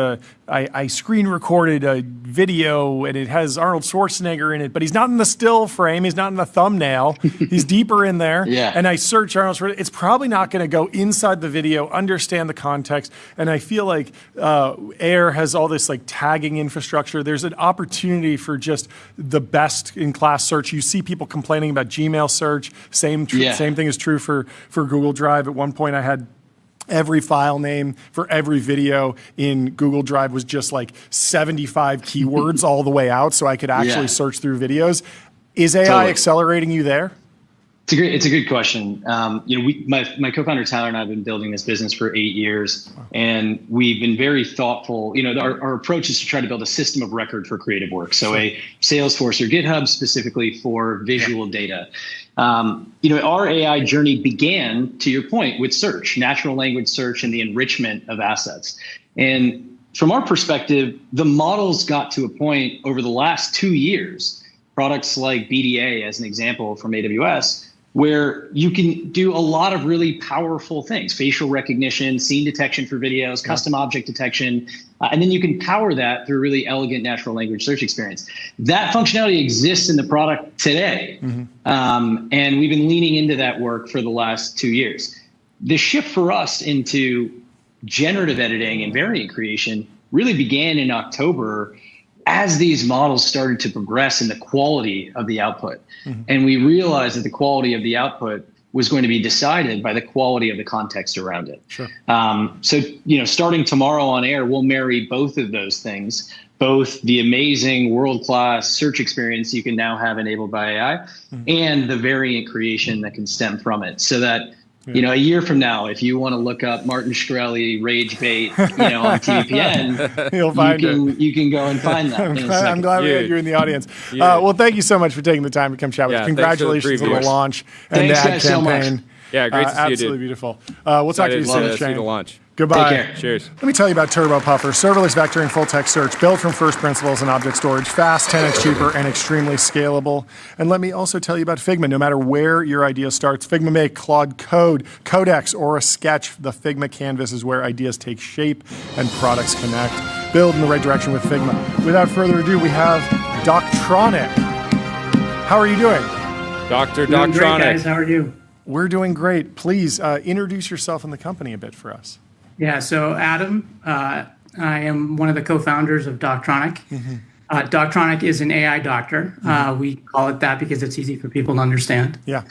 I screen recorded a video and it has Arnold Schwarzenegger in it, but he's not in the still frame, he's not in the thumbnail, he's deeper in there, and I search Arnold Schwarzenegger, it's probably not going to go inside the video, understand the context, and I feel like Air has all this like tagging infrastructure. There's an opportunity for just the best in class search. You see people complaining about Gmail search. Same thing is true for Google Drive. At one point I had every file name for every video in Google Drive was just like 75 keywords all the way out, so I could actually search through videos. Is AI accelerating you there? It's a good question. My co-founder Tyler and I have been building this business for 8 years, and we've been very thoughtful. Our approach is to try to build a system of record for creative work. So a Salesforce or GitHub specifically for visual data. Our AI journey began, to your point, with search, natural language search, and the enrichment of assets. And from our perspective, the models got to a point over the last 2 years, products like BDA as an example from AWS, where you can do a lot of really powerful things: facial recognition, scene detection for videos, custom object detection, and then you can power that through a really elegant natural language search experience. That functionality exists in the product today, and we've been leaning into that work for the last 2 years. The shift for us into generative editing and variant creation really began in October as these models started to progress in the quality of the output. And we realized that the quality of the output was going to be decided by the quality of the context around it. So, starting tomorrow on air, we'll marry both of those things, both the amazing world-class search experience you can now have enabled by AI and the variant creation that can stem from it, so that a year from now, if you want to look up Martin Shkreli rage bait, on TBPN, you'll find it. You can go and find that. I'm glad we had you in the audience. Well, thank you so much for taking the time to come chat with us. Congratulations on the launch and the ad campaign. Yeah, great to see you, dude. Absolutely beautiful. We'll talk to you soon, Shane. See the launch. Goodbye. Take care. Cheers. Let me tell you about Turbo Puffer, serverless vectoring full text search, built from first principles and object storage, fast, 10x cheaper, and extremely scalable. And let me also tell you about Figma. No matter where your idea starts, Figma Make, Claude Code, Codex, or a sketch, the Figma canvas is where ideas take shape and products connect. Build in the right direction with Figma. Without further ado, we have Doctronic. How are you doing? Dr. Doing great, Doctronic. guys. How are you? We're doing great. Please introduce yourself and the company a bit for us. Yeah, so Adam, I am one of the co-founders of Doctronic. Doctronic is an AI doctor. We call it that because it's easy for people to understand. Yeah.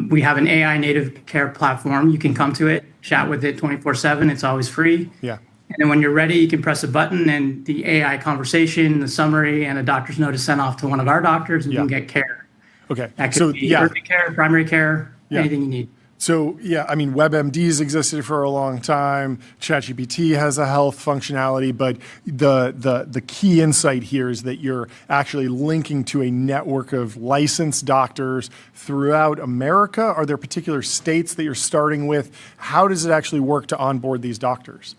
We have an AI native care platform. You can come to it, chat with it 24/7. It's always free. Yeah. And then when you're ready, you can press a button and the AI conversation, the summary, and a doctor's note is sent off to one of our doctors and you can get care. Okay. That could be urgent care, primary care, anything you need. So yeah, I mean, WebMD's existed for a long time. ChatGPT has a health functionality, but the key insight here is that you're actually linking to a network of licensed doctors throughout America. Are there particular states that you're starting with? How does it actually work to onboard these doctors?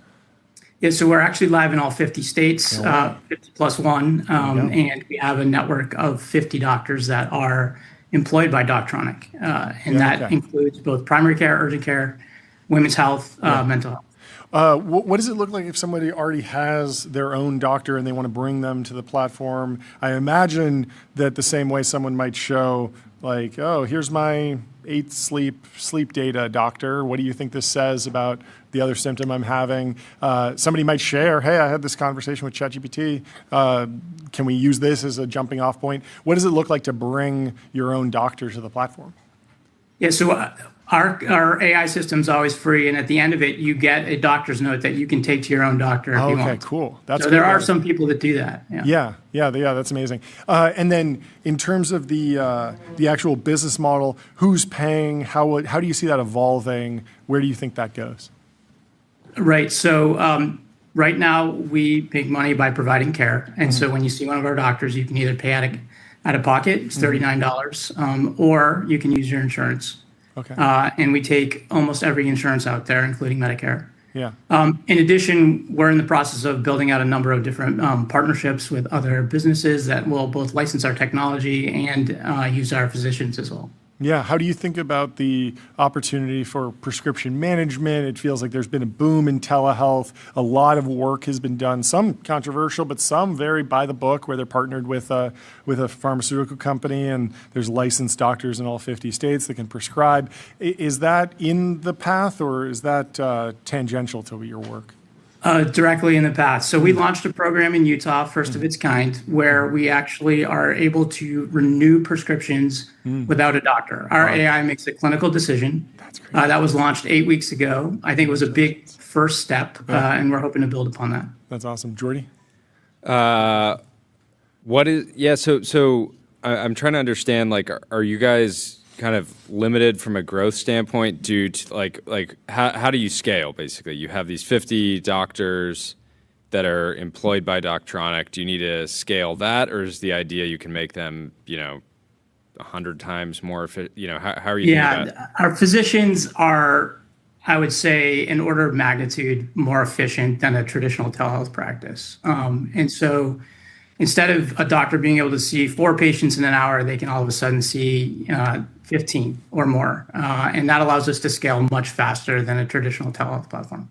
Yeah, so we're actually live in all 50 states, 50 plus one, and we have a network of 50 doctors that are employed by Doctronic, and that includes both primary care, urgent care, women's health, mental health. What does it look like if somebody already has their own doctor and they want to bring them to the platform? I imagine that the same way someone might show, like, oh, here's my 8 sleep data, doctor. What do you think this says about the other symptom I'm having? Somebody might share, hey, I had this conversation with ChatGPT. Can we use this as a jumping off point? What does it look like to bring your own doctor to the platform? Yeah, so our AI system's always free, and at the end of it, you get a doctor's note that you can take to your own doctor if you want. Okay, cool. That's so there are some people that do that. Yeah, that's amazing. And then in terms of the actual business model, who's paying? How do you see that evolving? Where do you think that goes? Right. So right now we make money by providing care, and so when you see one of our doctors, you can either pay out of pocket, it's $39, or you can use your insurance. Okay. And we take almost every insurance out there, including Medicare. Yeah. In addition, we're in the process of building out a number of different partnerships with other businesses that will both license our technology and use our physicians as well. Yeah. How do you think about the opportunity for prescription management? It feels like there's been a boom in telehealth. A lot of work has been done, some controversial, but some very by the book, where they're partnered with a pharmaceutical company and there's licensed doctors in all 50 states that can prescribe. Is that in the path, or is that tangential to your work? Directly in the path. So we launched a program in Utah, first of its kind, where we actually are able to renew prescriptions without a doctor. Our AI makes a clinical decision. That's great. That was launched 8 weeks ago. I think it was a big first step, and we're hoping to build upon that. That's awesome. Jordy? So I'm trying to understand, like, are you guys kind of limited from a growth standpoint due to like how do you scale? Basically, you have these 50 doctors that are employed by Doctronic. Do you need to scale that, or is the idea you can make them 100 times more efficient? How are you thinking about it? Our physicians are, I would say, an order of magnitude more efficient than a traditional telehealth practice, and so instead of a doctor being able to see 4 patients in an hour, they can all of a sudden see 15 or more. And that allows us to scale much faster than a traditional telehealth platform.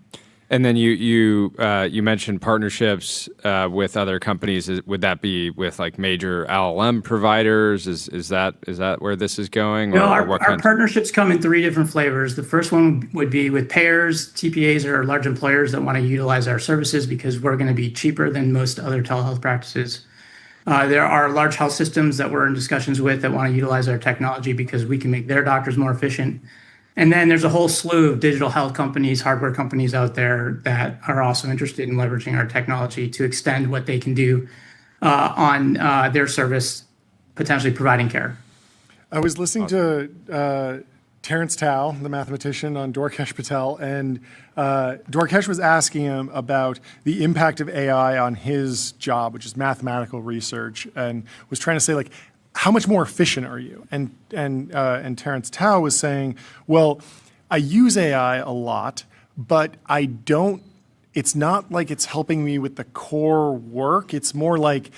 And then you mentioned partnerships with other companies. Would that be with like major LLM providers? Is that where this is going? No, our partnerships come in 3 different flavors. The first one would be with payers, TPAs, or large employers that want to utilize our services because we're going to be cheaper than most other telehealth practices. There are large health systems that we're in discussions with that want to utilize our technology because we can make their doctors more efficient. And then there's a whole slew of digital health companies, hardware companies out there that are also interested in leveraging our technology to extend what they can do on their service, potentially providing care. I was listening to Terrence Tao, the mathematician, on Dorkesh Patel, and Dorkesh was asking him about the impact of AI on his job, which is mathematical research, and was trying to say, like, how much more efficient are you? And Terrence Tao was saying, well, I use AI a lot, but I don't, it's not like it's helping me with the core work. It's more like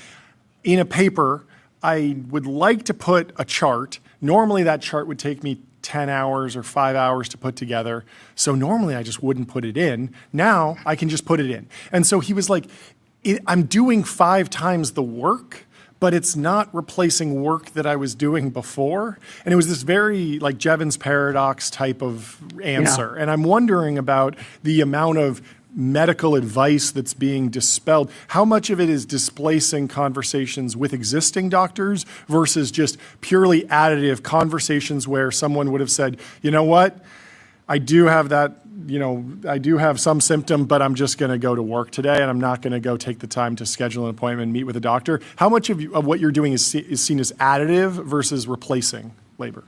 in a paper, I would like to put a chart. Normally that chart would take me 10 hours or 5 hours to put together. So normally I just wouldn't put it in. Now I can just put it in. And so he was like, I'm doing 5 times the work, but it's not replacing work that I was doing before. And it was this very like Jevons paradox type of answer. Yeah. And I'm wondering about the amount of medical advice that's being dispelled. How much of it is displacing conversations with existing doctors versus just purely additive conversations where someone would have said, you know what, I do have that, I do have some symptom, but I'm just going to go to work today and I'm not going to go take the time to schedule an appointment and meet with a doctor. How much of what you're doing is seen as additive versus replacing labor?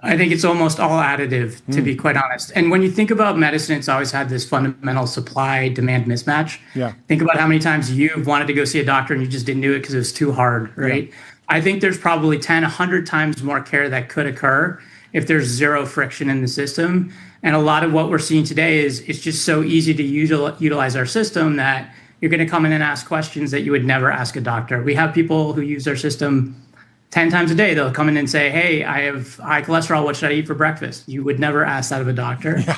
I think it's almost all additive, to be quite honest. And when you think about medicine, it's always had this fundamental supply-demand mismatch. Yeah. Think about how many times you've wanted to go see a doctor and you just didn't do it because it was too hard, right? Yeah. I think there's probably 10, 100 times more care that could occur if there's zero friction in the system. And a lot of what we're seeing today is it's just so easy to utilize our system that you're going to come in and ask questions that you would never ask a doctor. We have people who use our system 10 times a day. They'll come in and say, hey, I have high cholesterol. What should I eat for breakfast? You would never ask that of a doctor. Yeah.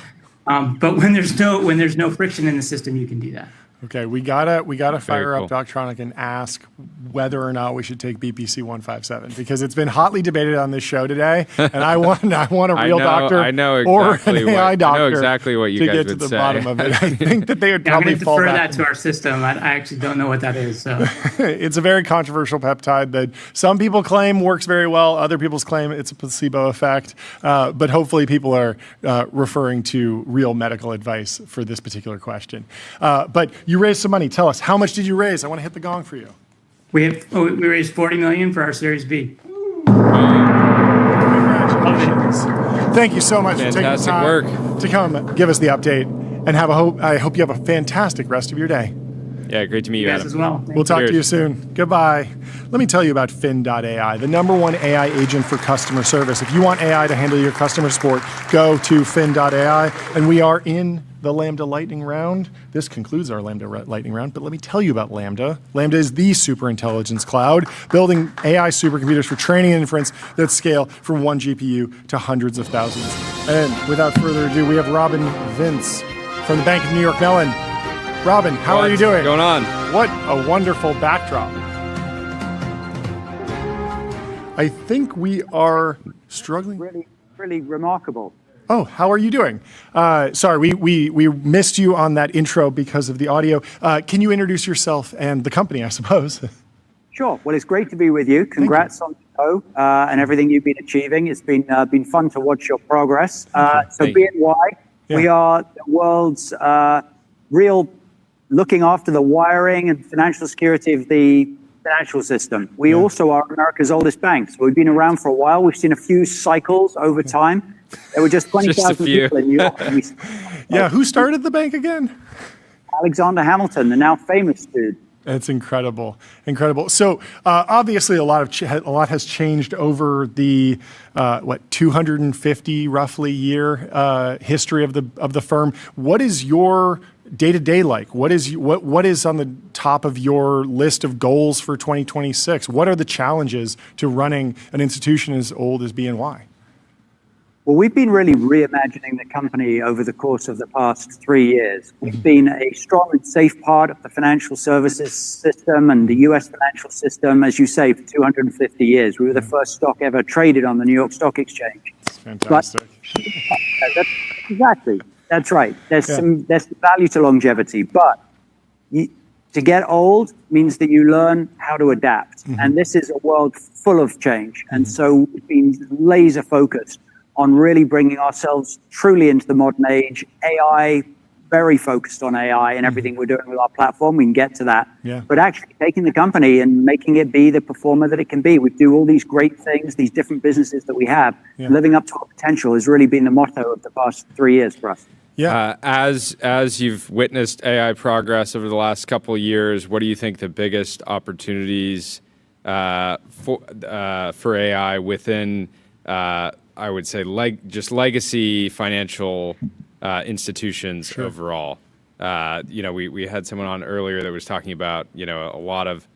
But when there's no friction in the system, you can do that. Okay, we gotta fire up Doctronic and ask whether or not we should take BPC 157 because it's been hotly debated on this show today, and I want a real doctor or an AI doctor. I know exactly what you guys would say. To get to the bottom of it. I think that they would probably fall back. I'm going to defer that to our system. I actually don't know what that is. So it's a very controversial peptide that some people claim works very well. Other people claim it's a placebo effect. But hopefully people are referring to real medical advice for this particular question. But you raised some money. Tell us, how much did you raise? I want to hit the gong for you. We raised $40 million for our Series B. Congratulations. Thank you so much for taking the time to come give us the update, and I hope you have a fantastic rest of your day. Yeah, great to meet you, Adam. As well. We'll talk to you soon. Goodbye. Let me tell you about Fin.ai, the #1 AI agent for customer service. If you want AI to handle your customer support, go to Fin.ai, and we are in the Lambda Lightning Round. This concludes our Lambda Lightning Round, but let me tell you about Lambda. Lambda is the superintelligence cloud, building AI supercomputers for training and inference that scale from 1 GPU to hundreds of thousands. And without further ado, we have Robin Vince from the Bank of New York Mellon. Robin, how are you doing? What's going on? What a wonderful backdrop. I think we are struggling. Really remarkable. Oh, how are you doing? Sorry, we missed you on that intro because of the audio. Can you introduce yourself and the company, I suppose? Sure. Well, it's great to be with you. Congrats on the show and everything you've been achieving. It's been fun to watch your progress. So BNY, we are the world's real looking after the wiring and financial security of the financial system. We also are America's oldest bank. So we've been around for a while. We've seen a few cycles over time. There were just 20,000 people in New York. Who started the bank again? Alexander Hamilton, the now famous dude. It's incredible. So obviously a lot has changed over the 250 roughly year history of the firm. What is your day-to-day like? What is on the top of your list of goals for 2026? What are the challenges to running an institution as old as BNY? Well, we've been really reimagining the company over the course of the past 3 years. We've been a strong and safe part of the financial services system and the U.S. financial system, as you say, for 250 years. We were the first stock ever traded on the New York Stock Exchange. That's fantastic. Exactly. That's right. There's some value to longevity, but to get old means that you learn how to adapt. And this is a world full of change. And so we've been laser focused on really bringing ourselves truly into the modern age. AI, very focused on AI and everything we're doing with our platform. We can get to that. But actually taking the company and making it be the performer that it can be. We do all these great things, these different businesses that we have. Living up to our potential has really been the motto of the past 3 years for us. As you've witnessed AI progress over the last couple of years, what do you think the biggest opportunities for AI within I would say just legacy financial institutions overall? We had someone on earlier that was talking about a lot of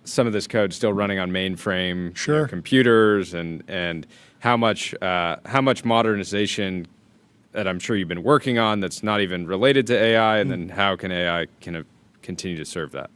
some of this code still running on mainframe computers and how much modernization that I'm sure you've been working on that's not even related to AI, and then how can AI continue to serve that?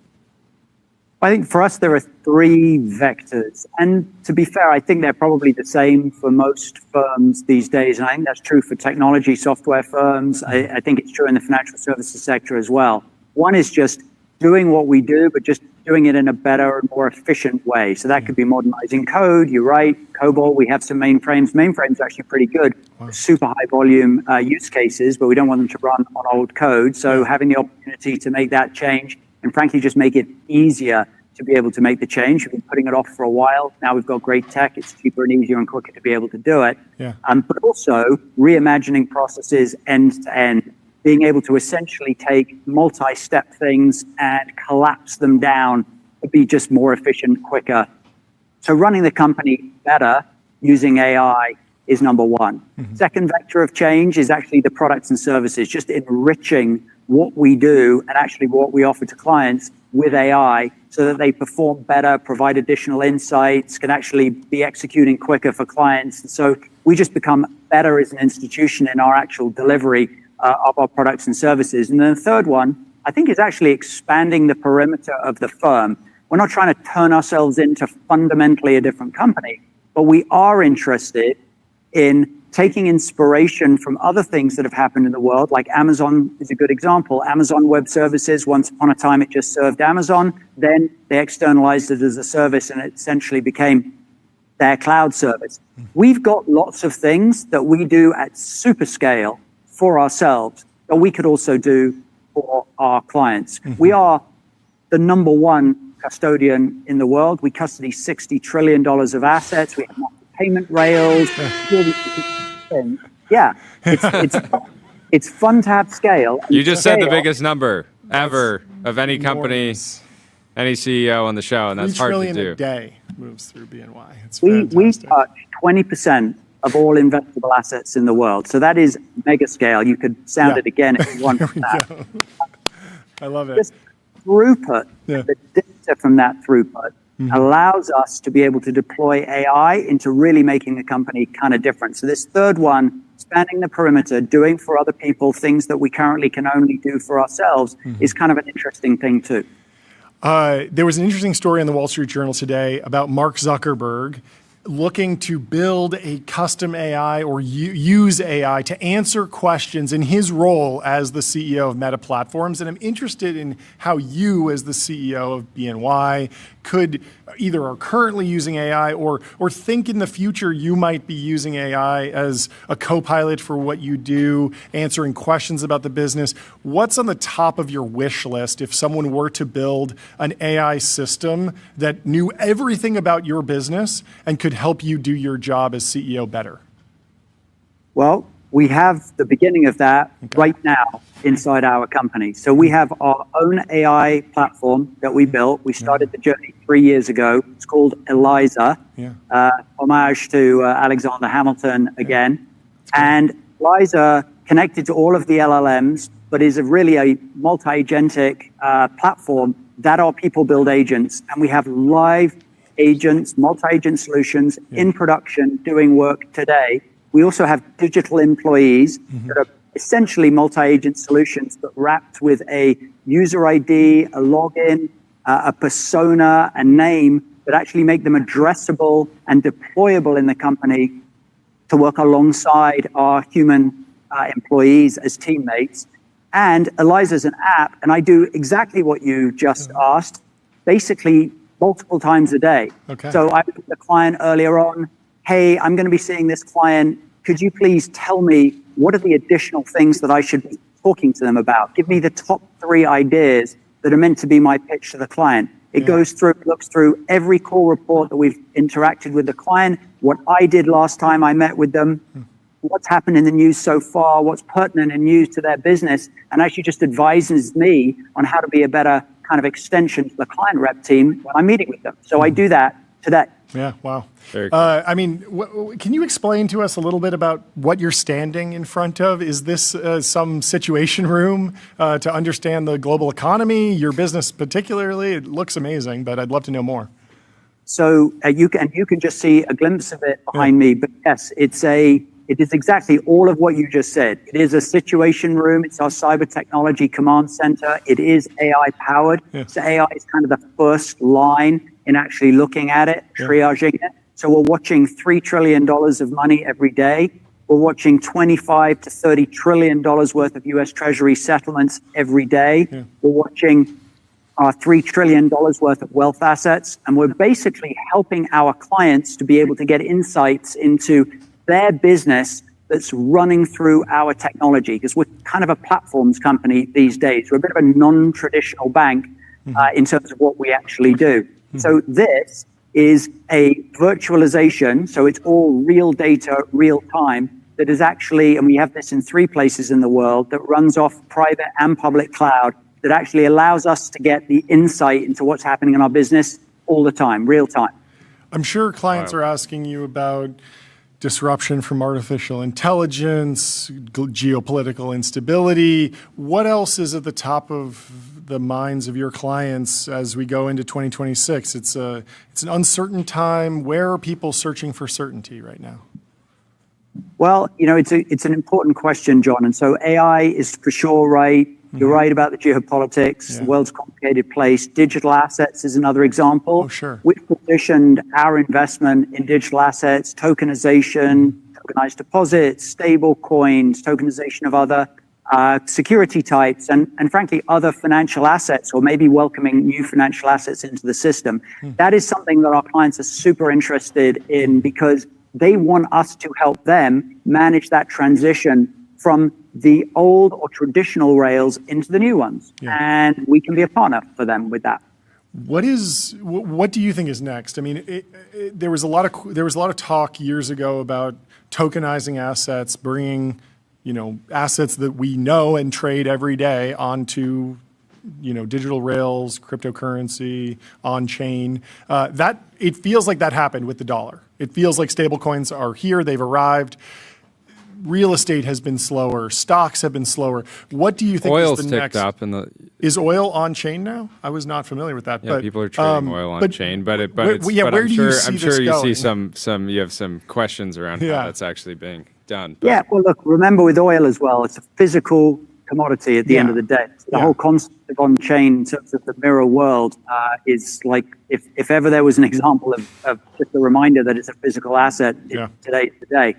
I think for us, there are 3 vectors. And to be fair, I think they're probably the same for most firms these days. And I think that's true for technology software firms. I think it's true in the financial services sector as well. One is just doing what we do, but just doing it in a better and more efficient way. So that could be modernizing code. You're right. COBOL, we have some mainframes. Mainframes are actually pretty good. Super high volume use cases, but we don't want them to run on old code. So having the opportunity to make that change and frankly, just make it easier to be able to make the change. We've been putting it off for a while. Now we've got great tech. It's cheaper and easier and quicker to be able to do it. Yeah. But also reimagining processes end to end, being able to essentially take multi-step things and collapse them down to be just more efficient, quicker. So running the company better using AI is number one. Second vector of change is actually the products and services, just enriching what we do and actually what we offer to clients with AI so that they perform better, provide additional insights, can actually be executing quicker for clients. And so we just become better as an institution in our actual delivery of our products and services. And then the third one, I think, is actually expanding the perimeter of the firm. We're not trying to turn ourselves into fundamentally a different company, but we are interested in taking inspiration from other things that have happened in the world, like Amazon is a good example. Amazon Web Services, once upon a time, it just served Amazon. Then they externalized it as a service, and it essentially became their cloud service. We've got lots of things that we do at super scale for ourselves that we could also do for our clients. We are the number one custodian in the world. We custody $60 trillion of assets. We have payment rails. Yeah, it's fun to have scale. You just said the biggest number ever of any company, any CEO on the show, and that's hard to do. $3 trillion a day moves through BNY. It's we fantastic. touch 20% of all investable assets in the world. So that is mega scale. You could sound it again if you want that. I love it. This throughput, the data from that throughput, allows us to be able to deploy AI into really making the company kind of different. So this third one, spanning the perimeter, doing for other people things that we currently can only do for ourselves, is kind of an interesting thing too. There was an interesting story in the Wall Street Journal today about Mark Zuckerberg looking to build a custom AI or use AI to answer questions in his role as the CEO of Meta Platforms. And I'm interested in how you, as the CEO of BNY, could either are currently using AI or think in the future you might be using AI as a co-pilot for what you do, answering questions about the business. What's on the top of your wish list if someone were to build an AI system that knew everything about your business and could help you do your job as CEO better? Well, we have the beginning of that right now inside our company. So we have our own AI platform that we built. We started the journey 3 years ago. It's called Eliza, homage to Alexander Hamilton again. And Eliza connected to all of the LLMs, but is really a multi-agentic platform that our people build agents. And we have live agents, multi-agent solutions in production doing work today. We also have digital employees that are essentially multi-agent solutions, but wrapped with a user ID, a login, a persona, a name that actually make them addressable and deployable in the company to work alongside our human employees as teammates. And Eliza's an app, and I do exactly what you just asked, basically multiple times a day. So I was with the client earlier on. Hey, I'm going to be seeing this client. Could you please tell me what are the additional things that I should be talking to them about? Give me the top 3 ideas that are meant to be my pitch to the client. It goes through, looks through every call report that we've interacted with the client, what I did last time I met with them, what's happened in the news so far, what's pertinent in news to their business, and actually just advises me on how to be a better kind of extension to the client rep team when I'm meeting with them. So I do that today. Yeah, wow. I mean, can you explain to us a little bit about what you're standing in front of? Is this some situation room to understand the global economy, your business particularly? It looks amazing, but I'd love to know more. So you can just see a glimpse of it behind me. But yes, it is exactly all of what you just said. It is a situation room. It's our cyber technology command center. It is AI powered. So AI is kind of the first line in actually looking at it, triaging it. So we're watching $3 trillion of money every day. We're watching $25 to $30 trillion worth of US Treasury settlements every day. We're watching $3 trillion worth of wealth assets. And we're basically helping our clients to be able to get insights into their business that's running through our technology, because we're kind of a platforms company these days. We're a bit of a non-traditional bank, in terms of what we actually do. So this is a virtualization, so it's all real data, real time, that is actually, and we have this in 3 places in the world, that runs off private and public cloud, that actually allows us to get the insight into what's happening in our business all the time, real time. I'm sure clients are asking you about disruption from artificial intelligence, geopolitical instability. What else is at the top of the minds of your clients as we go into 2026? It's an uncertain time. Where are people searching for certainty right now? Well, it's an important question, John. And so AI is for sure right. You're right about the geopolitics. The world's a complicated place. Digital assets is another example. Oh, sure. We've positioned our investment in digital assets, tokenization, tokenized deposits, stable coins, tokenization of other security types, and frankly, other financial assets, or maybe welcoming new financial assets into the system. That is something that our clients are super interested in because they want us to help them manage that transition from the old or traditional rails into the new ones. And we can be a partner for them with that. What do you think is next? I mean, there was a lot of talk years ago about tokenizing assets, bringing, assets that we know and trade every day onto, digital rails, cryptocurrency, on chain. It feels like that happened with the dollar. It feels like stablecoins are here. They've arrived. Real estate has been slower. Stocks have been slower. What do you think Oil's is the next? Oil's ticked up. Is oil on chain now? I was not familiar with that. Yeah, people are trading oil on chain, but I'm sure you see some. You have some questions around how that's actually being done. But. Yeah, well, look, remember with oil as well, it's a physical commodity at the end of the day. The whole concept of on chain in terms of the mirror world is like, if ever there was an example of just a reminder that it's a physical asset, today's the day.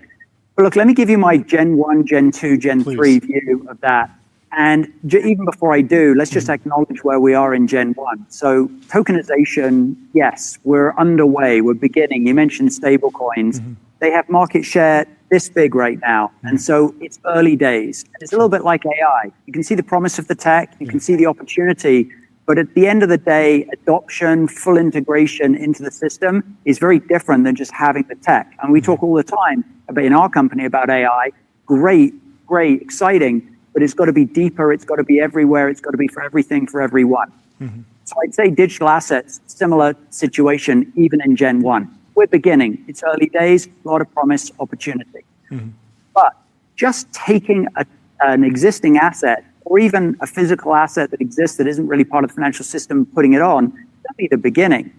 But look, let me give you my Gen 1, Gen 2, Gen 3 view of that. And even before I do, let's just acknowledge where we are in Gen 1. So tokenization, yes, we're underway. We're beginning. You mentioned stable coins. They have market share this big right now. And so it's early days. And it's a little bit like AI. You can see the promise of the tech. You can see the opportunity. But at the end of the day, adoption, full integration into the system is very different than just having the tech. And we talk all the time in our company about AI. Great, exciting. But it's got to be deeper. It's got to be everywhere. It's got to be for everything, for everyone. So I'd say digital assets, similar situation, even in Gen 1. We're beginning. It's early days, a lot of promise, opportunity. But just taking an existing asset, or even a physical asset that exists that isn't really part of the financial system, putting it on, that'd be the beginning.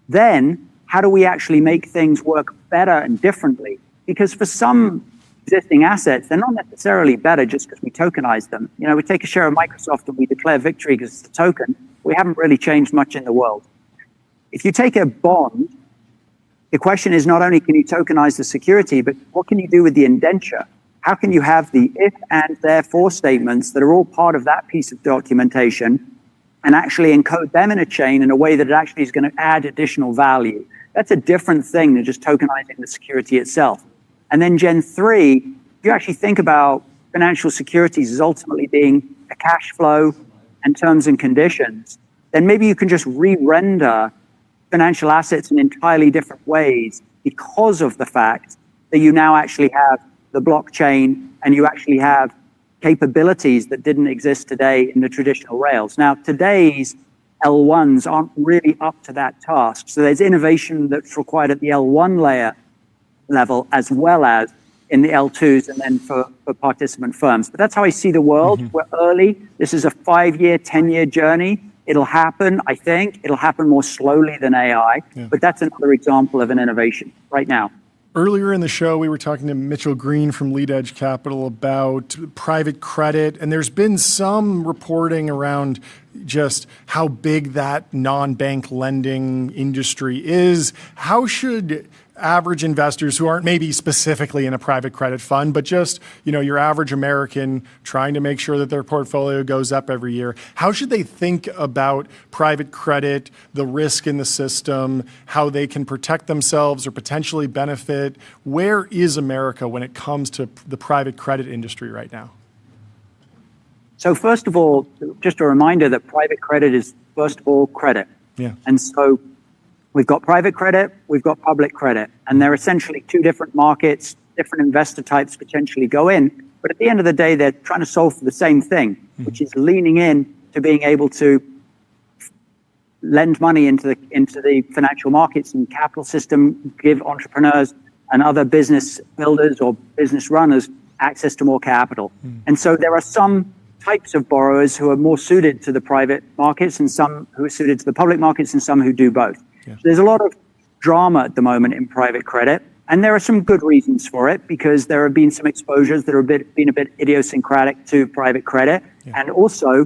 Then, how do we actually make things work better and differently? Because for some existing assets, they're not necessarily better just because we tokenize them. We take a share of Microsoft and we declare victory because it's a token. We haven't really changed much in the world. If you take a bond, the question is not only can you tokenize the security, but what can you do with the indenture? How can you have the if and therefore statements that are all part of that piece of documentation and actually encode them in a chain in a way that it actually is going to add additional value? That's a different thing than just tokenizing the security itself. And then Gen 3, if you actually think about financial securities as ultimately being a cash flow and terms and conditions, then maybe you can just re-render financial assets in entirely different ways because of the fact that you now actually have the blockchain and you actually have capabilities that didn't exist today in the traditional rails. Now, today's L1s aren't really up to that task. So there's innovation that's required at the L1 layer level as well as in the L2s and then for participant firms. But that's how I see the world. We're early. This is a 5-year, 10-year journey. It'll happen, I think. It'll happen more slowly than AI. But that's another example of an innovation right now. Earlier in the show, we were talking to Mitchell Green from Lead Edge Capital about private credit, and there's been some reporting around just how big that non-bank lending industry is. How should average investors who aren't maybe specifically in a private credit fund, but just, your average American trying to make sure that their portfolio goes up every year, how should they think about private credit, the risk in the system, how they can protect themselves or potentially benefit? Where is America when it comes to the private credit industry right now? So first of all, just a reminder that private credit is first of all, credit. Yeah. And so we've got private credit, we've got public credit, and they're essentially two different markets, different investor types potentially go in. But at the end of the day, they're trying to solve for the same thing, which is leaning in to being able to lend money into the financial markets and capital system, give entrepreneurs and other business builders or business runners access to more capital. And so there are some types of borrowers who are more suited to the private markets and some who are suited to the public markets and some who do both. So there's a lot of drama at the moment in private credit. And there are some good reasons for it, because there have been some exposures that are been a bit idiosyncratic to private credit. And also,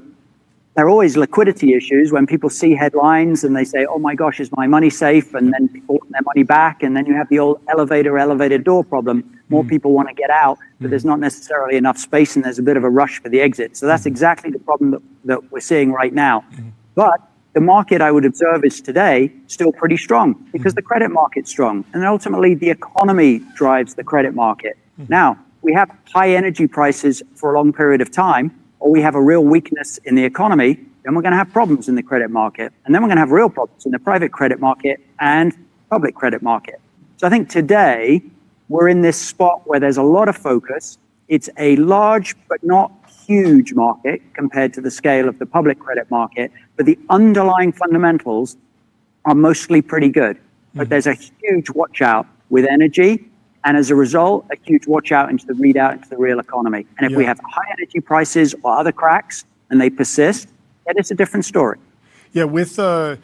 there are always liquidity issues when people see headlines and they say, oh my gosh, is my money safe? And then people want their money back. And then you have the old elevated door problem. More people want to get out, but there's not necessarily enough space and there's a bit of a rush for the exit. So that's exactly the problem that we're seeing right now. But the market, I would observe, is today still pretty strong because the credit market's strong. And ultimately, the economy drives the credit market. Now, we have high energy prices for a long period of time, or we have a real weakness in the economy, then we're going to have problems in the credit market. And then we're going to have real problems in the private credit market and public credit market. So I think today, we're in this spot where there's a lot of focus. It's a large but not huge market compared to the scale of the public credit market, but the underlying fundamentals are mostly pretty good. But there's a huge watch out with energy, and as a result, a huge watch out into the readout into the real economy. And if we have high energy prices or other cracks and they persist, then it's a different story. Yeah, with the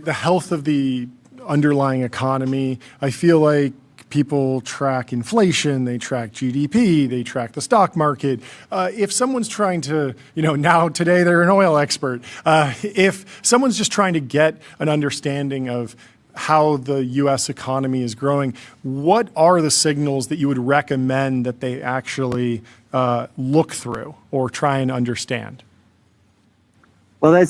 health of the underlying economy, I feel like people track inflation, they track GDP, they track the stock market. If someone's trying to, now today they're an oil expert. If someone's just trying to get an understanding of how the U.S. economy is growing, what are the signals that you would recommend that they actually look through or try and understand? Well,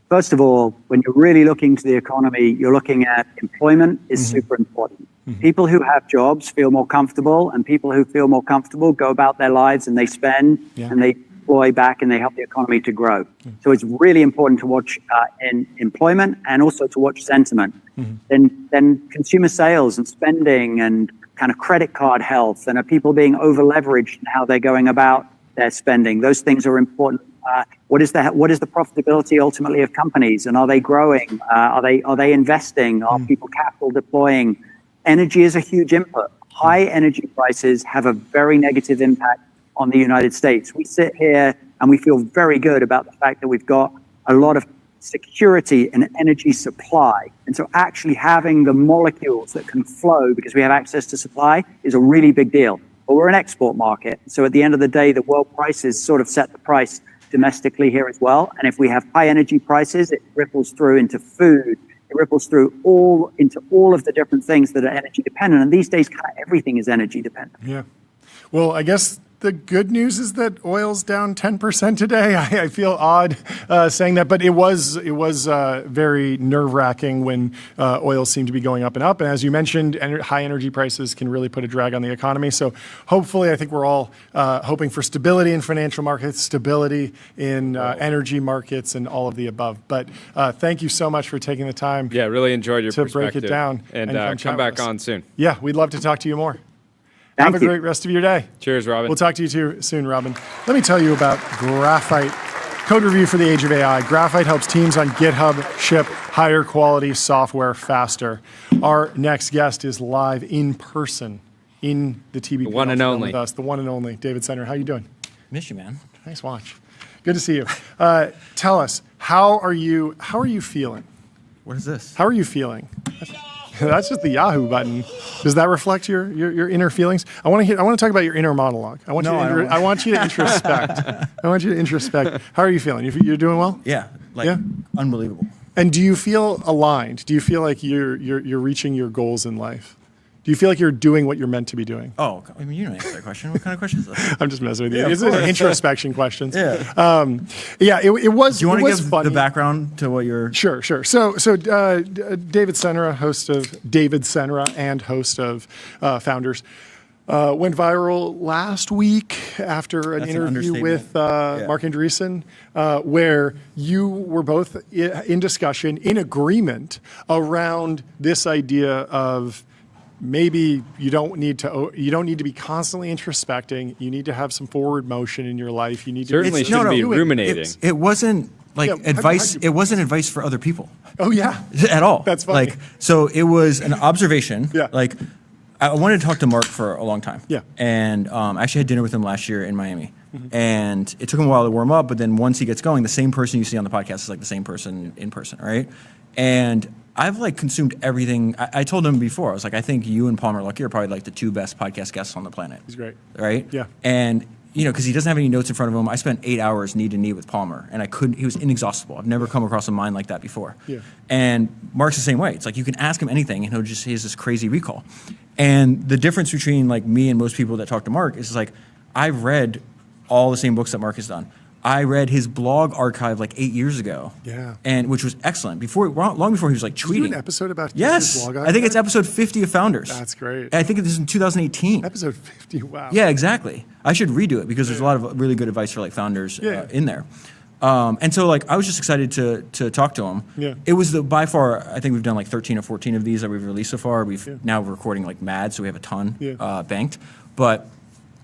first of all, when you're really looking to the economy, you're looking at employment is super important. People who have jobs feel more comfortable, and people who feel more comfortable go about their lives and they spend and they deploy back and they help the economy to grow. So it's really important to watch in employment and also to watch sentiment. Then consumer sales and spending and kind of credit card health, and are people being over leveraged in how they're going about their spending. Those things are important. What is the profitability ultimately of companies, and are they growing? Are they investing? Are people capital deploying? Energy is a huge input. High energy prices have a very negative impact on the United States. We sit here and we feel very good about the fact that we've got a lot of security and energy supply. And so actually having the molecules that can flow because we have access to supply is a really big deal. But we're an export market. So at the end of the day, the world prices sort of set the price domestically here as well. And if we have high energy prices, it ripples through into food. It ripples through into all of the different things that are energy dependent. And these days, kind of everything is energy dependent. Yeah. Well, I guess the good news is that oil's down 10% today. I feel odd saying that, but it was very nerve-wracking when oil seemed to be going up and up. And as you mentioned, high energy prices can really put a drag on the economy. So hopefully, I think we're all hoping for stability in financial markets, stability in energy markets, and all of the above. But thank you so much for taking the time. Yeah, really enjoyed your perspective. To break it down. And come back on soon. Yeah, we'd love to talk to you more. Have a great rest of your day. Cheers, Robin. We'll talk to you too soon, Robin. Let me tell you about Graphite. Code review for the age of AI. Graphite helps teams on GitHub ship higher quality software faster. Our next guest is live in person in the TBPN. The one and only. With us, the one and only. David Senner, how you doing? Miss you, man. Nice watch. Good to see you. Tell us, how are you feeling? What is this? How are you feeling? That's just the Yahoo button. Does that reflect your inner feelings? I want to talk about your inner monologue. I want you to introspect. I want you to introspect. How are you feeling? You're doing well? Yeah. Unbelievable. And do you feel aligned? Do you feel like you're reaching your goals in life? Do you feel like you're doing what you're meant to be doing? Oh, I mean, you don't answer that question. What kind of question is that? I'm just messing with you. These are introspection questions. Yeah. It was. Do you want to give funny. the background to what you're? Sure. So David Senra, host of David Senra and host of Founders. went viral last week after an That's an interview with understatement. Mark Andreessen, where you were both in discussion, in agreement around this idea of maybe you don't need to be constantly introspecting. You need to have some forward motion in your life. You need to Certainly shouldn't be ruminating. It wasn't like Yeah, advice. how'd you- It wasn't advice for other people Oh yeah, at all. That's funny. Like, so it was an observation. Yeah. Like, I wanted to talk to Mark for a long time. Yeah. And I actually had dinner with him last year in Miami. And it took him a while to warm up, but then once he gets going, the same person you see on the podcast is like the same person in person, right? And I've like consumed everything. I told him before, I was like, I think you and Palmer Luckey are probably like the two best podcast guests on the planet. He's great. Right? Yeah. And you know, because he doesn't have any notes in front of him. I spent 8 hours knee to knee with Palmer, and I couldn't. He was inexhaustible. I've never come across a mind like that before. Yeah. And Mark's the same way. It's like you can ask him anything, and he has this crazy recall. And the difference between like me and most people that talk to Mark is like I've read all the same books that Mark has done. I read his blog archive like 8 years ago. Yeah. And which was excellent. Long before he was like Did you do tweeting. an episode about his Yes. blog I think it's archive? episode 50 of Founders. That's great. And I think this is in 2018. Episode 50. Wow. Yeah, exactly. I should redo it because there's a lot of really good advice for like founders in there. And so like I was just excited to talk to him. Yeah. It was by far, I think we've done like 13 or 14 of these that we've released so far. Now we're recording like mad, so we have a ton banked. But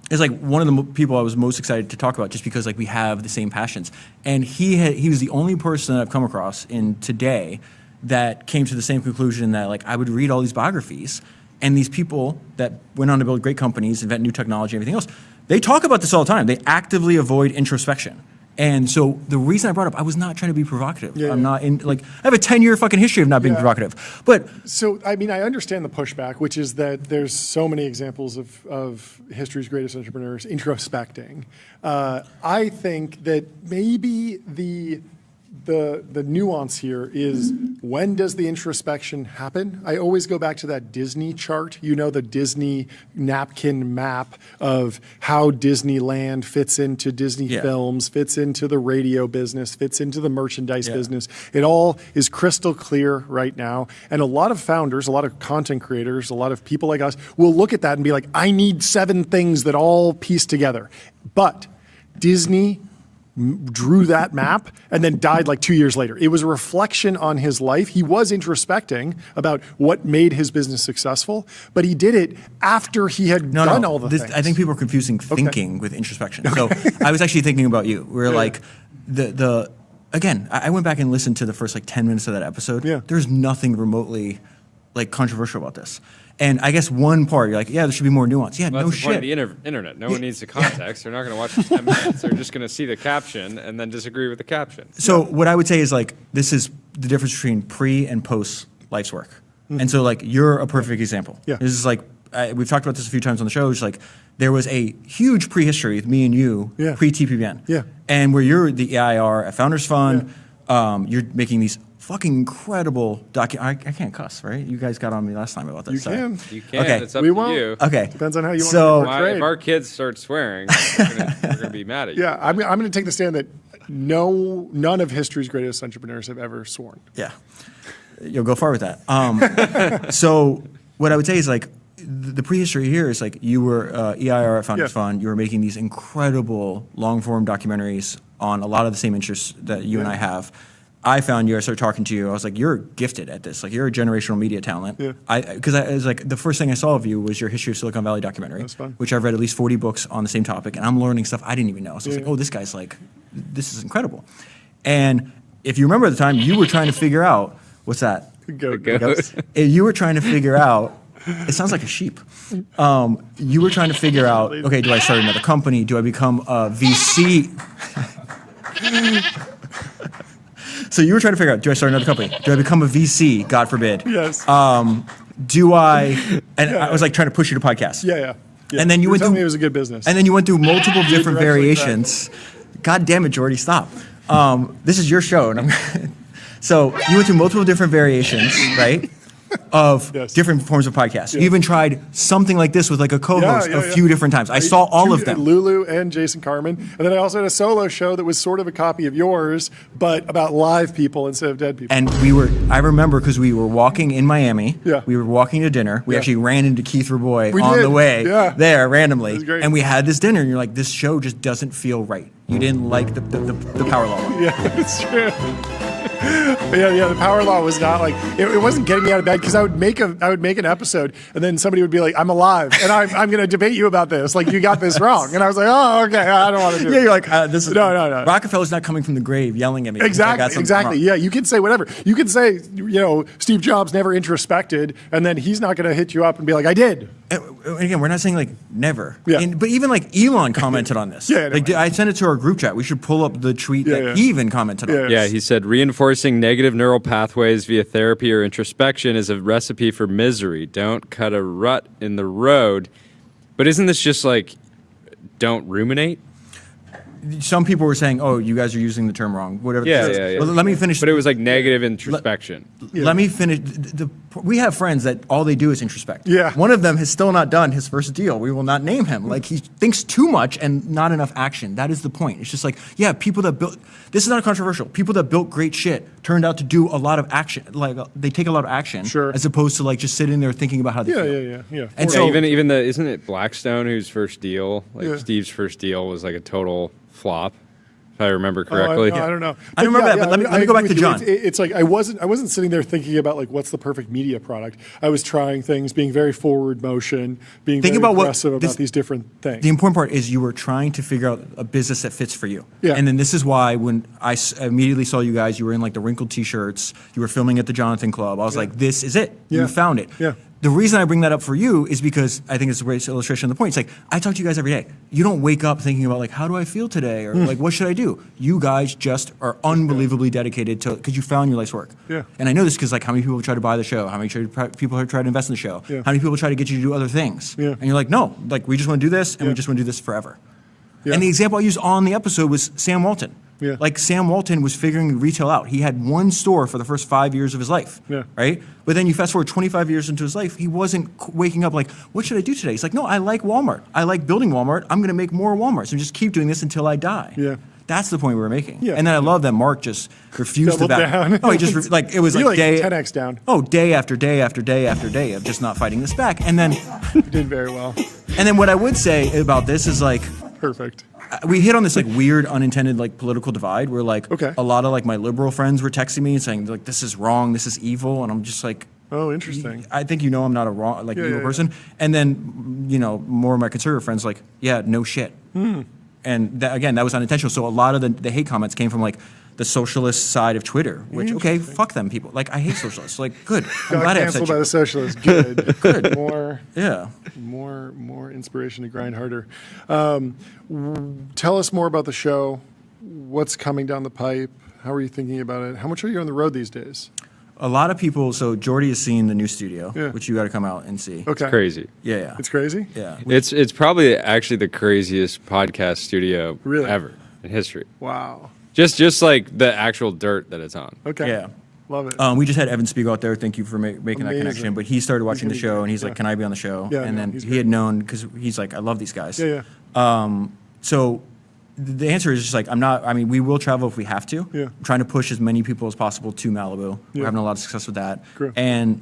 it's like one of the people I was most excited to talk about just because like we have the same passions. And he was the only person that I've come across in today that came to the same conclusion that like I would read all these biographies and these people that went on to build great companies, invent new technology, everything else, they talk about this all the time. They actively avoid introspection. And so the reason I brought up, I was not trying to be provocative. I'm not in like I have a 10-year fucking history of not being provocative. But so I mean I understand the pushback, which is that there's so many examples of history's greatest entrepreneurs introspecting. I think that maybe the nuance here is when does the introspection happen? I always go back to that Disney chart, the Disney napkin map of how Disneyland fits into Disney films, fits into the radio business, fits into the merchandise business. It all is crystal clear right now. And a lot of founders, a lot of content creators, a lot of people like us will look at that and be like, I need 7 things that all piece together. But Disney drew that map and then died like 2 years later. It was a reflection on his life. He was introspecting about what made his business successful, but he did it after he had done all the things. I think people are confusing thinking with introspection. So I was actually thinking about you. We're like again, I went back and listened to the first like 10 minutes of that episode. Yeah. There's nothing remotely like controversial about this. And I guess one part, you're like, there should be more nuance. Yeah, Well, no that's the point shit. of the internet. No one needs the context. They're not going to watch the 10 minutes. They're just going to see the caption and then disagree with the caption. So what I would say is like, this is the difference between pre and post life's work. And so like, you're a perfect example. Yeah. This is like, we've talked about this a few times on the show. It's like, there was a huge prehistory with me and you, pre-TPPN. Yeah. And where you're the EIR at Founders Fund, you're making these fucking incredible I can't cuss, right? You guys got on me last time about this. You can. You can. Okay. It's up We to won't. you. Okay. Depends on how you want So- to be portrayed. If our kids start swearing, we're going to be mad at you. Yeah, I'm going to take the stand that none of history's greatest entrepreneurs have ever sworn. Yeah. You'll go far with that. So what I would say is like, the prehistory here is like you were EIR at Founders Fund. You were making these incredible long-form documentaries on a lot of the same interests that you and I have. I found you. I started talking to you. I was like, "You're gifted at this. Like, you're a generational media talent." Yeah. Because I was like, the first thing I saw of you was your History of Silicon Valley documentary, That's fun. which I've read at least 40 books on the same topic, and I'm learning stuff I didn't even know. So I was Yeah. like, "Oh, this guy's like, this is incredible." And if you remember at the time, you were trying to figure out what's that? Goat. You were trying to figure out. It sounds like a sheep. You were trying to figure out, okay, do I start another company? Do I become a VC? So you were trying to figure out, do I start another company? Do I become a VC? God forbid. Yes. Do I? And I was like trying to push you to podcast. Yeah. And then you were went telling through. me it was a good business. And then you went through multiple different directly variations. God damn it, Jordy, stop. This is your show. And so you went through multiple different variations, right? of Yes. different forms of podcasts. Yeah. You even tried something like this with like a co-host a few different times. I saw all of them. Lulu and Jason Carmen. And then I also had a solo show that was sort of a copy of yours, but about live people instead of dead people. And I remember because we were walking in Miami. Yeah. We were walking to dinner. We actually ran into Keith Raboy We on did. the way Yeah. there It randomly. was great. And we had this dinner, and you're like, this show just doesn't feel right. You didn't like the power law one. Yeah, it's true. Yeah, the power law was not like it wasn't getting me out of bed because I would make an episode and then somebody would be like, "I'm alive and I'm going to debate you about this. Like you got this wrong," and I was like, "Oh, okay, I don't want to do it." Yeah, you're like, this is no. Rockefeller's not coming from the grave yelling at me. Exactly. Wrong. Yeah, you can say whatever. You can say, Steve Jobs never introspected, and then he's not going to hit you up and be like, "I did." And again, we're not saying like never. Yeah. But even like Elon commented on this. Yeah, Like I sent it to our group chat. We should pull up the tweet that he even commented on. Yeah, he said reinforcing negative neural pathways via therapy or introspection is a recipe for misery. Don't cut a rut in the road. But isn't this just like don't ruminate? Some people were saying, "Oh, you guys are using the term wrong." Whatever. Yeah. Well, let me finish. But it was like negative introspection. Let me finish. We have friends that all they do is introspect. Yeah. One of them has still not done his first deal. We will not name him. Like he thinks too much and not enough action. That is the point. It's just like, yeah, people that built. This is not controversial. People that built great shit turned out to do a lot of action. Like they take a lot of action, as opposed to like just sitting there thinking about how they feel. Yeah. And so so even isn't it Blackstone whose first deal, like Steve's first deal, was like a total flop, if I remember correctly. I don't know. I don't remember that, but let me go back to John. It's like I wasn't sitting there thinking about like what's the perfect media product. I was trying things, being very forward motion, being very aggressive about these different things. The important part is you were trying to figure out a business that fits for you. Yeah. And then this is why when I immediately saw you guys, you were in like the wrinkled T-shirts, you were filming at the Jonathan Club. I was like, this is it. Yeah. You found it. Yeah. The reason I bring that up for you is because I think it's a great illustration of the point. It's like, I talk to you guys every day. You don't wake up thinking about like, how do I feel today? Or like, what should I do? You guys just are unbelievably dedicated to, because you found your life's work. Yeah. And I know this because like how many people try to buy the show? How many people have tried to invest in the show? Yeah. How many people try to get you to do other things? Yeah. And you're like, no, like we just want to do this and we just want to do this forever. Yeah. And the example I used on the episode was Sam Walton. Yeah. Like Sam Walton was figuring retail out. He had one store for the first 5 years of his life. Yeah. Right? But then you fast forward 25 years into his life, he wasn't waking up like, what should I do today? He's like, no, I like Walmart. I like building Walmart. I'm going to make more Walmarts and just keep doing this until I die. Yeah. That's the point we were making. Yeah. And then I love that Mark just refused Doubled to back down. No, he just like it was You like day 10x down. Oh, day after day after day after day of just not fighting this back. And then You did very well. and then what I would say about this is like Perfect. we hit on this like weird unintended like political divide where like Okay. a lot of like my liberal friends were texting me and saying like this is wrong, this is evil, and I'm just like, oh, interesting. I think I'm not a wrong like evil yeah. person. And then more of my conservative friends like, yeah, no shit. And that was unintentional. So a lot of the hate comments came from like the socialist side of Twitter, which okay, fuck them people. Like I hate socialists. Like good. I'm Got glad I canceled upset by you. the socialists. Good. Good. More inspiration to grind harder. Tell us more about the show. What's coming down the pipe? How are you thinking about it? How much are you on the road these days? A lot of people. So Jordy has seen the new studio, Yeah. which you got to come out and see. Okay. It's crazy. Yeah. It's crazy? Yeah. It's probably actually the craziest podcast studio Really? ever in history. Wow. Just like the actual dirt that it's on. Okay. Yeah. Love it. We just had Evan Spiegel out there. Thank you for making that Amazing. connection. But he started watching the gonna be show, great. and he's like, Yeah. "Can I be on the show?" Yeah, and no, then he's he great. had known because he's like, "I love these guys." Yeah. So the answer is just like I'm not. I mean, we will travel if we have to. Yeah. I'm trying to push as many people as possible to Malibu. Yeah. We're having a lot of success with that. Great. And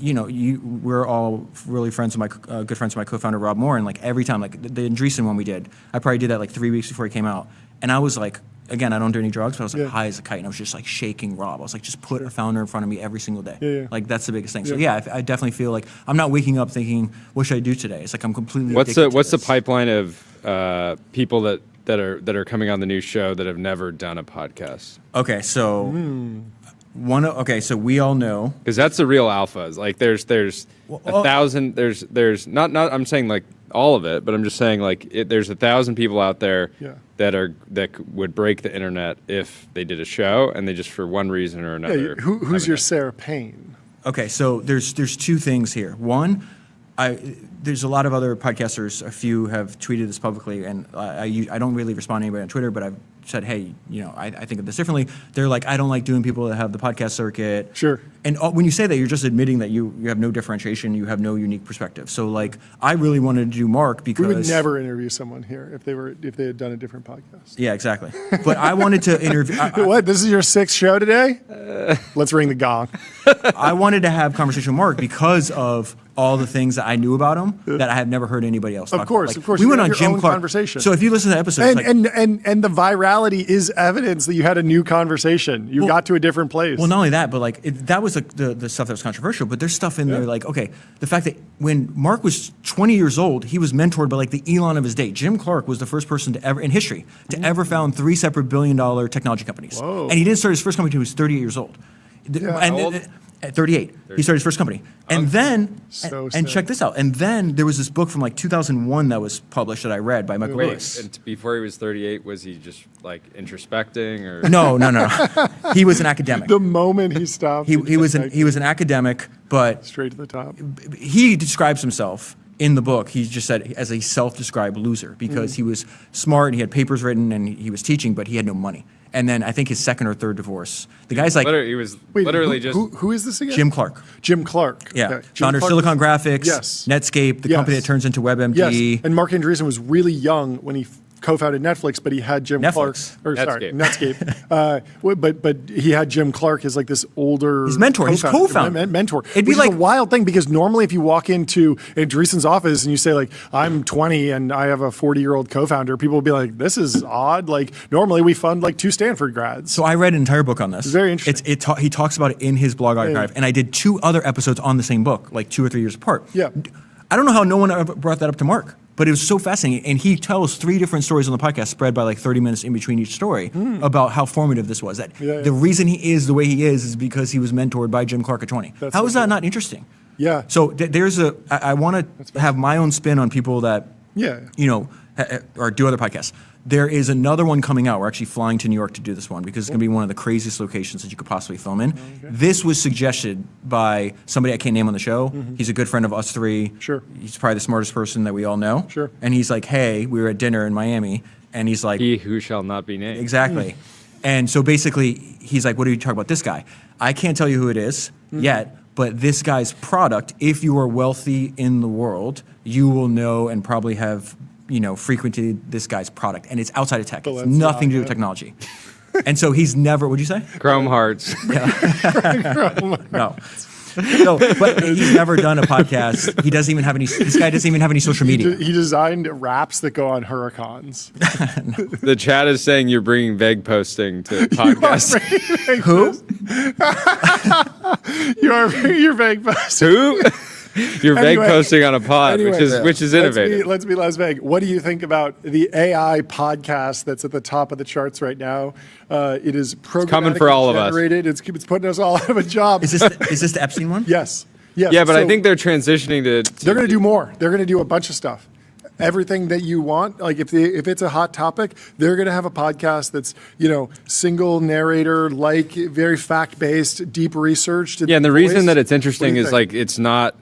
we're all really friends with my good friends with my co-founder Rob Moore. And like every time, like the Andreessen one we did, I probably did that like 3 weeks before he came out, and I was like. Again, I don't do any drugs, but I was like Yeah. high as a kite, and I was just like shaking Rob. I was like, just put a founder in front of me every single day. Yeah. Like that's the biggest thing. So Yeah. yeah, I definitely feel like I'm not waking up thinking, what should I do today? It's like I'm completely. What's addicted the to this. pipeline of people that are coming on the new show that have never done a podcast? Okay, so so we all know Because that's the real alphas. Like there's Well, 1,000. There's not. I'm saying like all of it, but I'm just saying like there's 1,000 people out there Yeah. that would break the internet if they did a show and they just for one reason or Yeah, another. who's haven't your done it. Sarah Payne? Okay, so there's two things here. One, there's a lot of other podcasters. A few have tweeted this publicly, and I don't really respond to anybody on Twitter, but I've said, hey, I think of this differently. They're like, I don't like doing people that have the podcast circuit. Sure. And when you say that, you're just admitting that you have no differentiation, you have no unique perspective. So like, I really wanted to do Mark because we would never interview someone here if they had done a different podcast. Yeah, exactly. But I wanted to interview. What? This is your 6th show today? Let's ring the gong. I wanted to have conversation with Mark because of all the things that I knew about him that I have never heard anybody else talk Of course. We You went have on your Jim own Clark. conversation. So if you listen to the episode, and the virality is evidence that you had a new conversation. You got to a different place. Well, not only that, but like that was the stuff that was controversial. But there's stuff in there like, okay, the fact that when Mark was 20 years old, he was mentored by like the Elon of his day. Jim Clark was the first person to ever in history to ever found 3 separate $billion technology companies. Whoa. And he didn't start his first company until he was 38 years old. How old? At 38. He started his first company. And then, So and sick. check this out. And then there was this book from like 2001 that was published that I read by Michael Lewis. And before he was 38, was he just like introspecting or? No. He was an academic. The moment he stopped, He was an academic, but straight to the top. he describes himself in the book. He just said as a self-described loser because he was smart and he had papers written and he was teaching, but he had no money. And then I think his second or third divorce. The guy's like, He was literally just. Who is this again? Jim Clark. Jim Clark. Yeah, Okay. Jim founder of Clark Silicon was- Graphics, Yes. Netscape, the company that turns into WebMD. Yes. And Mark Andreessen was really young when he co-founded Netflix, but he had Jim Clark. Netscape. But he had Jim Clark as like this older. His mentor, his co-founder. Mentor. It'd be Which like is a wild thing because normally if you walk into Andreessen's office and you say like, I'm 20 and I have a 40-year-old co-founder, people will be like, this is odd. Like normally we fund like 2 Stanford grads. So I read an entire book on this. It's very interesting. He talks about it in his blog archive, and I did 2 other episodes on the same book, like 2 or 3 years apart. Yeah. I don't know how no one ever brought that up to Mark, but it was so fascinating. And he tells 3 different stories on the podcast, spread by like 30 minutes in between each story, about how formative this was. The reason he is the way he is because he was mentored by Jim Clark at 20. How is that not interesting? Yeah. So I want to have my own spin on people that, or do other podcasts. There is another one coming out. We're actually flying to New York to do this one because it's going to be one of the craziest locations that you could possibly film in. This was suggested by somebody I can't name on the show. He's a good friend of us 3. Sure. He's probably the smartest person that we all know. Sure. And he's like, hey, we were at dinner in Miami, and he's like, He who shall not be named. exactly. And so basically, he's like, what do you talk about this guy? I can't tell you who it is yet, but this guy's product, if you are wealthy in the world, you will know and probably have frequented this guy's product, and it's outside of tech. It's nothing to do with technology. And so he's never. What'd you say? Chrome Hearts. No. No, but he's never done a podcast. He doesn't even have any. This guy doesn't even have any social media. He designed wraps that go on Huracans. The chat is saying you're bringing vague posting to podcasts. Who? You're vague posting. Who? You're vague posting on a pod, which is innovative. Let's be less vague. What do you think about the AI podcast that's at the top of the charts right now? It is coming for all of us. It's putting us all out of a job. Is this the Epstein one? Yes. Yeah, but I think they're transitioning to. They're going to do more. They're going to do a bunch of stuff. Everything that you want, like if it's a hot topic, they're going to have a podcast that's single narrator, like very fact based, deep researched. Yeah, and the reason that it's interesting is like it's not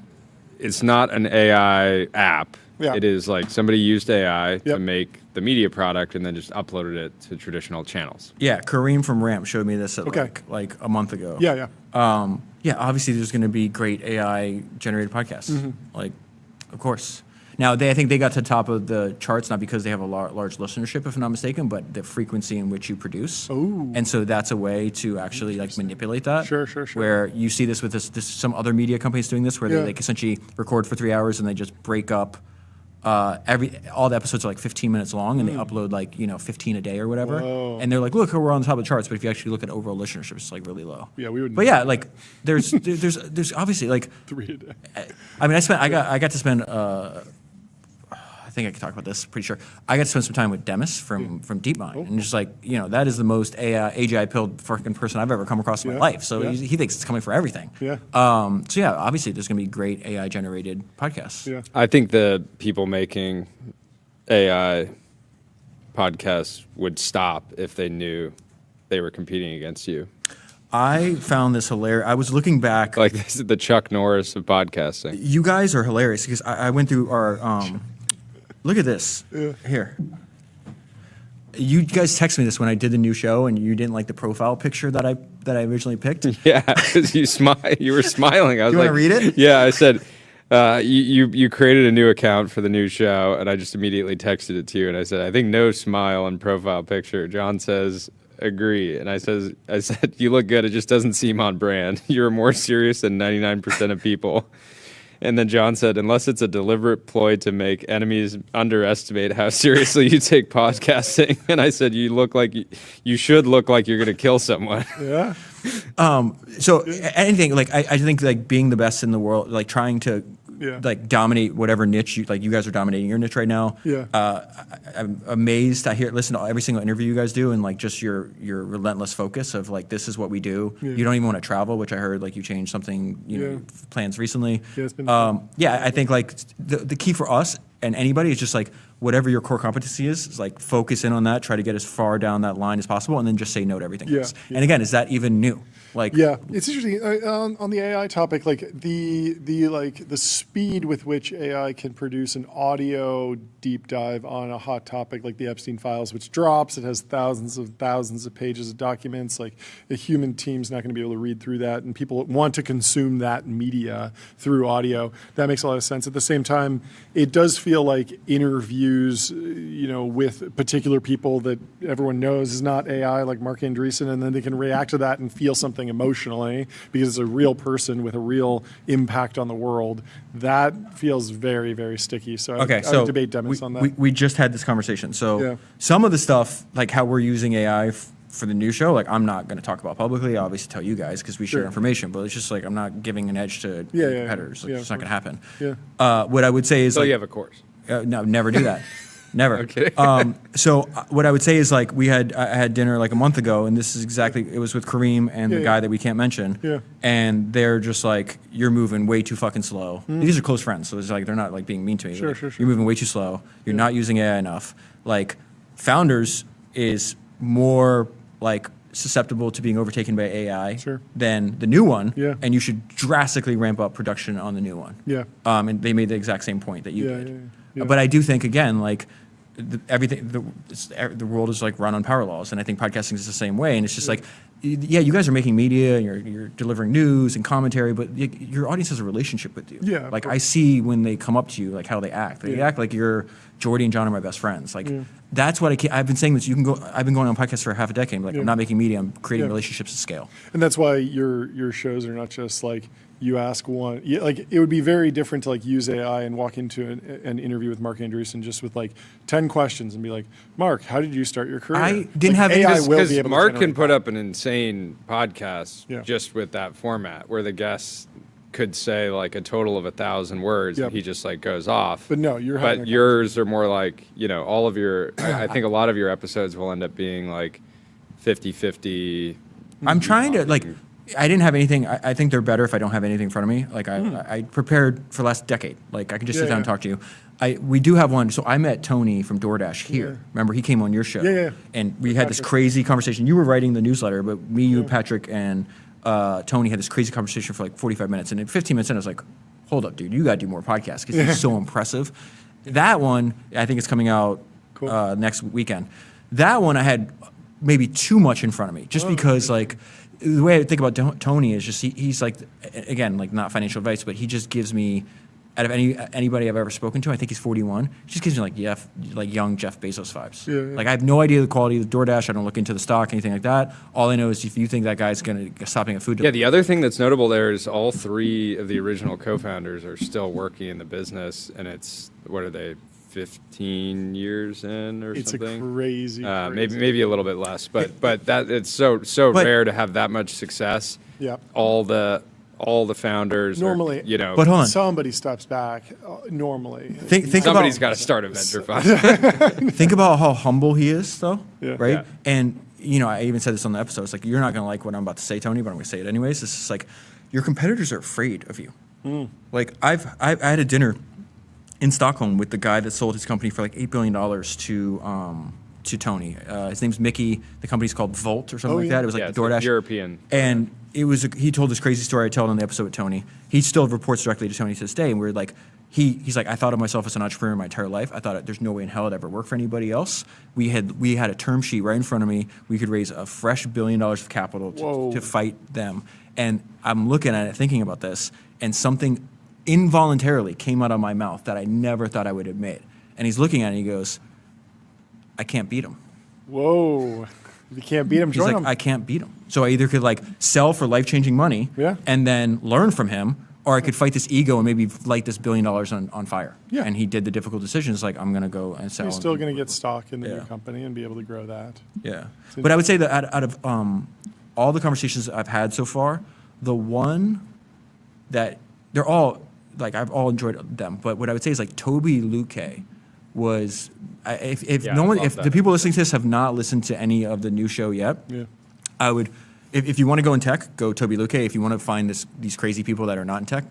an AI app. Yeah. It is like somebody used AI to make the media product and then just uploaded it to traditional channels. Yeah, Kareem from Ramp showed me this like a month ago. Yeah. Yeah, obviously there's going to be great AI generated podcasts. Like, of course. Now, I think they got to the top of the charts not because they have a large listenership, if I'm not mistaken, but the frequency in which you produce. Ooh. And so that's a way to actually like manipulate that. Sure. Where you see this with this some other media companies doing this, where they like essentially record for 3 hours and they just break up. All the episodes are like 15 minutes long, and they upload like 15 a day or whatever. Whoa. And they're like, look, we're on the top of the charts. But if you actually look at overall listenership, it's like really low. Yeah, we would. But yeah, like there's obviously like 3 a day. I mean, I got to spend. I think I can talk about this. Pretty sure I got to spend some time with Demis from DeepMind, and just like that is the most AGI pilled fucking person I've ever come across in my life. So he thinks it's coming for everything. Yeah. So yeah, obviously there's going to be great AI generated podcasts. Yeah. I think the people making AI podcasts would stop if they knew they were competing against you. I found this hilarious. I was looking back. Like this is the Chuck Norris of podcasting. You guys are hilarious because I went through our. Look at this here. You guys texted me this when I did the new show, and you didn't like the profile picture that I originally picked. Yeah, because you were smiling. I was You like, wanna read it? Yeah, I said you created a new account for the new show, and I just immediately texted it to you, and I said, I think no smile and profile picture. John says, agree, and I said you look good. It just doesn't seem on brand. You're more serious than 99% of people. And then John said, unless it's a deliberate ploy to make enemies underestimate how seriously you take podcasting. And I said, you should look like you're going to kill someone. Yeah. So anything, like, I think, like, being the best in the world, like, trying to, like, dominate whatever niche you guys are dominating your niche right now. Yeah. I'm amazed. Listen to every single interview you guys do, and, like, just your relentless focus of, like, this is what we do. Yeah. You don't even want to travel, which I heard, like, you changed something, know, plans recently. Yeah, it's been I think, like, the key for us and anybody is just, like, whatever your core competency is like, focus in on that, try to get as far down that line as possible, and then just say no to everything else. Yeah. And again, is that even new? Like, yeah, it's interesting on the AI topic. Like the speed with which AI can produce an audio deep dive on a hot topic like the Epstein files, which drops. It has thousands of pages of documents. Like a human team's not going to be able to read through that, and people want to consume that media through audio. That makes a lot of sense. At the same time, it does feel like interviews, with particular people that everyone knows is not AI, like Mark Andreessen, and then they can react to that and feel something emotionally because it's a real person with a real impact on the world. That feels very, very sticky. So I would debate Demis on that. We just had this conversation. So some of the stuff, like how we're using AI for the new show, like I'm not going to talk about publicly. I obviously tell you guys because we share information, but it's just like I'm not giving an edge to competitors. Like, it's not going to happen. Yeah. What I would say is, So you have a course. No, never do that. Never. Okay. So what I would say is, like, I had dinner like a month ago, and this is exactly, it was with Kareem and the guy that we can't mention. Yeah. And they're just like, you're moving way too fucking slow. These are close friends, so it's like they're not like being mean to me. Sure. You're moving way too slow. You're not using AI enough. Like, Founders is more like susceptible to being overtaken by AI than the new one. Yeah. And you should drastically ramp up production on the new one. Yeah. And they made the exact same point that you did. Yeah. But I do think, again, like, the world is like run on power laws, and I think podcasting is the same way. And it's just like, you guys are making media and you're delivering news and commentary, but your audience has a relationship with you. Yeah, like I see when they come up to you, like how they act. They act like Jordy and John are my best friends. Like that's what I've been saying this. I've been going on podcasts for half a decade. Like I'm not making media. I'm creating relationships at scale. And that's why your shows are not just like you ask one. Like it would be very different to like use AI and walk into an interview with Mark Andreessen just with like 10 questions and be like, Mark, how did you start your career? I didn't have AI any, will be able Mark to can put up an insane podcast just with that format where the guests could say like a total of 1,000 words and he just like goes off. But no, but yours are more like, all of your, I think a lot of your episodes will end up being like 50-50. I'm trying to like, I didn't have anything. I think they're better if I don't have anything in front of me. Like I prepared for the last decade. Like I can just sit down and talk to you. We do have one. So I met Tony from DoorDash here. Remember, he came on your show. Yeah. And we had this crazy conversation. You were writing the newsletter, but me, you, Patrick, and Tony had this crazy conversation for like 45 minutes. And in 15 minutes in, I was like, hold up, dude, you got to do more podcasts because he's so impressive. That one, I think it's coming out next weekend. That one, I had maybe too much in front of me just because like, the way I think about Tony is just he's like, again, like not financial advice, but he just gives me, out of anybody I've ever spoken to, I think he's 41, he just gives me like young Jeff Bezos vibes. Yeah. Like I have no idea the quality of the DoorDash. I don't look into the stock, anything like that. All I know is if you think that guy's going to stop being a food delivery. The other thing that's notable there is all three of the original co-founders are still working in the business, and it's, what are they, 15 years in or something? It's a crazy. Maybe a little bit less, but that it's so rare to have that much success. Yeah. All the founders normally, but hold on, somebody steps back. Normally, somebody's got to start a venture fund. Think about how humble he is, though. Yeah. Right. Yeah. And I even said this on the episode. It's like you're not gonna like what I'm about to say, Tony, but I'm gonna say it anyways. It's just like your competitors are afraid of you. Like I had a dinner in Stockholm with the guy that sold his company for like $8 billion to Tony. His name's Mickey. The company's called Volt or something like that. It was like DoorDash. European. And he told this crazy story I told on the episode with Tony. He still reports directly to Tony to this day. And we're like, he's like, I thought of myself as an entrepreneur my entire life. I thought there's no way in hell I'd ever work for anybody else. We had a term sheet right in front of me. We could raise a fresh $1 billion of capital to fight them. And I'm looking at it, thinking about this, and something involuntarily came out of my mouth that I never thought I would admit. And he's looking at it and he goes, I can't beat him. Whoa. If you can't beat him, join him. I can't beat him. So I either could like sell for life-changing money and then learn from him, or I could fight this ego and maybe light this $1 billion on fire. Yeah. And he did the difficult decisions like, I'm going to go and sell. He's still going to get stock in the new company and be able to grow that. Yeah. But I would say that out of all the conversations I've had so far, the one that they're all, like I've all enjoyed them, but what I would say is like Toby Luque was, if the people listening to this have not listened to any of the new show yet, I would, if you want to go in tech, go Toby Luque. If you want to find these crazy people that are not in tech,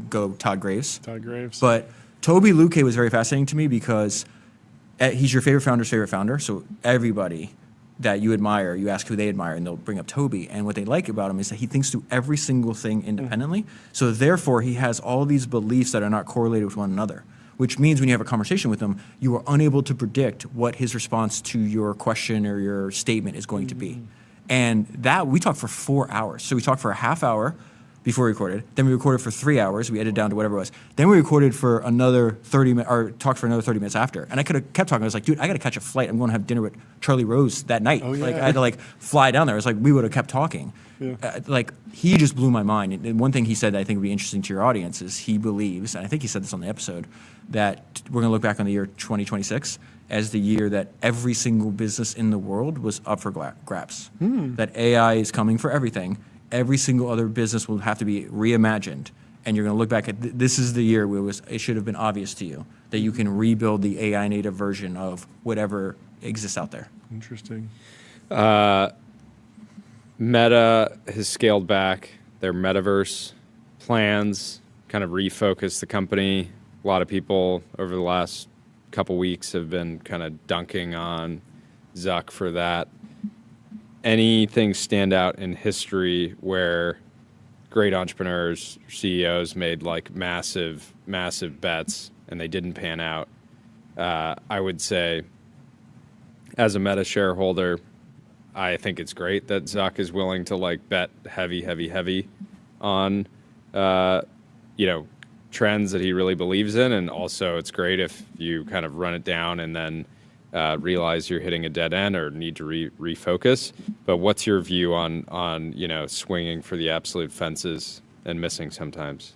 go Todd Graves. But Toby Luque was very fascinating to me because he's your favorite founder's favorite founder. So everybody that you admire, you ask who they admire, and they'll bring up Toby. And what they like about him is that he thinks through every single thing independently. So therefore, he has all these beliefs that are not correlated with one another, which means when you have a conversation with him, you are unable to predict what his response to your question or your statement is going to be. And that, we talked for 4 hours. So we talked for a half hour before we recorded. Then we recorded for 3 hours. We edited down to whatever it was. Then we recorded for another 30 minutes, or talked for another 30 minutes after. And I could have kept talking. I was like, dude, I got to catch a flight. I'm going to have dinner with Charlie Rose that night. Oh, yeah. Like, I had to like fly down there. It was like, we would have kept talking. Yeah. Like, he just blew my mind. And one thing he said that I think would be interesting to your audience is he believes, and I think he said this on the episode, that we're going to look back on the year 2026 as the year that every single business in the world was up for grabs. That AI is coming for everything. Every single other business will have to be reimagined. And you're going to look back at this is the year where it should have been obvious to you that you can rebuild the AI native version of whatever exists out there. Interesting. Meta has scaled back their metaverse plans, kind of refocused the company. A lot of people over the last couple weeks have been kind of dunking on Zuck for that. Anything stand out in history where great entrepreneurs, CEOs made like massive bets and they didn't pan out? I would say as a Meta shareholder, I think it's great that Zuck is willing to like bet heavy on, trends that he really believes in. And also it's great if you kind of run it down and then realize you're hitting a dead end or need to refocus. But what's your view on swinging for the absolute fences and missing sometimes?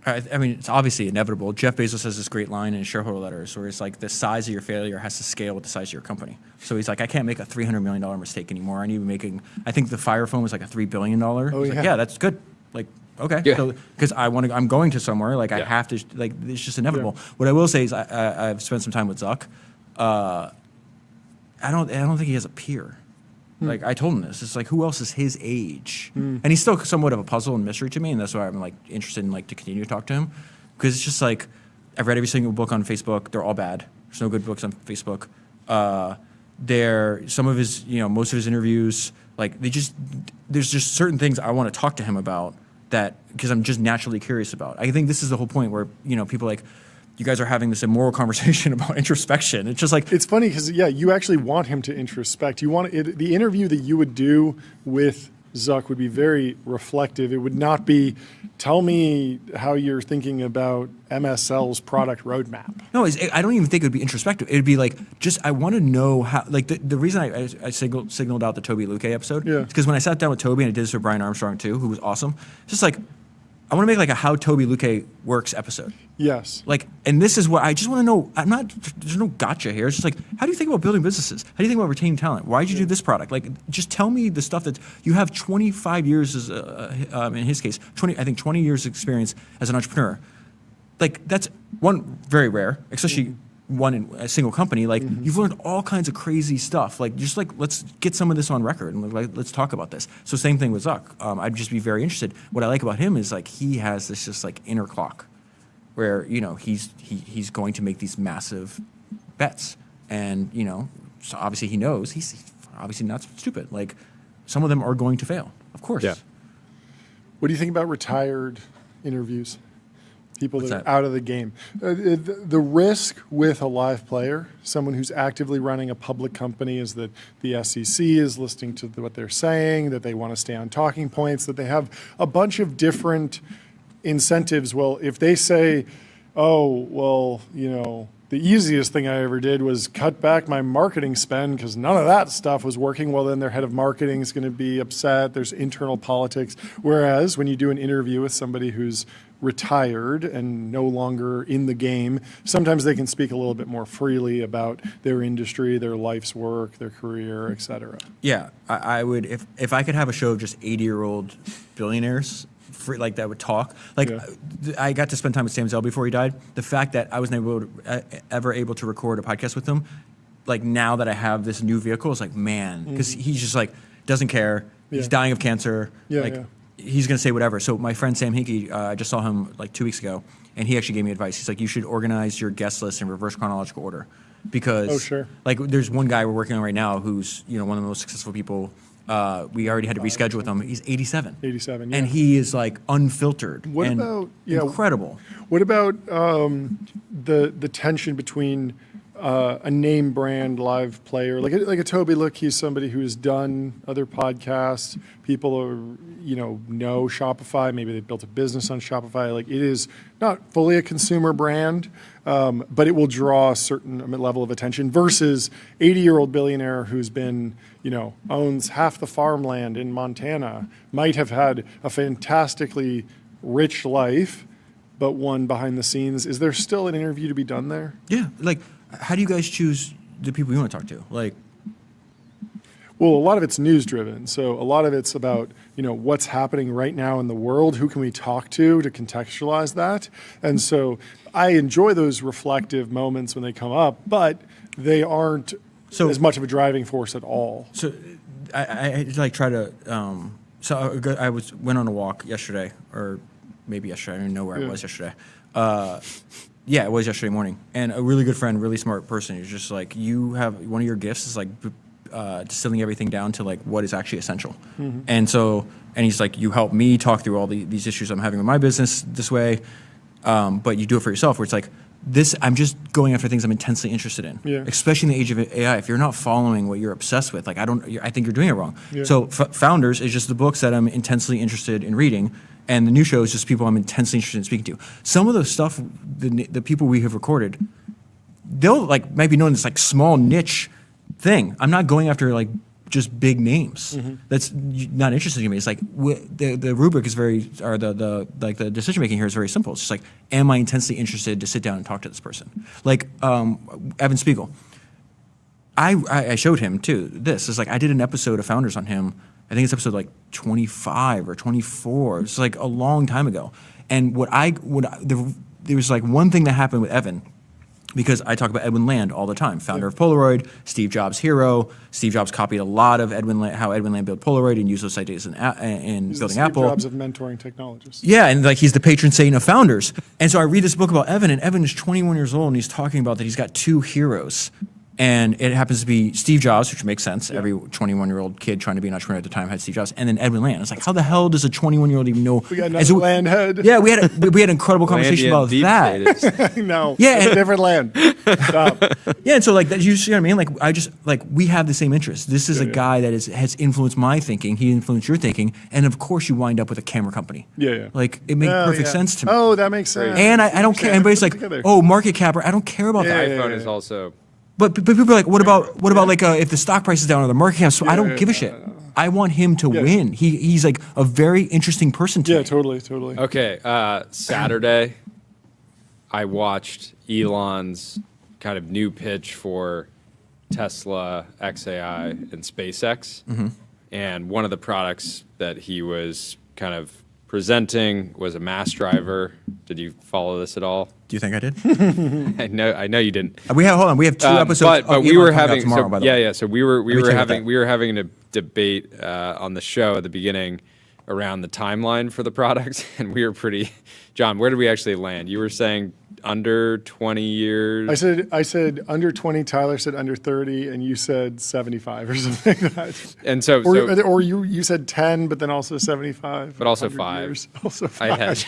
I mean, it's obviously inevitable. Jeff Bezos has this great line in his shareholder letters where it's like the size of your failure has to scale with the size of your company. So he's like, I can't make a $300 million mistake anymore. I need to be making, I think the Fire Phone was like a $3 billion. Oh, yeah. Like, yeah, that's good. Like, okay. Yeah. So, because I'm going to somewhere, like I have to, like, it's just inevitable. Yeah. What I will say is I've spent some time with Zuck. I don't think he has a peer. Like, I told him this. It's like, who else is his age? And he's still somewhat of a puzzle and mystery to me, and that's why I'm like interested in like to continue to talk to him, because it's just like I've read every single book on Facebook. They're all bad. There's no good books on Facebook. Some of his, most of his interviews, like there's just certain things I want to talk to him about that because I'm just naturally curious about. I think this is the whole point where people like, you guys are having this immoral conversation about introspection. It's just like, it's funny because you actually want him to introspect. You want the interview that you would do with Zuck would be very reflective. It would not be, tell me how you're thinking about MSL's product roadmap. No, I don't even think it would be introspective. It would be like, I want to know how, like the reason I signaled out the Toby Luque episode is because when I sat down with Toby, and I did this with Brian Armstrong too, who was awesome, it's just like, I want to make like a how Toby Luque works episode. Yes. Like, and this is what I just want to know. There's no gotcha here. It's just like, how do you think about building businesses? How do you think about retaining talent? Why did you do this product? Like, just tell me the stuff that you have 25 years as, in his case, 20 years experience as an entrepreneur. Like, that's one, very rare, especially one in a single company. Like, you've learned all kinds of crazy stuff. Like, just like, let's get some of this on record and like, let's talk about this. So same thing with Zuck. I'd just be very interested. What I like about him is like, he has this just like inner clock where, he's going to make these massive bets. And, so obviously he knows he's obviously not stupid. Like, some of them are going to fail, of course. Yeah. What do you think about retired interviews? People What's that are that? out of the game. The risk with a live player, someone who's actively running a public company, is that the SEC is listening to what they're saying, that they want to stay on talking points, that they have a bunch of different incentives. Well, if they say, oh, well, the easiest thing I ever did was cut back my marketing spend because none of that stuff was working, well, then their head of marketing is going to be upset. There's internal politics. Whereas when you do an interview with somebody who's retired and no longer in the game, sometimes they can speak a little bit more freely about their industry, their life's work, their career, et cetera. Yeah, I would, if I could have a show of just 80-year-old billionaires like that would talk. Like I got to spend time with Sam Zell before he died. The fact that I was never ever able to record a podcast with him, like now that I have this new vehicle, is like, man, because he's just like doesn't care. He's dying of cancer. He's going to say whatever. So my friend Sam Hinkie, I just saw him like 2 weeks ago, and he actually gave me advice. He's like, you should organize your guest list in reverse chronological order, because like there's one guy we're working on right now who's one of the most successful people. We already had to reschedule with him. He's 87. 87, yeah. And he is like unfiltered incredible. What about the tension between a name brand live player like a Toby Look? He's somebody who's done other podcasts. People know Shopify. Maybe they built a business on Shopify. Like, it is not fully a consumer brand, but it will draw a certain level of attention versus 80-year-old billionaire who's been, owns half the farmland in Montana, might have had a fantastically rich life, but one behind the scenes. Is there still an interview to be done there? Yeah. Like, how do you guys choose the people you want to talk to? Like, well, a lot of it's news driven. So a lot of it's about, what's happening right now in the world. Who can we talk to contextualize that? And so I enjoy those reflective moments when they come up, but they aren't as much of a driving force at all. So I like try to, I went on a walk yesterday, or maybe yesterday. I don't even know where I was yesterday. Yeah, it was yesterday morning. And a really good friend, really smart person, who's just like, you have, one of your gifts is like distilling everything down to like what is actually essential. And he's like, you help me talk through all these issues I'm having with my business this way, but you do it for yourself, where it's like, I'm just going after things I'm intensely interested in, especially in the age of AI. If you're not following what you're obsessed with, like I think you're doing it wrong. So Founders is just the books that I'm intensely interested in reading, and the new show is just people I'm intensely interested in speaking to. Some of the stuff, the people we have recorded, they'll like might be known as like small niche thing. I'm not going after like just big names. That's not interesting to me. It's like the rubric is the decision making here is very simple. It's just like, am I intensely interested to sit down and talk to this person? Like Evan Spiegel. I showed him too. This is like, I did an episode of Founders on him. I think it's episode like 25 or 24. It's like a long time ago. And there was like one thing that happened with Evan, because I talk about Edwin Land all the time, founder of Polaroid, Steve Jobs' hero. Steve Jobs copied a lot of how Edwin Land built Polaroid and used those ideas in building Apple. Steve Jobs of mentoring technologists. Yeah, and like he's the patron saint of founders. And so I read this book about Evan, and Evan is 21 years old, and he's talking about that he's got two heroes. And it happens to be Steve Jobs, which makes sense. Every 21-year-old kid trying to be an entrepreneur at the time had Steve Jobs, and then Edwin Land. It's like, how the hell does a 21-year-old even know? We got another land head. Yeah, we had an incredible conversation about that. No, yeah, it's a different land. Stop. Yeah, and so like that, you see what I mean? Like we have the same interests. This is a guy that has influenced my thinking. He influenced your thinking, and of course you wind up with a camera company. Yeah. Like it makes perfect sense to me. Oh, that makes sense. And I don't care. Everybody's like, oh, market cap. I don't care about that. The iPhone is also. But people are like, what about like if the stock price is down or the market cap? So I don't give a shit. I want him to win. He's like a very interesting person to me. Yeah, totally. Okay, Saturday, I watched Elon's kind of new pitch for Tesla, XAI, and SpaceX. And one of the products that he was kind of presenting was a mass driver. Did you follow this at all? Do you think I did? I know you didn't. We have 2 episodes. But we were having tomorrow, by the way. So we were having a debate on the show at the beginning, around the timeline for the product, and we were pretty. John, where did we actually land? You were saying under 20 years. I said under 20. Tyler said under 30, and you said 75 or something like that. And so, or you said 10, but then also 75. But also 5. Years. Also 5. I had.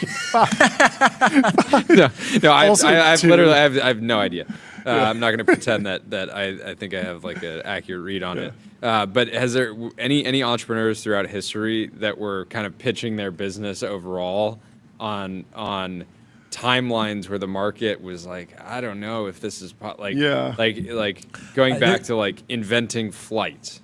no. I've literally. I have no idea. I'm not going to pretend that I think I have like an accurate read on it. But has there any entrepreneurs throughout history that were kind of pitching their business overall on timelines where the market was like, I don't know if this is like going back to like inventing flight,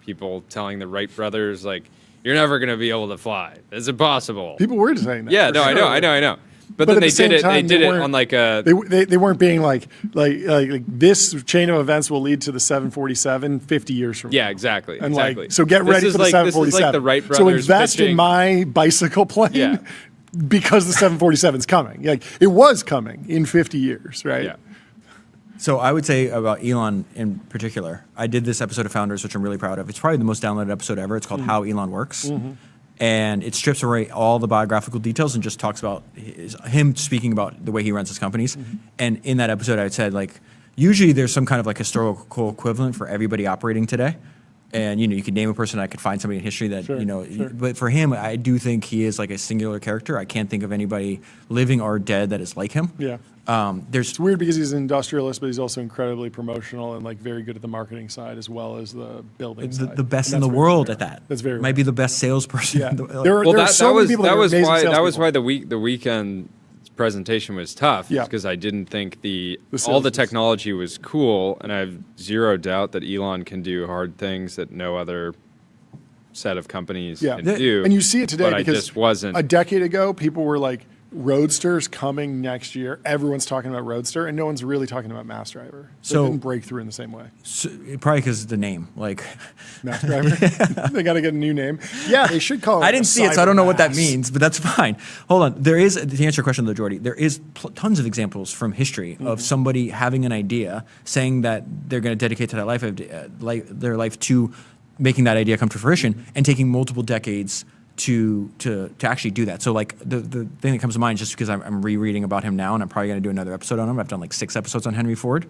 people telling the Wright brothers like, you're never going to be able to fly, it's impossible. People were saying that. Yeah, no, sure. I know. But then they did it. They did it on like a. They weren't being like this chain of events will lead to the 747 50 years from now. Yeah, exactly. And exactly. like, so get ready for the 747. This is like the Wright brothers. So invest pitching. in my bicycle plane. Yeah. Because the 747's coming. Like it was coming in 50 years, right? Yeah. So I would say about Elon in particular, I did this episode of Founders, which I'm really proud of. It's probably the most downloaded episode ever. It's called How Elon Works. Mm-hmm. And it strips away all the biographical details and just talks about him speaking about the way he runs his companies. Mm-hmm. And in that episode, I said, like, usually there's some kind of like historical equivalent for everybody operating today. And, you could name a person, I could find somebody in history that, Sure. But for him, I do think he is like a singular character. I can't think of anybody living or dead that is like him. Yeah. It's weird because he's an industrialist, but he's also incredibly promotional and like very good at the marketing side as well as the building side. The best in the world at that. That's very might be the best salesperson. Yeah. There are so many people that was amazing why the weekend presentation was tough. Yeah. Because I didn't think all the technology was cool, and I have zero doubt that Elon can do hard things that no other set of companies can do. And you see it today but because I just wasn't. A decade ago, people were like, Roadster's coming next year. Everyone's talking about Roadster, and no one's really talking about Mass Driver. So it didn't break through in the same way. So, probably because of the name, like Mass Driver. They got to get a new name. Yeah, they should call it. I didn't see it, so I don't know what that means, but that's fine. Hold on. There is, to answer your question, though, Jordy, there is tons of examples from history of somebody having an idea, saying that they're going to dedicate to that their life to making that idea come to fruition, and taking multiple decades to actually do that. So like the thing that comes to mind, just because I'm rereading about him now, and I'm probably going to do another episode on him. I've done like 6 episodes on Henry Ford,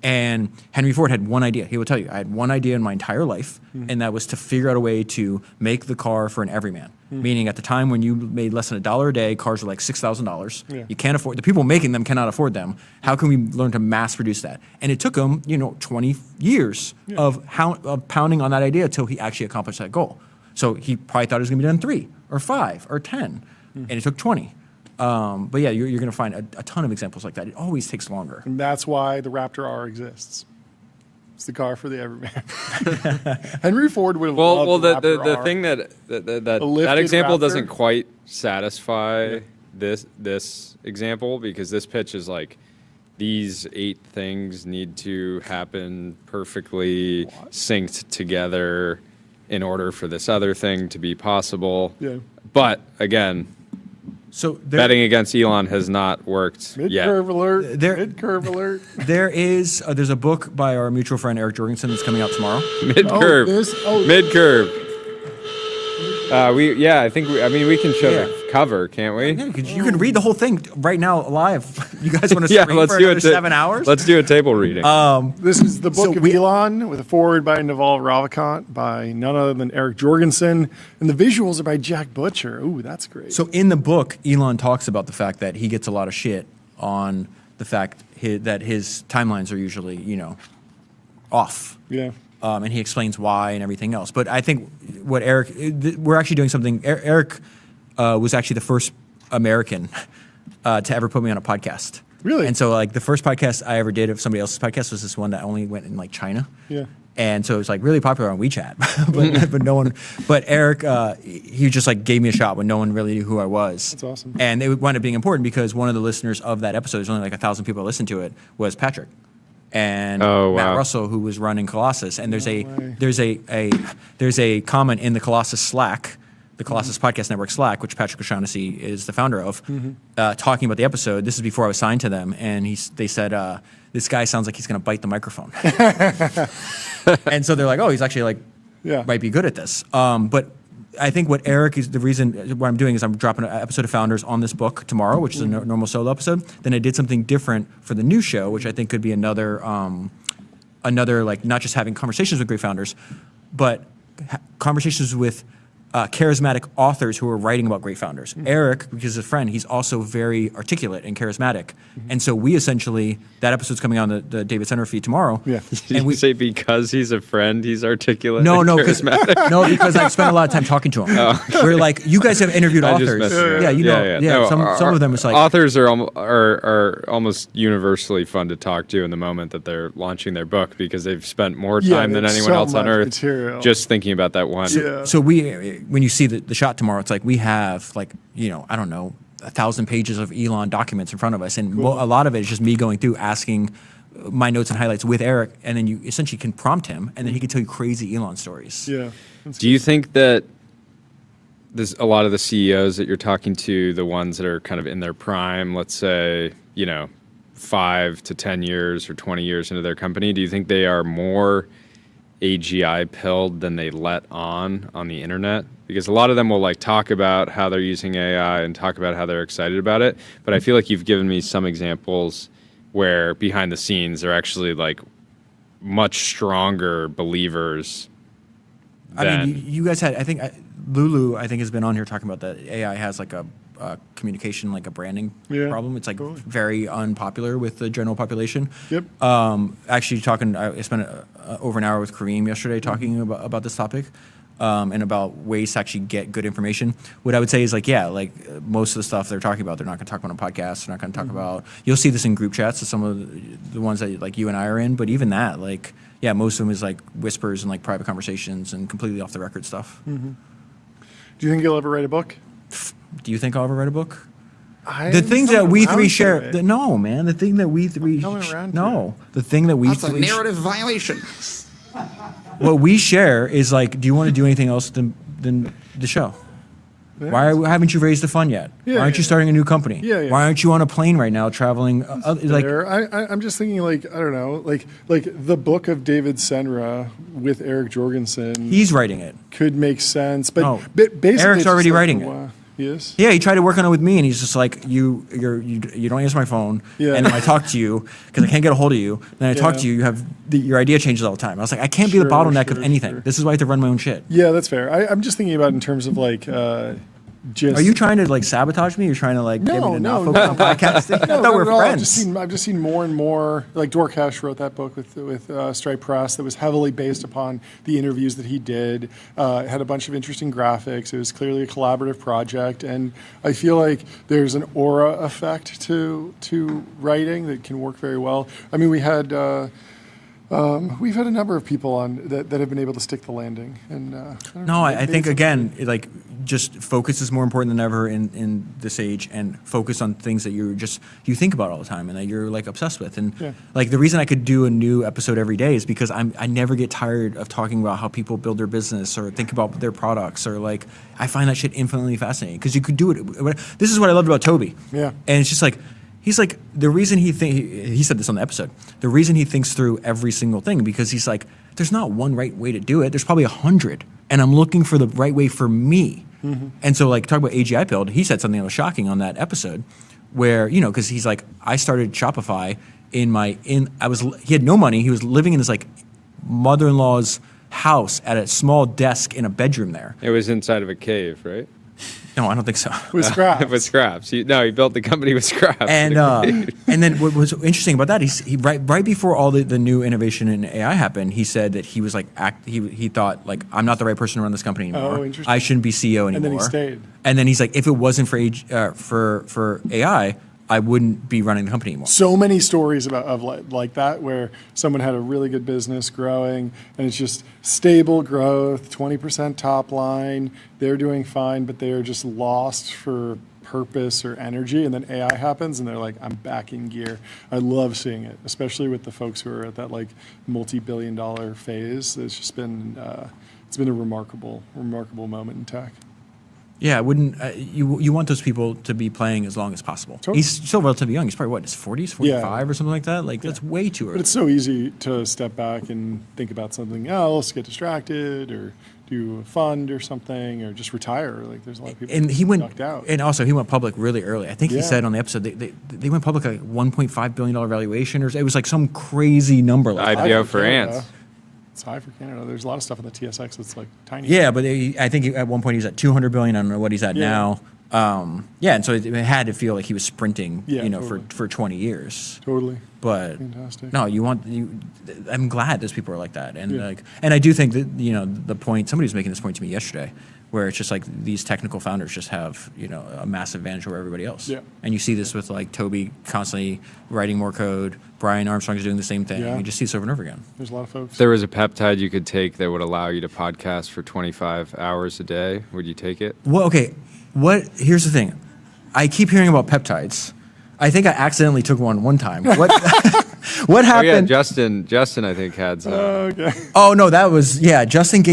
and Henry Ford had one idea. He would tell you, I had one idea in my entire life, and that was to figure out a way to make the car for an everyman. Meaning at the time when you made less than $1 a day, cars were like $6,000. Yeah. You can't afford, the people making them cannot afford them. How can we learn to mass produce that? And it took him, 20 years of pounding on that idea until he actually accomplished that goal. So he probably thought it was going to be done 3 or 5 or 10, and it took 20. But yeah, you're going to find a ton of examples like that. It always takes longer. And that's why the Raptor R exists. It's the car for the everyman. Henry Ford would have loved the Raptor the R. thing that example Raptor doesn't quite satisfy this example, because this pitch is like, these 8 things need to happen perfectly synced together in order for this other thing to be possible. Yeah. But again, so betting against Elon has not worked yet. Mid-curve alert. Mid-curve alert. There's a book by our mutual friend Eric Jorgensen that's coming out tomorrow. Mid-curve. Mid-curve. I think we can show the cover, can't we? Yeah, you can read the whole thing right now live. You guys want to stream let's for do another 7 hours? Let's do a table reading. This is the book of Elon, with a foreword by Naval Ravikant, by none other than Eric Jorgensen, and the visuals are by Jack Butcher. Ooh, that's great. So in the book, Elon talks about the fact that he gets a lot of shit on the fact that his timelines are usually, off. Yeah. And he explains why and everything else. But I think we're actually doing something. Eric was actually the first American to ever put me on a podcast. Really? And so like the first podcast I ever did of somebody else's podcast was this one that only went in like China. Yeah. And so it was like really popular on WeChat, but no one. But Eric, he just like gave me a shot when no one really knew who I was. That's awesome. And it wound up being important because one of the listeners of that episode, there's only like 1,000 people that listened to it, was Patrick. And Matt Russell, who was running Colossus, and there's a comment in the Colossus Slack, the Colossus Podcast Network Slack, which Patrick O'Shaughnessy is the founder of, talking about the episode. This is before I was signed to them, and they said this guy sounds like he's going to bite the microphone, and so they're like, oh, he's actually like might be good at this. But I think what Eric is the reason what I'm doing is I'm dropping an episode of Founders on this book tomorrow, which is a normal solo episode. Then I did something different for the new show, which I think could be another like not just having conversations with great founders, but conversations with charismatic authors who are writing about great founders. Eric, because he's a friend, he's also very articulate and charismatic. And so we essentially, that episode's coming on the David Center feed tomorrow. Yeah. Did you say because he's a friend, he's articulate no, and no, charismatic? No, because I've spent a lot of time talking to him. We're like, you guys have interviewed authors. No, some of them it's like. Authors are almost universally fun to talk to in the moment that they're launching their book because they've spent more time than anyone else on earth just thinking about that one. So when you see the shot tomorrow, it's like we have like, I don't know, 1,000 pages of Elon documents in front of us. And a lot of it is just me going through, asking my notes and highlights with Eric. And then you essentially can prompt him and then he can tell you crazy Elon stories. Yeah. Do you think that there's a lot of the CEOs that you're talking to, the ones that are kind of in their prime, let's say, 5 to 10 years or 20 years into their company, do you think they are more AGI pilled than they let on the internet? Because a lot of them will like talk about how they're using AI and talk about how they're excited about it. But I feel like you've given me some examples where behind the scenes they're actually like much stronger believers. I mean, you guys had, I think Lulu, has been on here talking about that AI has like a communication, like a branding problem. It's like very unpopular with the general population. Yep. Actually I spent over an hour with Kareem yesterday talking about this topic. And about ways to actually get good information. What I would say is most of the stuff they're talking about, they're not going to talk about on podcasts. They're not going to talk about. You'll see this in group chats. So some of the ones that like you and I are in. But even that, most of them is like whispers and like private conversations and completely off the record stuff. Mm-hmm. Do you think you'll ever write a book? Do you think I'll ever write a book? The things that we three share. No, man. The thing that we three. The thing that we. That's a narrative violation. What we share is like, do you want to do anything else than the show? Yeah. Why haven't you raised the fund yet? Why aren't you starting a new company? Why aren't you on a plane right now traveling? I'm just thinking I don't know, like the book of David Senra with Eric Jorgensen. He's writing it. Could make sense, but basically Eric's already writing it. He is? Yeah, he tried to work on it with me, and he's just like, you don't answer my phone, and then I talk to you because I can't get a hold of you. Then I talk to you, your idea changes all the time. I was like, I can't be the bottleneck of anything. This is why I have to run my own shit. Yeah, that's fair. I'm just thinking about in terms of Are you trying to sabotage me? You're trying to get me to not focus on podcasting? I thought we were friends. I've just seen more and more. Like Dorkesh wrote that book with Stripe Press that was heavily based upon the interviews that he did. It had a bunch of interesting graphics. It was clearly a collaborative project, and I feel like there's an aura effect to writing that can work very well. I mean, we've had a number of people on that have been able to stick the landing. And I think again, just focus is more important than ever in this age, and focus on things that you think about all the time and that you're obsessed with. And the reason I could do a new episode every day is because I never get tired of talking about how people build their business or think about their products, or I find that shit infinitely fascinating because you could do it. This is what I loved about Toby. Yeah. And it's just he's the reason he said this on the episode, the reason he thinks through every single thing, because he's there's not one right way to do it. There's probably 100, and I'm looking for the right way for me. Mm-hmm. And so talk about AGI build, he said something that was shocking on that episode where, because he's I started Shopify he had no money. He was living in this mother-in-law's house at a small desk in a bedroom there. It was inside of a cave, right? No, I don't think so. With scraps. With scraps. He built the company with scraps. And then what was interesting about that, he right before all the new innovation in AI happened, he said that he was he thought I'm not the right person to run this company anymore. Oh, interesting. I shouldn't be CEO anymore. And then he stayed. And then he's if it wasn't for AI, I wouldn't be running the company anymore. So many stories of that where someone had a really good business growing and it's just stable growth, 20% top line, they're doing fine, but they are just lost for purpose or energy, and then AI happens and they're I'm back in gear. I love seeing it, especially with the folks who are at that multi-billion-dollar phase. It's just been it's been a remarkable moment in tech. Yeah, I wouldn't. You want those people to be playing as long as possible. Totally. He's still relatively young. He's probably what, his 40s, 45 or something like that. Like that's way too early. But it's so easy to step back and think about something else, get distracted, or do a fund or something, or just retire. Like there's a lot of people. And he went knocked out. And also he went public really early. I think he Yeah. said on the episode they went public like $1.5 billion valuation, or it was like some crazy number. Like that. IPO for ants. It's high for Canada. There's a lot of stuff on the TSX that's like tiny. Yeah, but I think at one point he was at 200 billion. I don't know what he's at now. Yeah, and so it had to feel like he was sprinting, totally. for 20 years. Totally. But Fantastic. no, I'm glad those people are like that, and and I do think that the point somebody was making this point to me yesterday, where it's just like these technical founders just have a massive advantage over everybody else. Yeah. And you see this with like Toby constantly writing more code. Brian Armstrong is doing the same thing. Yeah. You just see this over and over again. There's a lot of folks. If there was a peptide you could take that would allow you to podcast for 25 hours a day, would you take it? Well, okay. Here's the thing. I keep hearing about peptides. I think I accidentally took one time. What happened? Oh yeah, Justin, I think had some. Okay. Oh no, that was Justin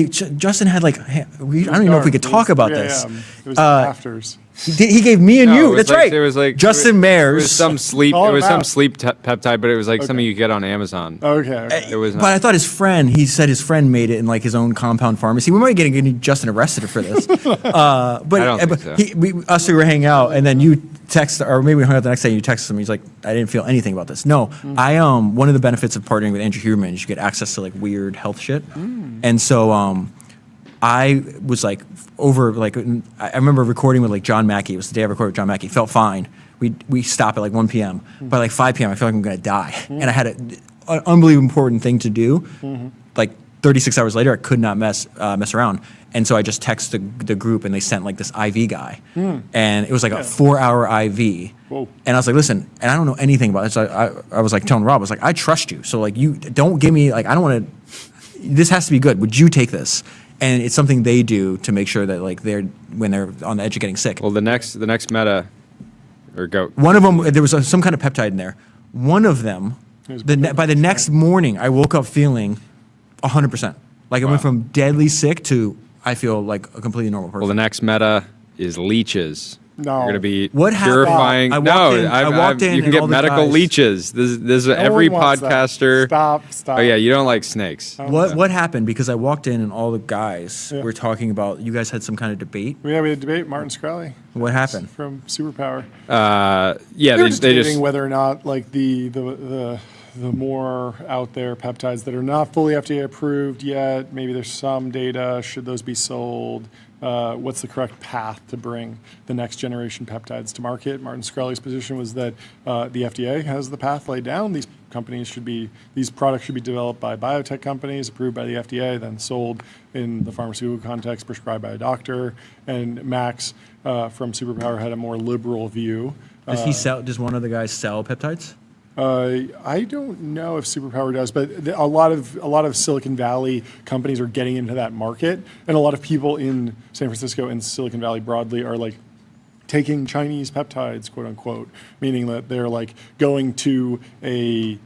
had like I don't even know if we could talk about this. Yeah, it was the afters. He gave me and you. That's right. It was like Justin Mayers. It was some sleep. All It was about. some sleep peptide, but it was like something you get on Amazon. Okay. It was. But I thought his friend. He said his friend made it in like his own compound pharmacy. We might be getting Justin arrested for this. But I don't think so. We were hanging out, and then you text, or maybe we hung out the next day. And you texted him. He's like, I didn't feel anything about this. No, I one of the benefits of partnering with Andrew Huberman is you get access to like weird health shit, and so I was like I remember recording with like John Mackey. It was the day I recorded with John Mackey. Felt fine. We stop at like 1 p.m. By like 5 p.m. I feel like I'm gonna die, and I had an unbelievably important thing to do. Like 36 hours later, I could not mess around, and so I just texted the group, and they sent like this IV guy, and it was like a 4-hour IV. Whoa. And I was like, listen, and I don't know anything about it. So I was like telling Rob, I was like, I trust you. So like, you don't give me like, I don't want to. This has to be good. Would you take this? And it's something they do to make sure that like when they're on the edge of getting sick. Well, the next meta, or go. One of them, there was some kind of peptide in there. One of them, by the next morning, I woke up feeling 100%. Like I went from deadly sick to I feel like a completely normal person. Well, the next meta is leeches. No. You're going to be What happened? purifying. I walked in you can and get all the medical guys- leeches. This is No every one wants that. podcaster. Stop. Oh yeah, you don't like snakes. What happened? Because I walked in and all the guys were talking about. You guys had some kind of debate. We had a debate. Martin Scrally. What happened? From Superpower. Yeah, They were they just debating just whether or not like the more out there peptides that are not fully FDA approved yet, maybe there's some data, should those be sold? What's the correct path to bring the next generation peptides to market? Martin Screlly's position was that the FDA has the path laid down. These products should be developed by biotech companies, approved by the FDA, then sold in the pharmaceutical context, prescribed by a doctor. And Max from Superpower had a more liberal view. Does he sell? Does one of the guys sell peptides? I don't know if Superpower does, but a lot of Silicon Valley companies are getting into that market, and a lot of people in San Francisco and Silicon Valley broadly are like taking Chinese peptides, quote unquote, meaning that they're like going to a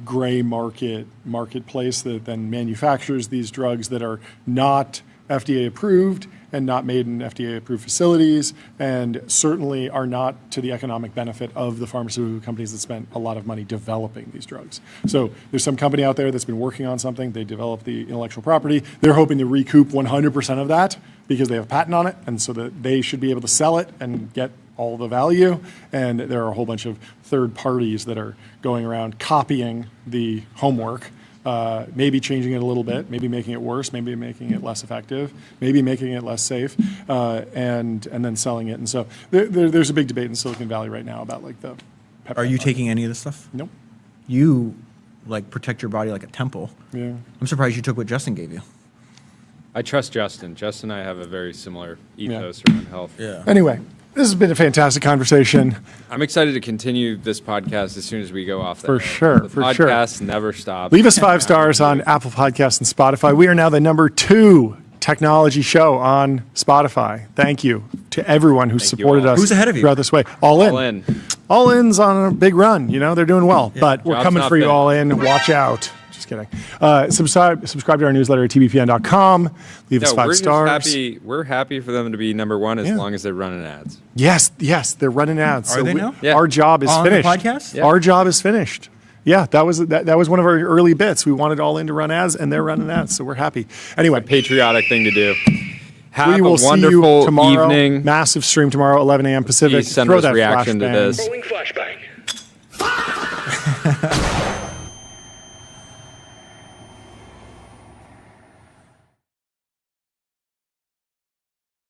gray marketplace that then manufactures these drugs that are not FDA approved and not made in FDA-approved facilities, and certainly are not to the economic benefit of the pharmaceutical companies that spent a lot of money developing these drugs. So there's some company out there that's been working on something. They developed the intellectual property. They're hoping to recoup 100% of that because they have a patent on it, and so that they should be able to sell it and get all the value. And there are a whole bunch of third parties that are going around copying the homework, maybe changing it a little bit, maybe making it worse, maybe making it less effective, maybe making it less safe, and then selling it. And so there's a big debate in Silicon Valley right now about like the peptide Are you market. taking any of this stuff? Nope. You like protect your body like a temple. Yeah. I'm surprised you took what Justin gave you. I trust Justin. Justin and I have a very similar ethos around health. Yeah. Anyway, this has been a fantastic conversation. I'm excited to continue this podcast as soon as we go off the For air. sure, The for sure. podcast never stops. Leave us 5 stars on Apple Podcasts and Spotify. We are now the #2 technology show on Spotify. Thank you to everyone who supported us. Who's ahead of you? Throughout this way. All in. All in. All in's on a big run. You know, they're doing well. But we're Job's coming not for you finished. all in. Watch out. Just kidding. Subscribe to our newsletter at tbpn.com. Leave us 5 stars. We're happy for them to be number one as long as they're running ads. Yes, they're running ads. Are they now? Yeah. Our job is On finished. the podcast? Our job is finished. Yeah, that was one of our early bits. We wanted All In to run ads, and they're running ads, so we're happy. Anyway, Patriotic thing to do. Have we will a wonderful see you tomorrow. evening. Massive stream tomorrow, 11 a.m. Pacific. Please send Throw us that reaction to flashbang. this. Rolling flashbang.